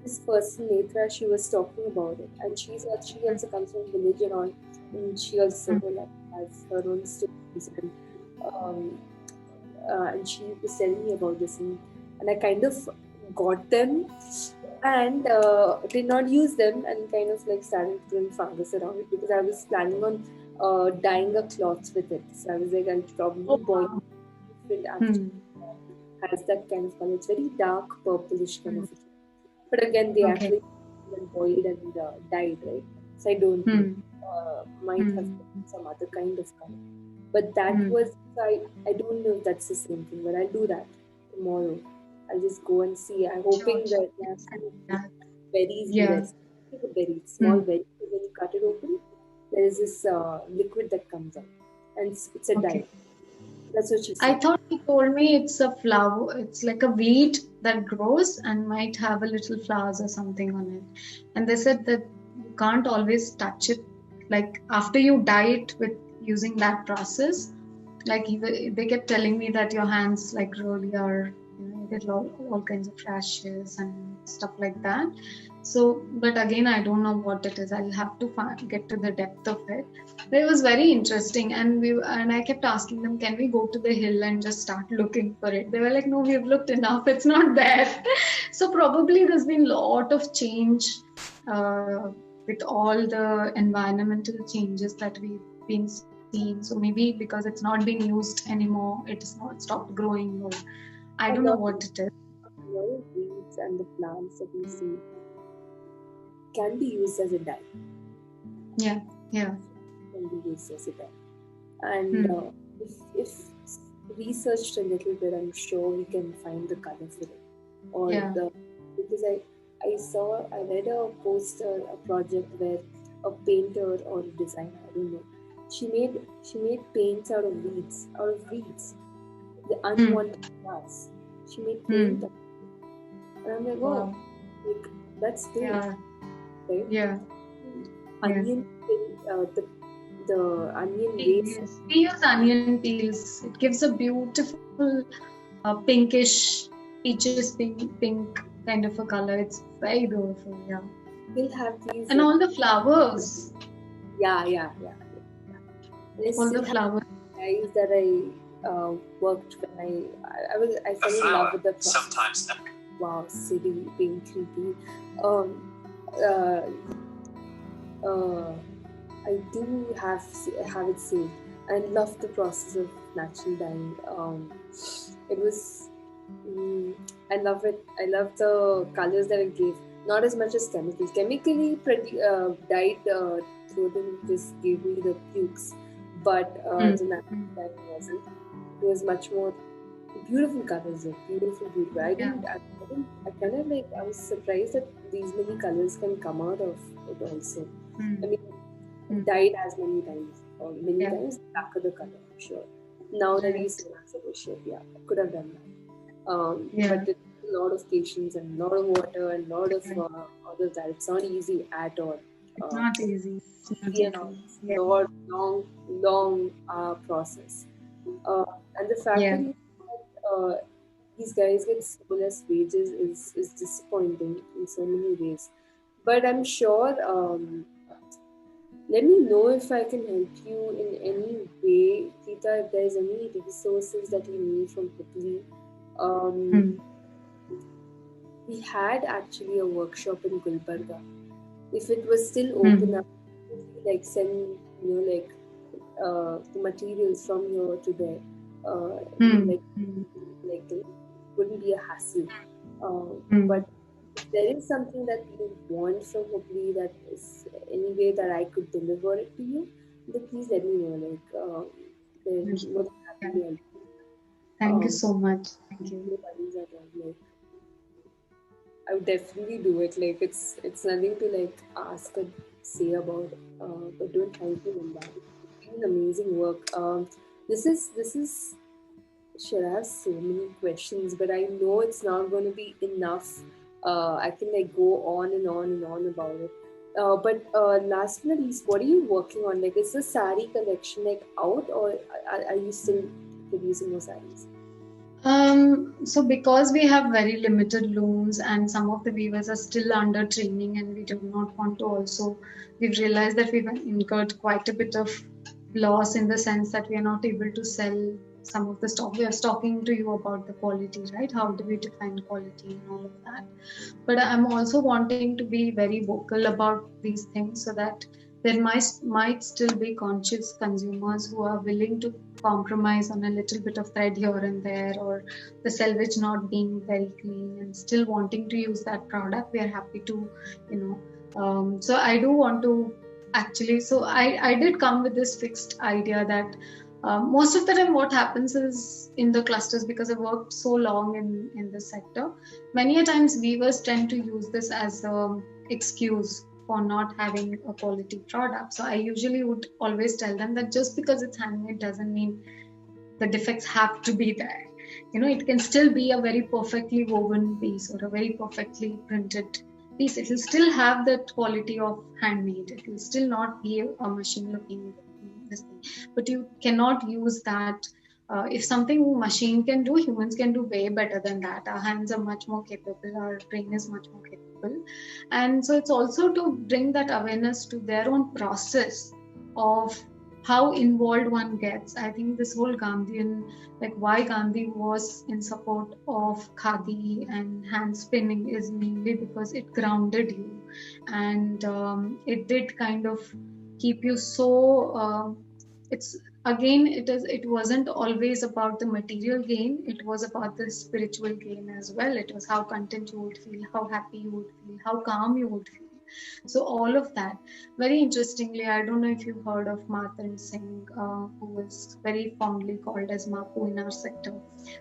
This person, Netra, she was talking about it, and she also comes from village and all, and she also like has her own stories, um, and she was telling me about this, and I kind of got them and did not use them, and kind of like started doing fungus around it because I was planning on dyeing a cloth with it. So I was like, I'll probably boil it. It actually has that kind of color. It's very dark purplish kind of a color. But again, they Okay. actually boiled and dyed, right? So I don't know. Might have some other kind of color. But that was, I don't know if that's the same thing, but I'll do that tomorrow. I'll just go and see. I'm hoping that they have some berries in there. Like a berry, small berry. When you cut it open, there is this liquid that comes out. And it's a dye. That's what she said. I thought he told me it's a flower. It's like a weed that grows and might have a little flowers or something on it. And they said that you can't always touch it. Like after you dye it with using that process, like they kept telling me that your hands like really are, you get all kinds of rashes and stuff like that. So, but again, I don't know what it is. I'll have to get to the depth of it. But it was very interesting, and I kept asking them, "Can we go to the hill and just start looking for it?" They were like, "No, we've looked enough. It's not there." So probably there's been a lot of change with all the environmental changes that we've been seeing. So maybe because it's not being used anymore, it is not stopped growing, or I don't know what it is. A lot of weeds and the plants that we see can be used as a dye. Yeah. Can be used as a dye. And if researched a little bit, I'm sure we can find the color for it. Or because I read a poster, a project where a painter or a designer, I don't know, she made paints out of weeds, the unwanted grass. She made paint, and I'm like, wow, like, that's paint, right? Yeah. Onion, the onion waste. Yes. We use onion peels. It gives a beautiful pinkish, peaches pink kind of a color. It's very beautiful. Yeah. We'll have these. And all the flowers. Yeah. All the flowers. Guys that I worked when I fell in love with the process. Sometimes. Wow, silly, being creepy. I do have it saved. I love the process of natural dyeing. It was, I love it. I love the colors that it gave. Not as much as chemicals. Chemically dyed clothing just gave me the pukes, but the natural dyeing wasn't. It was much more beautiful colors. Beautiful. I was surprised that these many colors can come out of it also. I mean, dyed as many times, or many times darker the color, I'm sure. Now that you say that, I could have done that. But it's a lot of patience and a lot of water and a lot of all of that. It's not easy at all. It's not easy. Long process. And the fact that these guys get so less wages is disappointing in so many ways. But I'm sure, let me know if I can help you in any way, Geeta, if there's any resources that you need from Italy. We had actually a workshop in Gulbarga. If it was still open up, like send, the materials from here to there. It wouldn't be a hassle. But if there is something that you want from Hubli that is any way that I could deliver it to you, then please let me know. Thank you so much. Thank you. I would definitely do it. It's nothing to ask or say about, but don't thank me in that. It's been amazing work. This is. Sure, I have so many questions, but I know it's not going to be enough. I can go on and on and on about it. But last but not least, what are you working on? Is the sari collection out, or are you still producing more sarees? So because we have very limited looms and some of the weavers are still under training and we do not want to also, we've realized that we've incurred quite a bit of loss in the sense that we are not able to sell some of the stock. We are talking to you about the quality, right? How do we define quality and all of that? But I'm also wanting to be very vocal about these things so that there might still be conscious consumers who are willing to compromise on a little bit of thread here and there, or the selvage not being very clean and still wanting to use that product. We are happy to, so I do want to actually, so I did come with this fixed idea that most of the time what happens is in the clusters, because I've worked so long in this sector, many a times weavers tend to use this as an excuse for not having a quality product. So I usually would always tell them that just because it's handmade doesn't mean the defects have to be there. It can still be a very perfectly woven piece or a very perfectly printed piece. It will still have that quality of handmade. It will still not be a machine looking this thing. But you cannot use that. If something machine can do, humans can do way better than that. Our hands are much more capable. Our brain is much more capable. And so it's also to bring that awareness to their own process of how involved one gets. I think this whole Gandhian, like why Gandhi was in support of khadi and hand spinning is mainly because it grounded you. And it did kind of keep you so, it wasn't always about the material gain, it was about the spiritual gain as well. It was how content you would feel, how happy you would feel, how calm you would feel. So all of that. Very interestingly, I don't know if you've heard of Martin Singh, who is very fondly called as Mapu in our sector,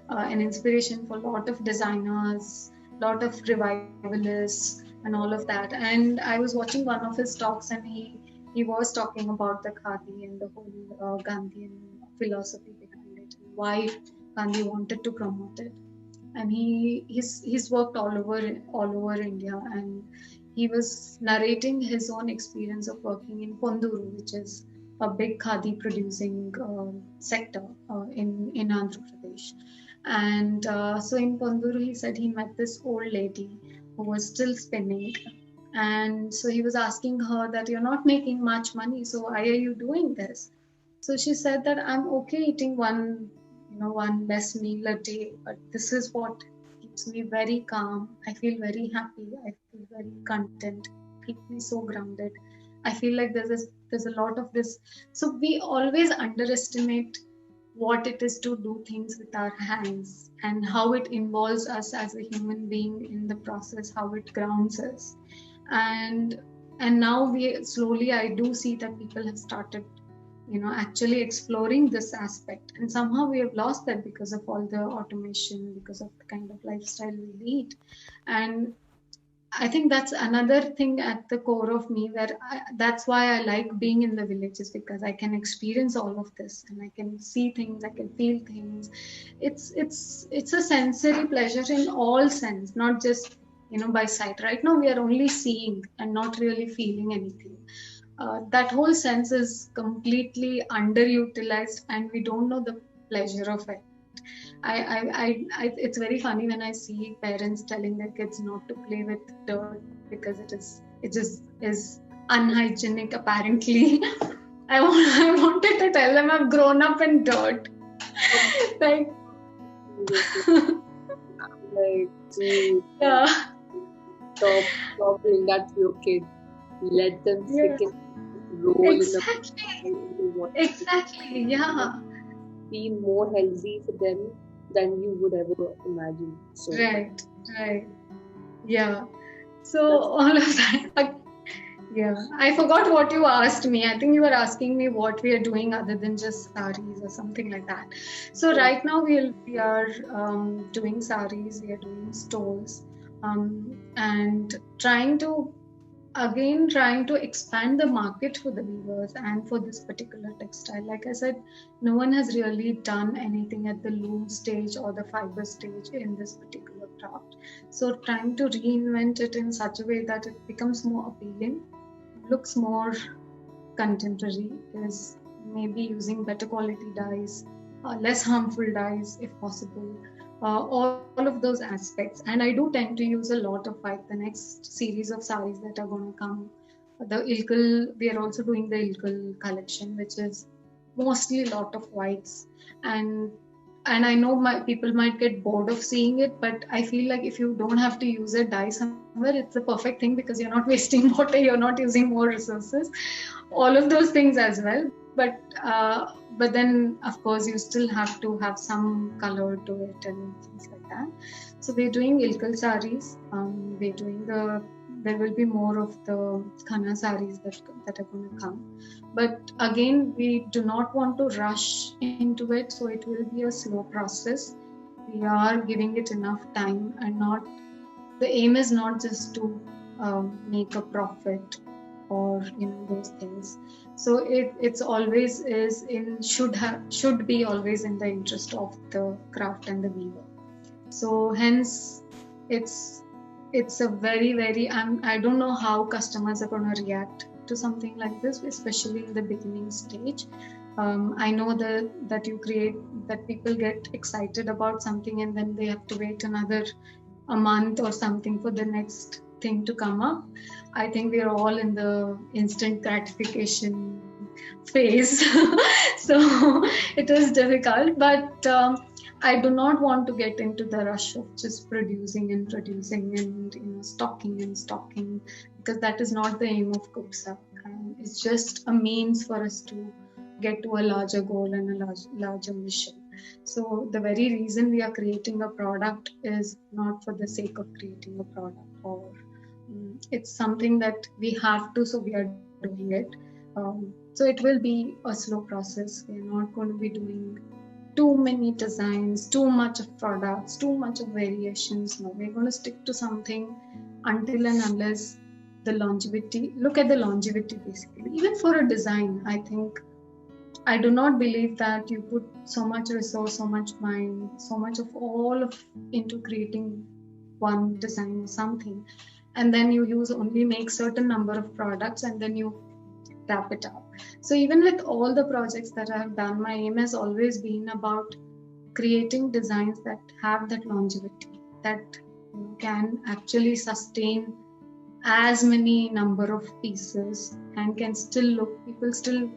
an inspiration for a lot of designers, lot of revivalists and all of that. And I was watching one of his talks and he was talking about the khadi and the whole Gandhian philosophy behind it, and why Gandhi wanted to promote it. And he's worked all over India, and he was narrating his own experience of working in Konduru, which is a big khadi producing sector in Andhra Pradesh. And so in Konduru, he said he met this old lady who was still spinning. And so he was asking her that you're not making much money, so why are you doing this? So she said that I'm okay eating one less meal a day, but this is what keeps me very calm. I feel very happy. I feel very content. Keep me so grounded. I feel like there's a lot of this. So we always underestimate what it is to do things with our hands and how it involves us as a human being in the process, how it grounds us. And now I do see that people have started actually exploring this aspect, and somehow we have lost that because of all the automation, because of the kind of lifestyle we lead. And I think that's another thing at the core of me, where that's why I like being in the villages, because I can experience all of this and I can see things, I can feel things. It's a sensory pleasure in all sense, not just by sight. Right now we are only seeing and not really feeling anything. That whole sense is completely underutilized, and we don't know the pleasure of it. It's very funny when I see parents telling their kids not to play with dirt because it just is unhygienic apparently. I wanted to tell them I've grown up in dirt. Like, gee, yeah. Stop doing that to your kid. Let them sit and roll exactly. in the water. Exactly, yeah. Be more healthy for them than you would ever imagine. So Right. Yeah. So all of that. Yeah. I forgot what you asked me. I think you were asking me what we are doing other than just saris or something like that. So right now we are doing saris, we are doing stoles, and trying to expand the market for the weavers and for this particular textile. Like I said, no one has really done anything at the loom stage or the fiber stage in this particular craft. So trying to reinvent it in such a way that it becomes more appealing, looks more contemporary, is maybe using better quality dyes, less harmful dyes if possible, all of those aspects. And I do tend to use a lot of white. The next series of saris that are going to come, the Ilkal, we are also doing the Ilkal collection, which is mostly a lot of whites. And I know people might get bored of seeing it, but I feel like if you don't have to use a dye somewhere, it's the perfect thing because you're not wasting water, you're not using more resources, all of those things as well. But then of course you still have to have some color to it and things like that. So we're doing Ilkal saris. There will be more of the Khanna saris that are going to come. But again, we do not want to rush into it, so it will be a slow process. We are giving it enough time, and the aim is not just to make a profit or those things. So it's always should be always in the interest of the craft and the weaver. So hence it's a very I don't know how customers are going to react to something like this, especially in the beginning stage. I know that people get excited about something and then they have to wait a month or something for the next thing to come up. I think we are all in the instant gratification phase. So it is difficult, but I do not want to get into the rush of just producing and stocking, because that is not the aim of KUBSA. It's just a means for us to get to a larger goal and a larger mission. So the very reason we are creating a product is not for the sake of creating a product, or it's something that we have to, so we are doing it. So it will be a slow process. We are not going to be doing too many designs, too much of products, too much of variations. No, we're going to stick to something until and unless the longevity, look at the longevity basically. Even for a design, I do not believe that you put so much resource, so much mind, so much of into creating one design or something, and then you make certain number of products and then you wrap it up. So even with all the projects that I have done, my aim has always been about creating designs that have that longevity, that can actually sustain as many number of pieces and can still people still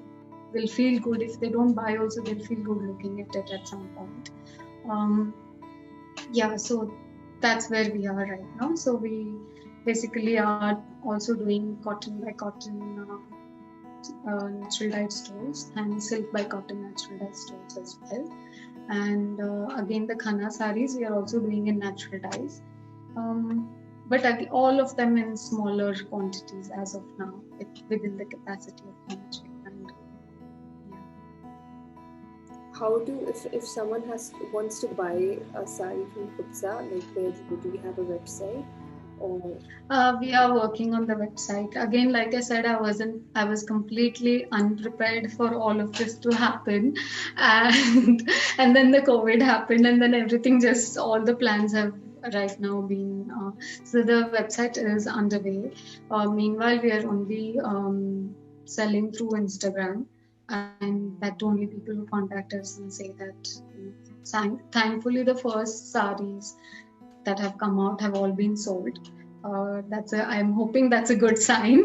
will feel good. If they don't buy also, they'll feel good looking at it at some point. So that's where we are right now. So we basically are also doing cotton by cotton natural dyed stones and silk by cotton natural dyed stones as well. And again, the Khanna saris we are also doing in natural dyes, but all of them in smaller quantities as of now, within the capacity of Khanna. And how if someone wants to buy a sari from KUBSA, like do we have a website? We are working on the website. Again, like I said, I was completely unprepared for all of this to happen, and then the COVID happened, and then everything all the plans have right now been. So the website is underway. Meanwhile, we are only selling through Instagram, and that only people who contact us and say that. Thankfully, the first saris that have come out have all been sold. I'm hoping that's a good sign.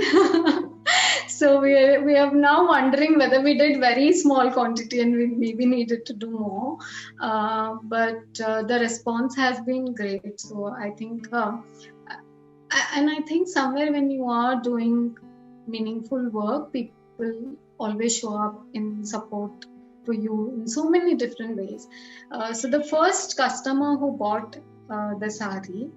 So we are now wondering whether we did very small quantity and we maybe needed to do more. But the response has been great. So I think, and I think somewhere when you are doing meaningful work, people always show up in support to you in so many different ways. So the first customer who bought the sari,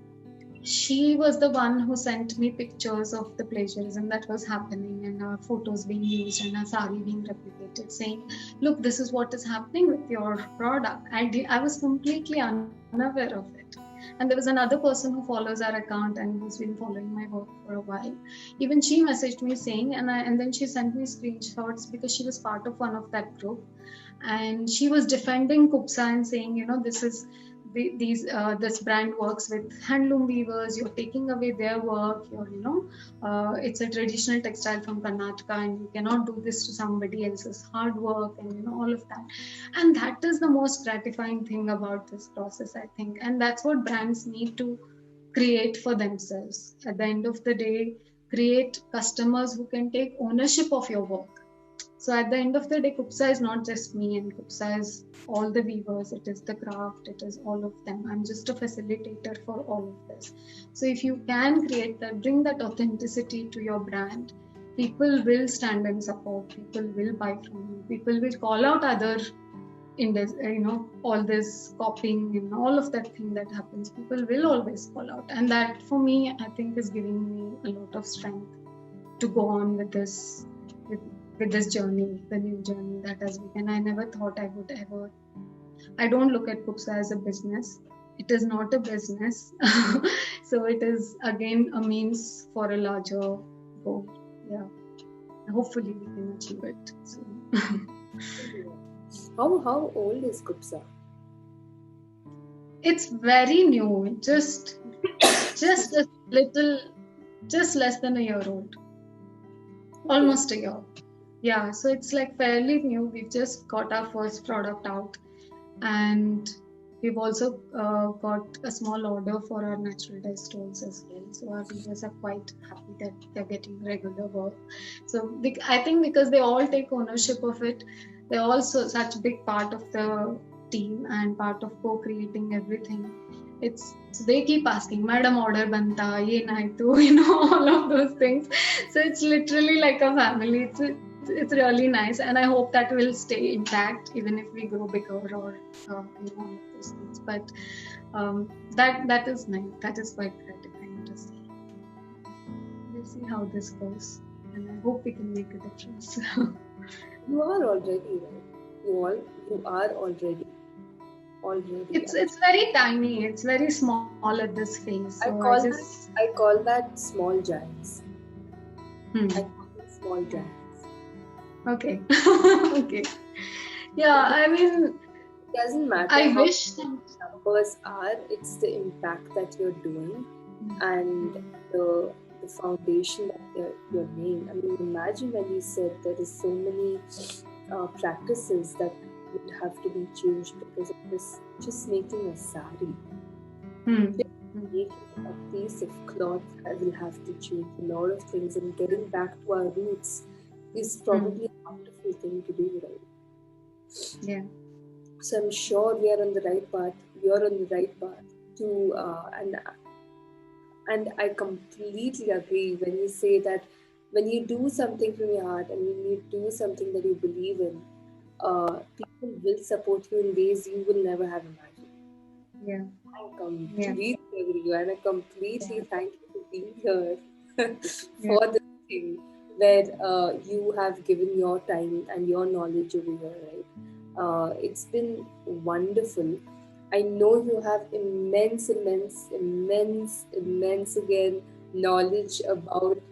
she was the one who sent me pictures of the plagiarism that was happening and photos being used and a sari being replicated, saying, look, this is what is happening with your product. I was completely unaware of it. And there was another person who follows our account and who's been following my work for a while. Even she messaged me saying, and then she sent me screenshots because she was part of one of that group. And she was defending KUBSA and saying, this brand works with handloom weavers. You're taking away their work. It's a traditional textile from Karnataka, and you cannot do this to somebody else's hard work, and all of that. And that is the most gratifying thing about this process, I think. And that's what brands need to create for themselves. At the end of the day, create customers who can take ownership of your work. So at the end of the day, KUBSA is not just me, and KUBSA is all the weavers, it is the craft, it is all of them. I'm just a facilitator for all of this. So if you can create that, bring that authenticity to your brand, people will stand and support, people will buy from you, people will call out other in this, all this copying and all of that thing that happens, people will always call out. And that for me, I think is giving me a lot of strength to go on with this, with this journey, the new journey that has begun. I never thought I would ever. I don't look at KUBSA as a business. It is not a business. So it is again a means for a larger goal. Yeah. Hopefully we can achieve it soon. How old is KUBSA? It's very new. Just a little, just less than a year old. Almost a year. Yeah, so it's like fairly new. We've just got our first product out, and we've also got a small order for our natural dye stones as well. So our viewers are quite happy that they're getting regular work. So I think because they all take ownership of it, they're also such a big part of the team and part of co-creating everything. So they keep asking, Madam, order banta, ye naitu, all of those things. So it's literally like a family. It's really nice, and I hope that will stay intact even if we grow bigger or all of those things. But that is nice. That is quite gratifying to see. We'll see how this goes, and I hope we can make a difference. You are already, right? You are already. It's very tiny. It's very small at this phase. So I call that small giants. I call it small giants. Okay. Okay. Yeah, I mean, it doesn't matter how numbers are, it's the impact that you're doing and the foundation that you're laying. I mean, imagine when you said there is so many practices that would have to be changed because of this, just making a sari. Making a piece of cloth will have to change a lot of things, and getting back to our roots is probably a wonderful thing to do, right? Yeah. So I'm sure we are on the right path. You're on the right path too, and I completely agree when you say that when you do something from your heart and when you do something that you believe in, people will support you in ways you will never have imagined. Yeah. I completely agree, and I completely thank you for being here for this thing where you have given your time and your knowledge over here, right? It's been wonderful. I know you have immense again knowledge about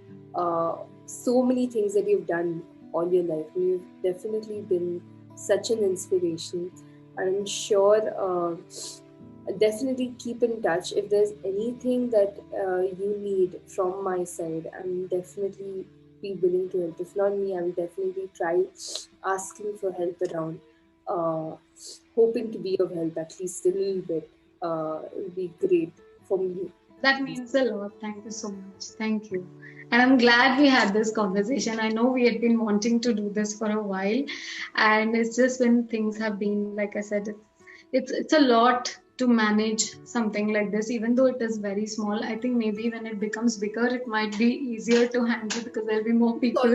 so many things that you've done all your life. You've definitely been such an inspiration. I'm sure definitely keep in touch. If there's anything that you need from my side, I'm definitely be willing to help. If not me, I will definitely try asking for help around. Hoping to be of help at least a little bit. It would be great for me. That means a lot. Thank you so much. Thank you. And I'm glad we had this conversation. I know we had been wanting to do this for a while, and it's just when things have been, like I said, it's a lot to manage something like this, even though it is very small. I think maybe when it becomes bigger, it might be easier to handle because there'll be more people.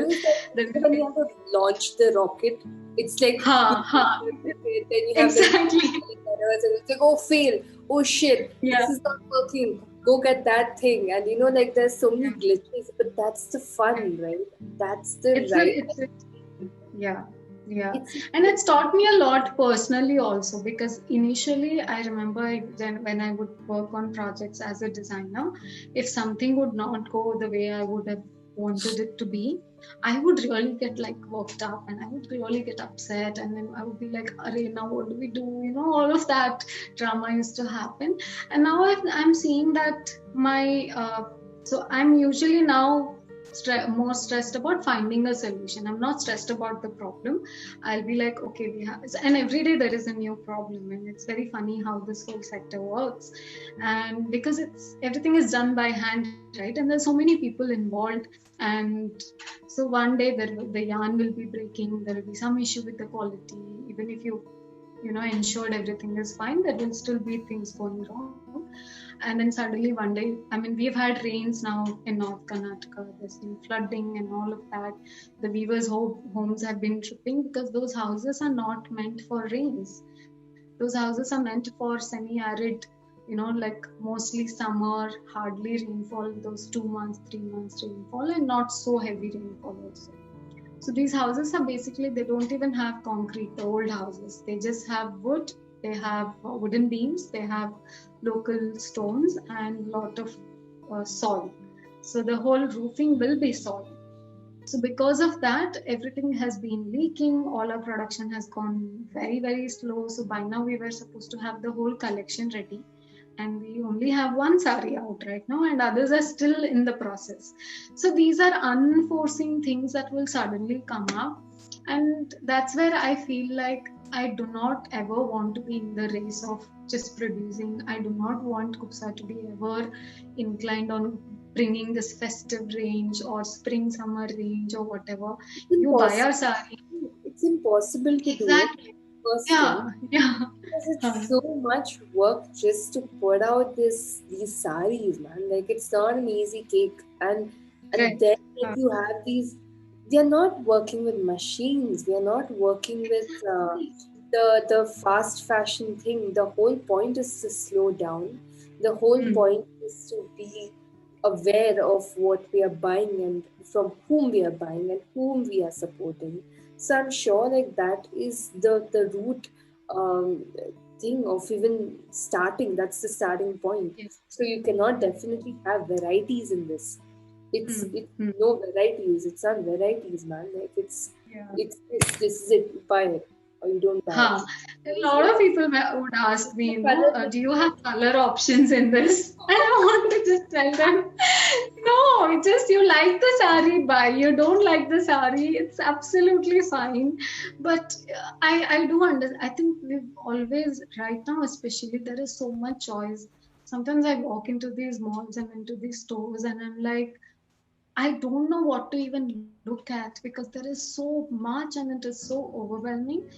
When you have to launch the rocket, it's like then you have exactly. And it's like, oh, fail, oh shit, this is not working. Go get that thing, and like there's so many glitches, but that's the fun, right? That's the Yeah. And it's taught me a lot personally also, because initially I remember when I would work on projects as a designer, if something would not go the way I would have wanted it to be, I would really get like worked up and I would really get upset, and then I would be like, "Arey, now what do we do?" All of that drama used to happen. And now I'm seeing that so I'm usually now more stressed about finding a solution. I'm not stressed about the problem. I'll be like, okay, and every day there is a new problem, and it's very funny how this whole sector works. And because everything is done by hand, right? And there's so many people involved, and so one day the yarn will be breaking, there will be some issue with the quality. Even if ensured everything is fine, there will still be things going wrong. And then suddenly one day, I mean, we've had rains now in North Karnataka, there's been flooding and all of that. The weavers' homes have been tripping because those houses are not meant for rains. Those houses are meant for semi-arid, like mostly summer, hardly rainfall, those 2 months, 3 months rainfall, and not so heavy rainfall also. So these houses are basically, they don't even have concrete, the old houses. They just have wood, they have wooden beams, they have local stones and lot of soil. So the whole roofing will be soil. So because of that, everything has been leaking. All our production has gone very, very slow. So by now we were supposed to have the whole collection ready. And we only have one sari out right now, and others are still in the process. So these are unforeseen things that will suddenly come up. And that's where I feel like I do not ever want to be in the race of just producing. I do not want KUBSA to be ever inclined on bringing this festive range or spring summer range or whatever. You buy our sari. It's impossible to Exactly. do it. First Yeah. because it's so much work just to put out these saris, man. Like, it's not an easy cake. And Right. then if you have these, we are not working with machines. We are not working with the fast fashion thing. The whole point is to slow down. The whole point is to be aware of what we are buying and from whom we are buying and whom we are supporting. So I'm sure like that is the root um, thing of even starting. That's the starting point. Yes. So you cannot definitely have varieties in this. It's no varieties. It's not varieties, man. Like it's this is it. You buy it or you don't buy it. A lot of people would ask me, do you have color options in this? And I want to just tell them, no, it's just you like the sari, buy. You don't like the sari, it's absolutely fine. But I do understand. I think we've always, right now especially, there is so much choice. Sometimes I walk into these malls and into these stores and I'm like, I don't know what to even look at because there is so much and it is so overwhelming.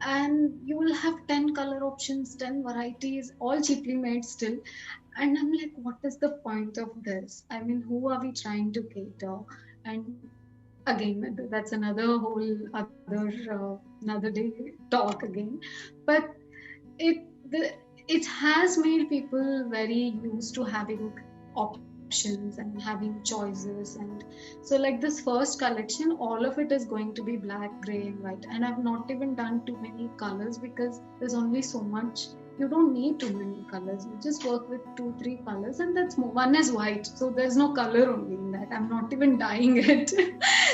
And you will have 10 color options, 10 varieties, all cheaply made still. And I'm like, what is the point of this? I mean, who are we trying to cater? And again, that's another whole another day talk again. But it it has made people very used to having options and having choices. And so like this first collection, all of it is going to be black, gray and white, and I've not even done too many colors because there's only so much. You don't need too many colors. You just work with 2-3 colors, and that's more. One is white, so there's no color only in that. I'm not even dyeing it.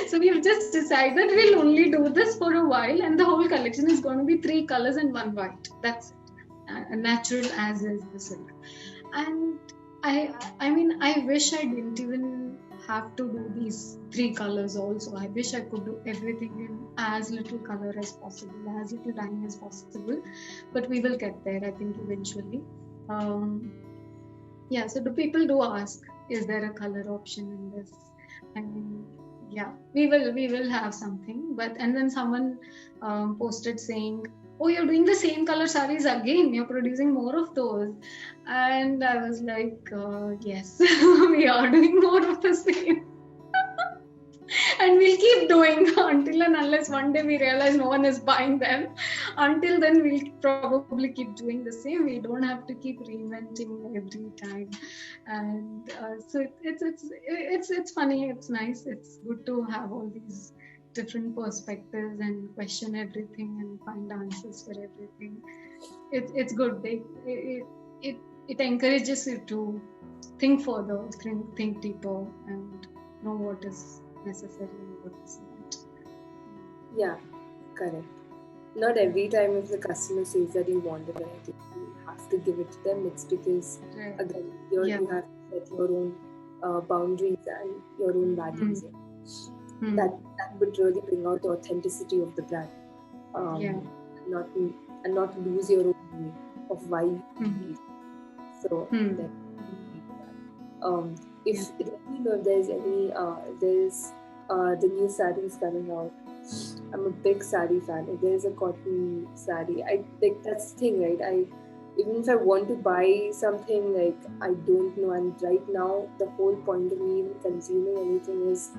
So we've just decided we'll only do this for a while, and the whole collection is going to be 3 colors and 1 white. That's it. Natural as is the silk. And I mean, I wish I didn't even have to do these 3 colors also. I wish I could do everything in as little color as possible, as little dyeing as possible. But we will get there, I think, eventually. Yeah, so the people do ask, is there a color option in this? I mean, yeah, we will have something. But and then someone posted saying, oh, you're doing the same color saris again, you're producing more of those. And I was like, yes, we are doing more of the same. And we'll keep doing until and unless one day we realize no one is buying them. Until then, we'll probably keep doing the same. We don't have to keep reinventing every time. And so it's funny, it's nice, it's good to have all these different perspectives and question everything and find answers for everything. It's good. It encourages you to think further, think deeper, and know what is necessary. what is not. Yeah, correct. Not every time if the customer says that you want a variety, you have to give it to them. It's because, Right. again, Yeah. you have to set your own boundaries and your own values. That would really bring out the authenticity of the brand. Not and not lose your own way of why you do it. So that if let me know if there's any there's the new sarees coming out. I'm a big saree fan. If there's a cotton saree, I like that's the thing, right? Even if I want to buy something, like I don't know, and right now the whole point of me even consuming anything is,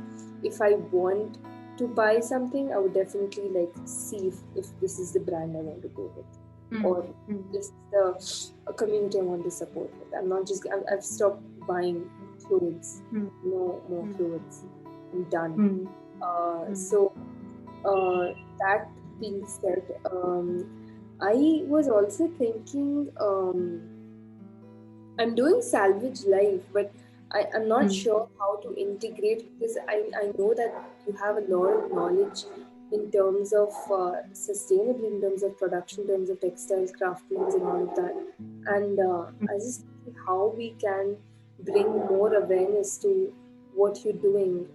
if I want to buy something, I would definitely like see if this is the brand I want to go with, or this is the community I want to support with. I'm not just I've stopped buying clothes. No more clothes. I'm done. So that being said, I was also thinking I'm doing salvage life, but I'm not sure how to integrate, because I know that you have a lot of knowledge in terms of sustainability, in terms of production, in terms of textiles, craftsmen, and all of that. And I was just thinking how we can bring more awareness to what you're doing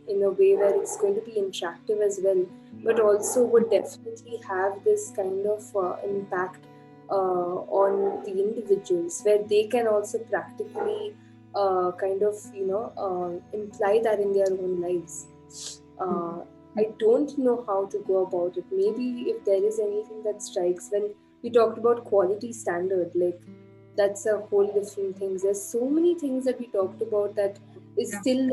in a way where it's going to be interactive as well, but also would definitely have this kind of impact on the individuals, where they can also practically kind of imply that in their own lives. I don't know how to go about it. Maybe if there is anything that strikes, when we talked about quality standard, like that's a whole different thing. There's so many things that we talked about that is still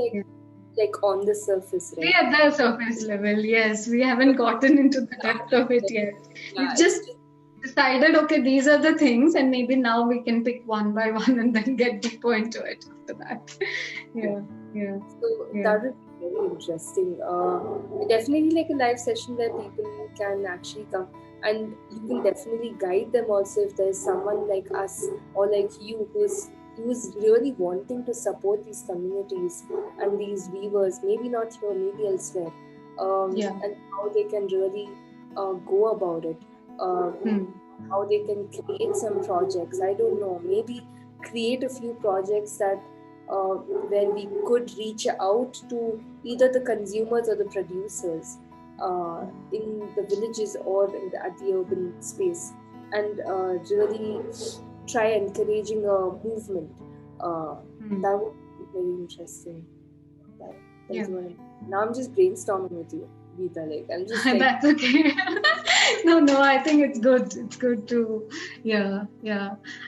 like on the surface, right? Yeah, the surface level. Yes, we haven't gotten into the depth of it yet. We've just decided, okay, these are the things, and maybe now we can pick one by one and then get deeper into it after that. So that would be very interesting. Definitely like a live session where people can actually come, and you can definitely guide them also if there's someone like us or like you who's really wanting to support these communities and these weavers, maybe not here, maybe elsewhere, and how they can really go about it. How they can create some projects. I don't know, maybe create a few projects that where we could reach out to either the consumers or the producers in the villages or at the urban space, and really try encouraging a movement. That would be very interesting. That's what now I'm just brainstorming with you, Geeta. Like I'm just like, that's okay. No, I think it's good. It's good to, yeah.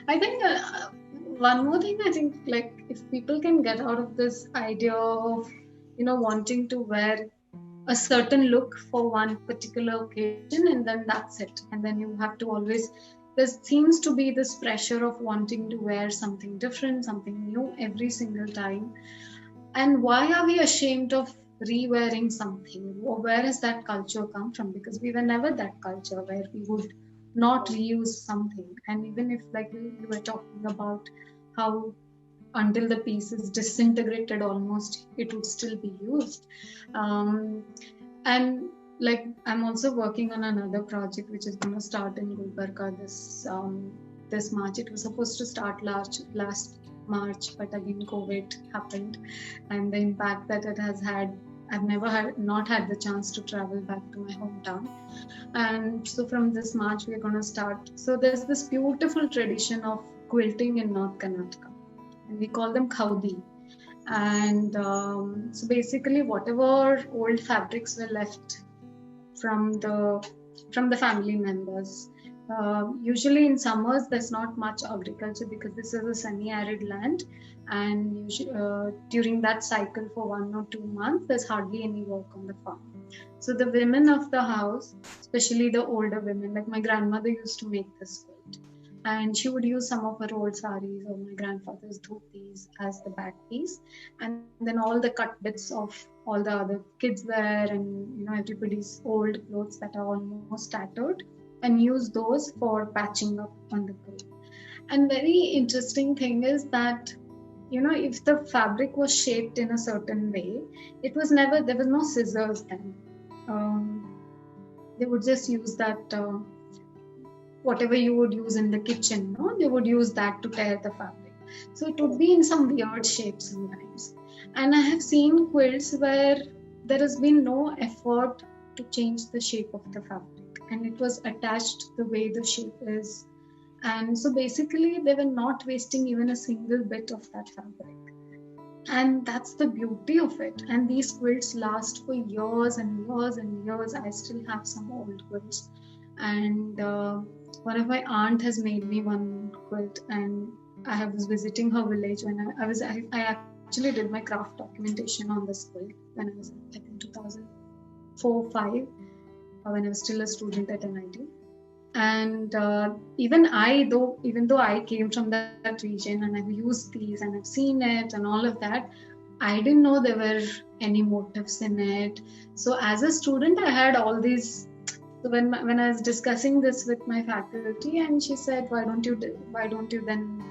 I think one more thing, I think, like if people can get out of this idea of, wanting to wear a certain look for one particular occasion, and then that's it. And then you have to always, there seems to be this pressure of wanting to wear something different, something new every single time. And why are we ashamed of re-wearing something? Where has that culture come from? Because we were never that culture where we would not reuse something. And even if, like you were talking about how until the piece is disintegrated almost, it would still be used. And like I'm also working on another project which is going to start in Gulbarga this March. It was supposed to start last March, but again COVID happened, and the impact that it has had, I've not had the chance to travel back to my hometown. And so from this March we're going to start. So there's this beautiful tradition of quilting in North Karnataka, and we call them khawdi. And so basically whatever old fabrics were left from the family members, usually in summers there's not much agriculture because this is a semi-arid land, and usually, during that cycle for 1 or 2 months there's hardly any work on the farm. So the women of the house, especially the older women, like my grandmother used to make this quilt, and she would use some of her old saris or my grandfather's dhotis as the back piece, and then all the cut bits of all the other kids wear and everybody's old clothes that are almost tattered, and use those for patching up on the quilt. And very interesting thing is that if the fabric was shaped in a certain way, there was no scissors then. They would just use that, whatever you would use in the kitchen, no? They would use that to tear the fabric. So it would be in some weird shapes sometimes. And I have seen quilts where there has been no effort to change the shape of the fabric, and it was attached the way the shape is. And so basically, they were not wasting even a single bit of that fabric. And that's the beauty of it. And these quilts last for years and years and years. I still have some old quilts. And one of my aunt has made me one quilt, and I was visiting her village when I actually did my craft documentation on this quilt when I was like in 2004-5, when I was still a student at NIT. And even though I came from that region and I've used these and I've seen it and all of that, I didn't know there were any motifs in it. So as a student, I had all these. So when I was discussing this with my faculty, and she said, why don't you then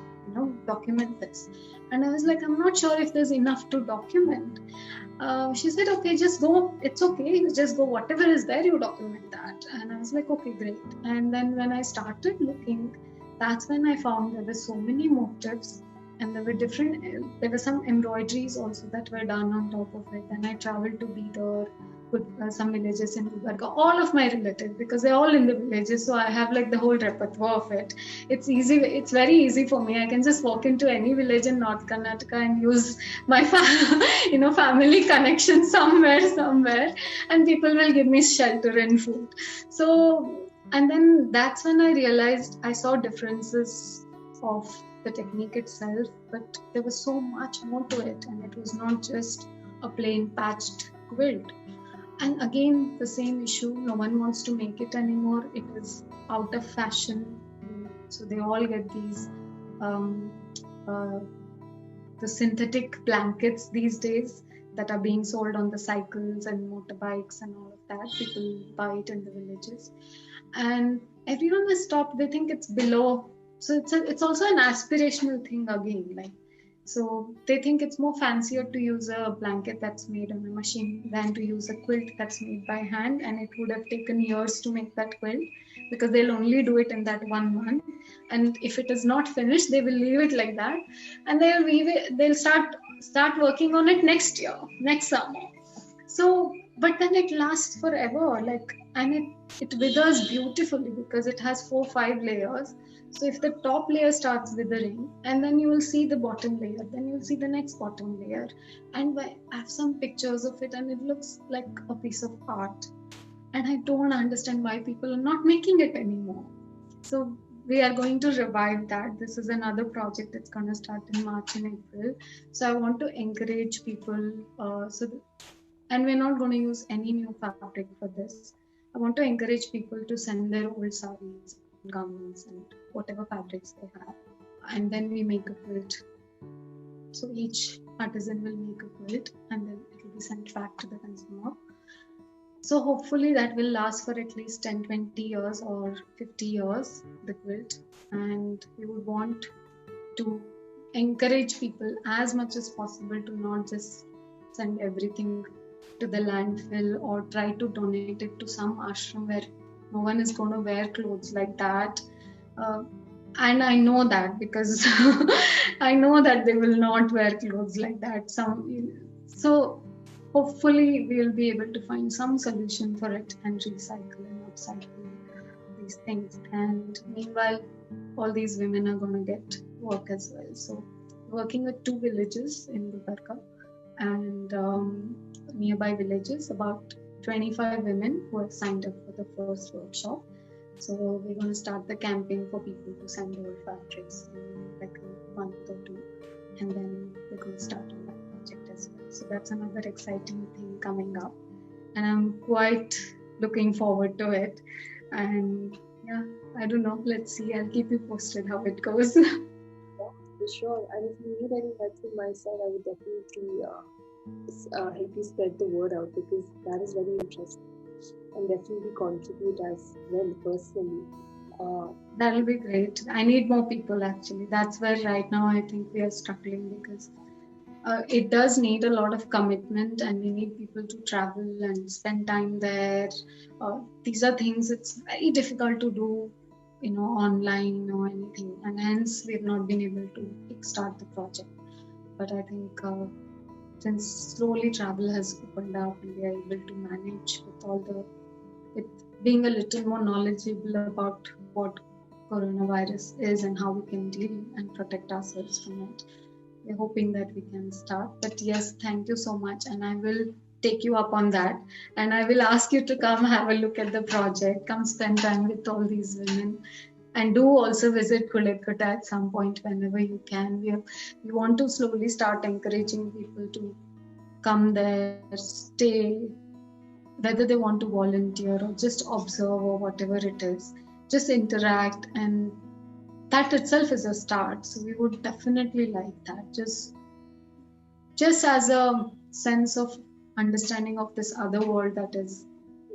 document this? And I was like, I'm not sure if there's enough to document. She said, okay, just go. It's okay. You just go. Whatever is there, you document that. And I was like, okay, great. And then when I started looking, that's when I found there were so many motifs, and there were some embroideries also that were done on top of it. And I traveled to Bidar, some villages in Gulbarga, all of my relatives, because they're all in the villages. So I have like the whole repertoire of it. It's easy. It's very easy for me. I can just walk into any village in North Karnataka and use my family connection somewhere, and people will give me shelter and food. So, and then that's when I realized I saw differences of the technique itself, but there was so much more to it, and it was not just a plain patched quilt. And again, the same issue, no one wants to make it anymore. It is out of fashion. So they all get these the synthetic blankets these days that are being sold on the cycles and motorbikes and all of that. People buy it in the villages, and everyone has stopped. They think it's below. So it's also an aspirational thing again, like. So they think it's more fancier to use a blanket that's made on a machine than to use a quilt that's made by hand, and it would have taken years to make that quilt, because they'll only do it in that 1 month, and if it is not finished, they will leave it like that, and they'll start working on it next summer. So, but then it lasts forever, and it withers beautifully because it has 4-5 layers. So if the top layer starts withering, and then you will see the bottom layer, then you'll see the next bottom layer. And I have some pictures of it, and it looks like a piece of art. And I don't understand why people are not making it anymore. So we are going to revive that. This is another project that's going to start in March and April. So I want to encourage people. And we're not going to use any new fabric for this. I want to encourage people to send their old sarees and garments and whatever fabrics they have, and then we make a quilt. So each artisan will make a quilt, and then it will be sent back to the consumer. So hopefully that will last for at least 10-20 years or 50 years, the quilt. And we would want to encourage people as much as possible to not just send everything to the landfill or try to donate it to some ashram where no one is going to wear clothes like that. And I know that because I know that they will not wear clothes like that. So hopefully we'll be able to find some solution for it and recycle and upcycle these things. And meanwhile, all these women are going to get work as well. So working with 2 villages in Gulbarga and nearby villages, about 25 women who have signed up for the first workshop. So we're going to start the campaign for people to send old fabrics in like a month or 2, and then we're going to start on that project as well. So that's another exciting thing coming up, and I'm quite looking forward to it. And yeah, I don't know, let's see, I'll keep you posted how it goes. For sure. And if you need any help from my side, I would definitely help you spread the word out, because that is very interesting, and definitely contribute as well personally. That'll be great. I need more people actually. That's where right now I think we are struggling, because it does need a lot of commitment, and we need people to travel and spend time there. These are things it's very difficult to do, online or anything, and hence we've not been able to kickstart the project. But I think since slowly travel has opened up and we are able to manage with being a little more knowledgeable about what coronavirus is and how we can deal and protect ourselves from it, we're hoping that we can start. But yes, thank you so much, and I will take you up on that, and I will ask you to come have a look at the project, come spend time with all these women, and do also visit Kulekota at some point whenever you can. We want to slowly start encouraging people to come there, stay, whether they want to volunteer or just observe or whatever it is, just interact, and that itself is a start. So we would definitely like that, just as a sense of understanding of this other world that is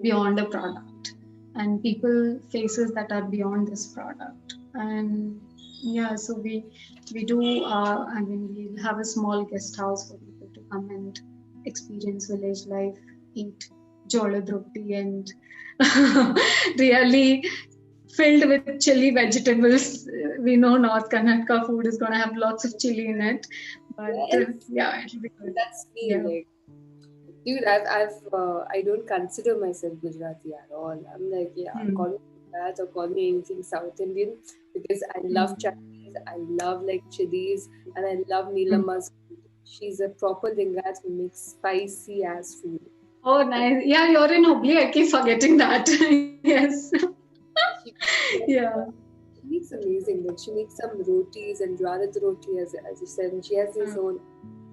beyond a product, and people faces that are beyond this product. And yeah, so we do we'll have a small guest house for people to come and experience village life, eat jolad roti, and really filled with chili vegetables. We know North Karnataka food is going to have lots of chili in it, but yes. It'll be good. That's me. Yeah. Like, dude, I don't consider myself Gujarati at all. I'm like, call me that or call me anything South Indian, because I love chutneys, I love like chilies, and I love Neelamma's food. She's a proper Lingat who makes spicy ass food. Oh, nice. Yeah, you're in Hubli. I keep forgetting that. Yes. Yeah. She makes amazing. Like, she makes some rotis and jwarat roti, as you said, and she has this own.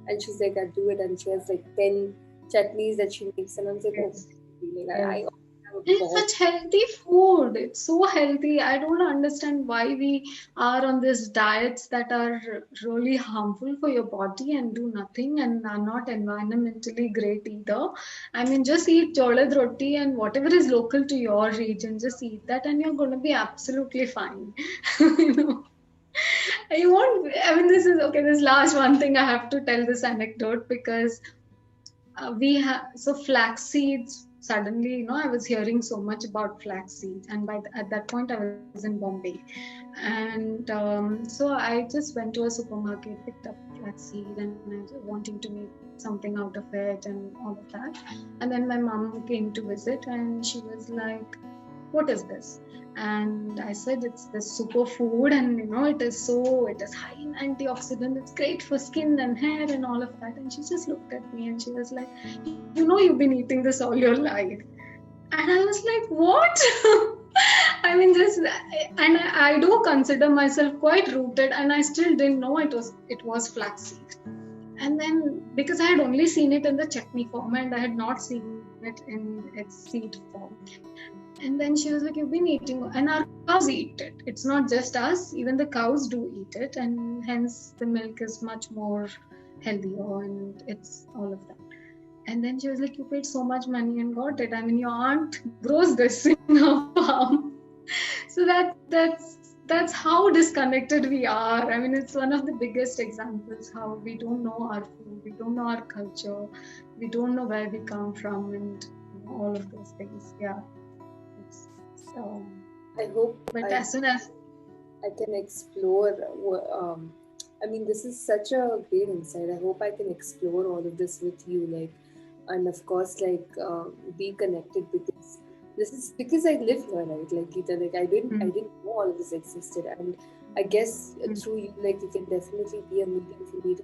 And she's like, I do it, and she has like 10 chutneys that she makes, and I'm like, Yes. I It's such healthy food. It's so healthy. I don't understand why we are on these diets that are really harmful for your body and do nothing and are not environmentally great either. I mean, just eat jolad roti and whatever is local to your region, just eat that and you're going to be absolutely fine. You know. You won't, I mean, this is okay. This last one thing I have to tell this anecdote, because we have, so flax seeds, suddenly, I was hearing so much about flax seeds, and at that point I was in Bombay, and so I just went to a supermarket, picked up flax seed, and I was wanting to make something out of it and all of that. And then my mom came to visit, and she was like, what is this? And I said, it's this superfood, and it is high in antioxidant, it's great for skin and hair and all of that. And she just looked at me and she was like, you've been eating this all your life. And I was like, what? I mean, and I do consider myself quite rooted, and I still didn't know it was flaxseed. And then, because I had only seen it in the chutney form and I had not seen it in its seed form. And then she was like, you've been eating, and our cows eat it. It's not just us, even the cows do eat it, and hence the milk is much more healthier, and it's all of that. And then she was like, you paid so much money and got it. I mean, your aunt grows this in her farm. So that's how disconnected we are. I mean, it's one of the biggest examples how we don't know our food, we don't know our culture, we don't know where we come from, and all of those things. Yeah. So I hope. But as soon as I can explore, I mean, this is such a great insight. I hope I can explore all of this with you, like, and of course, like, be connected, because this is because I live here, right? Like, Geeta, like, I didn't know all of this existed, and I guess through you, like, it can definitely be a medium for me to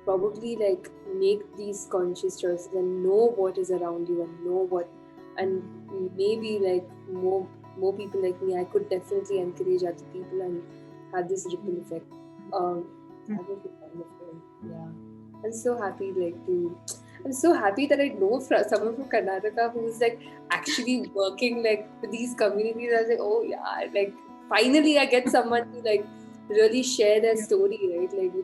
probably like make these conscious choices and know what is around you and know what, and maybe like more people like me, I could definitely encourage other people and have this ripple effect. That would be wonderful. Yeah, I'm so happy that I know someone from Karnataka who's like actually working like with these communities. I was like, oh yeah, like finally I get someone to like really share their story, right? Like,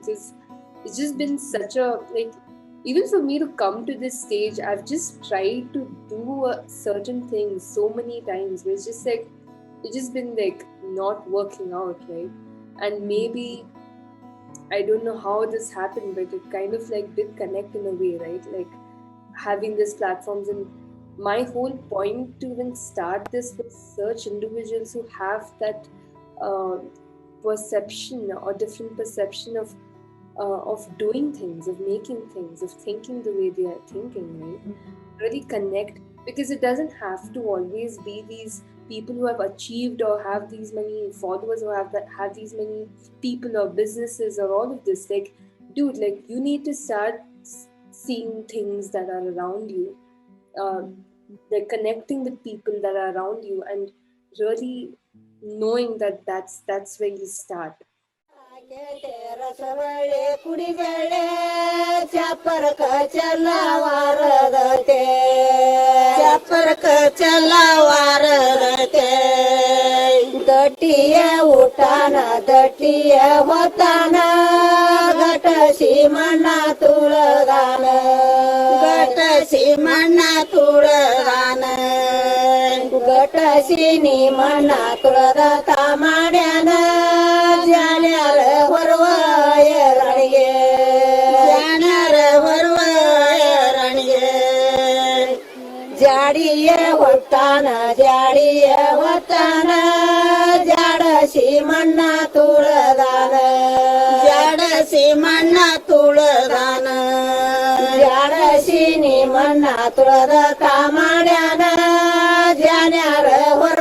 it's just been such a, like, even for me to come to this stage, I've just tried to do certain things so many times, but it's just like, it's just been like not working out, right? And maybe I don't know how this happened, but it kind of like did connect in a way, right? Like having these platforms, and my whole point to even start this was search individuals who have that uh, perception or different perception of doing things, of making things, of thinking the way they are thinking, right? Really connect, because it doesn't have to always be these people who have achieved or have these many followers or have these many people or businesses or all of this. Like, dude, like you need to start seeing things that are around you, uh, like connecting with people that are around you, and really knowing that that's where you start. ರಸವಳ್ಳೆ ಕುಡಿಬೇಳೆ ಚಾಪರಕ ಚಲ್ಲವಾರದತೆ ಚಾಪರಕ ಚಲ್ಲವಾರದತೆ ದಟ್ಟಿಯ ಊಟಾನ ದಟ್ಟಿಯ ಹೊತ್ತಾನ ಘಟಸಿ ಮಣ್ಣ ತುಳದಾನ ಘಟಸಿ ಮಣ್ಣ ತುಳದಾನ ಘಟಸಿ ನೀ ಮಣ್ಣ ತುಳದ ತಾ ಮಾಡ್ಯಾನ ಜಾಣ್ಯಾರ ಹೊರವ ಎರಣಿಗೆ ಜಾಣ್ಯಾರ ಹೊರವ ಎರಣಿಗೆ ಜಾಡಿಯ ಹೊತ್ತಾನ ಜಾಡಿಯ ಹೊತ್ತಾನ ಜಾಡಸಿ ಮಣ್ಣ ತುಳದಾನ ಜಾಡಸಿ ಮಣ್ಣ ತುಳದಾನ ಜಾಡಸಿ ನೀ ಮಣ್ಣ ತುಳದ ತಾ ಮಾಡ್ಯಾನ ಜಾಣ್ಯಾರ ಹೊರ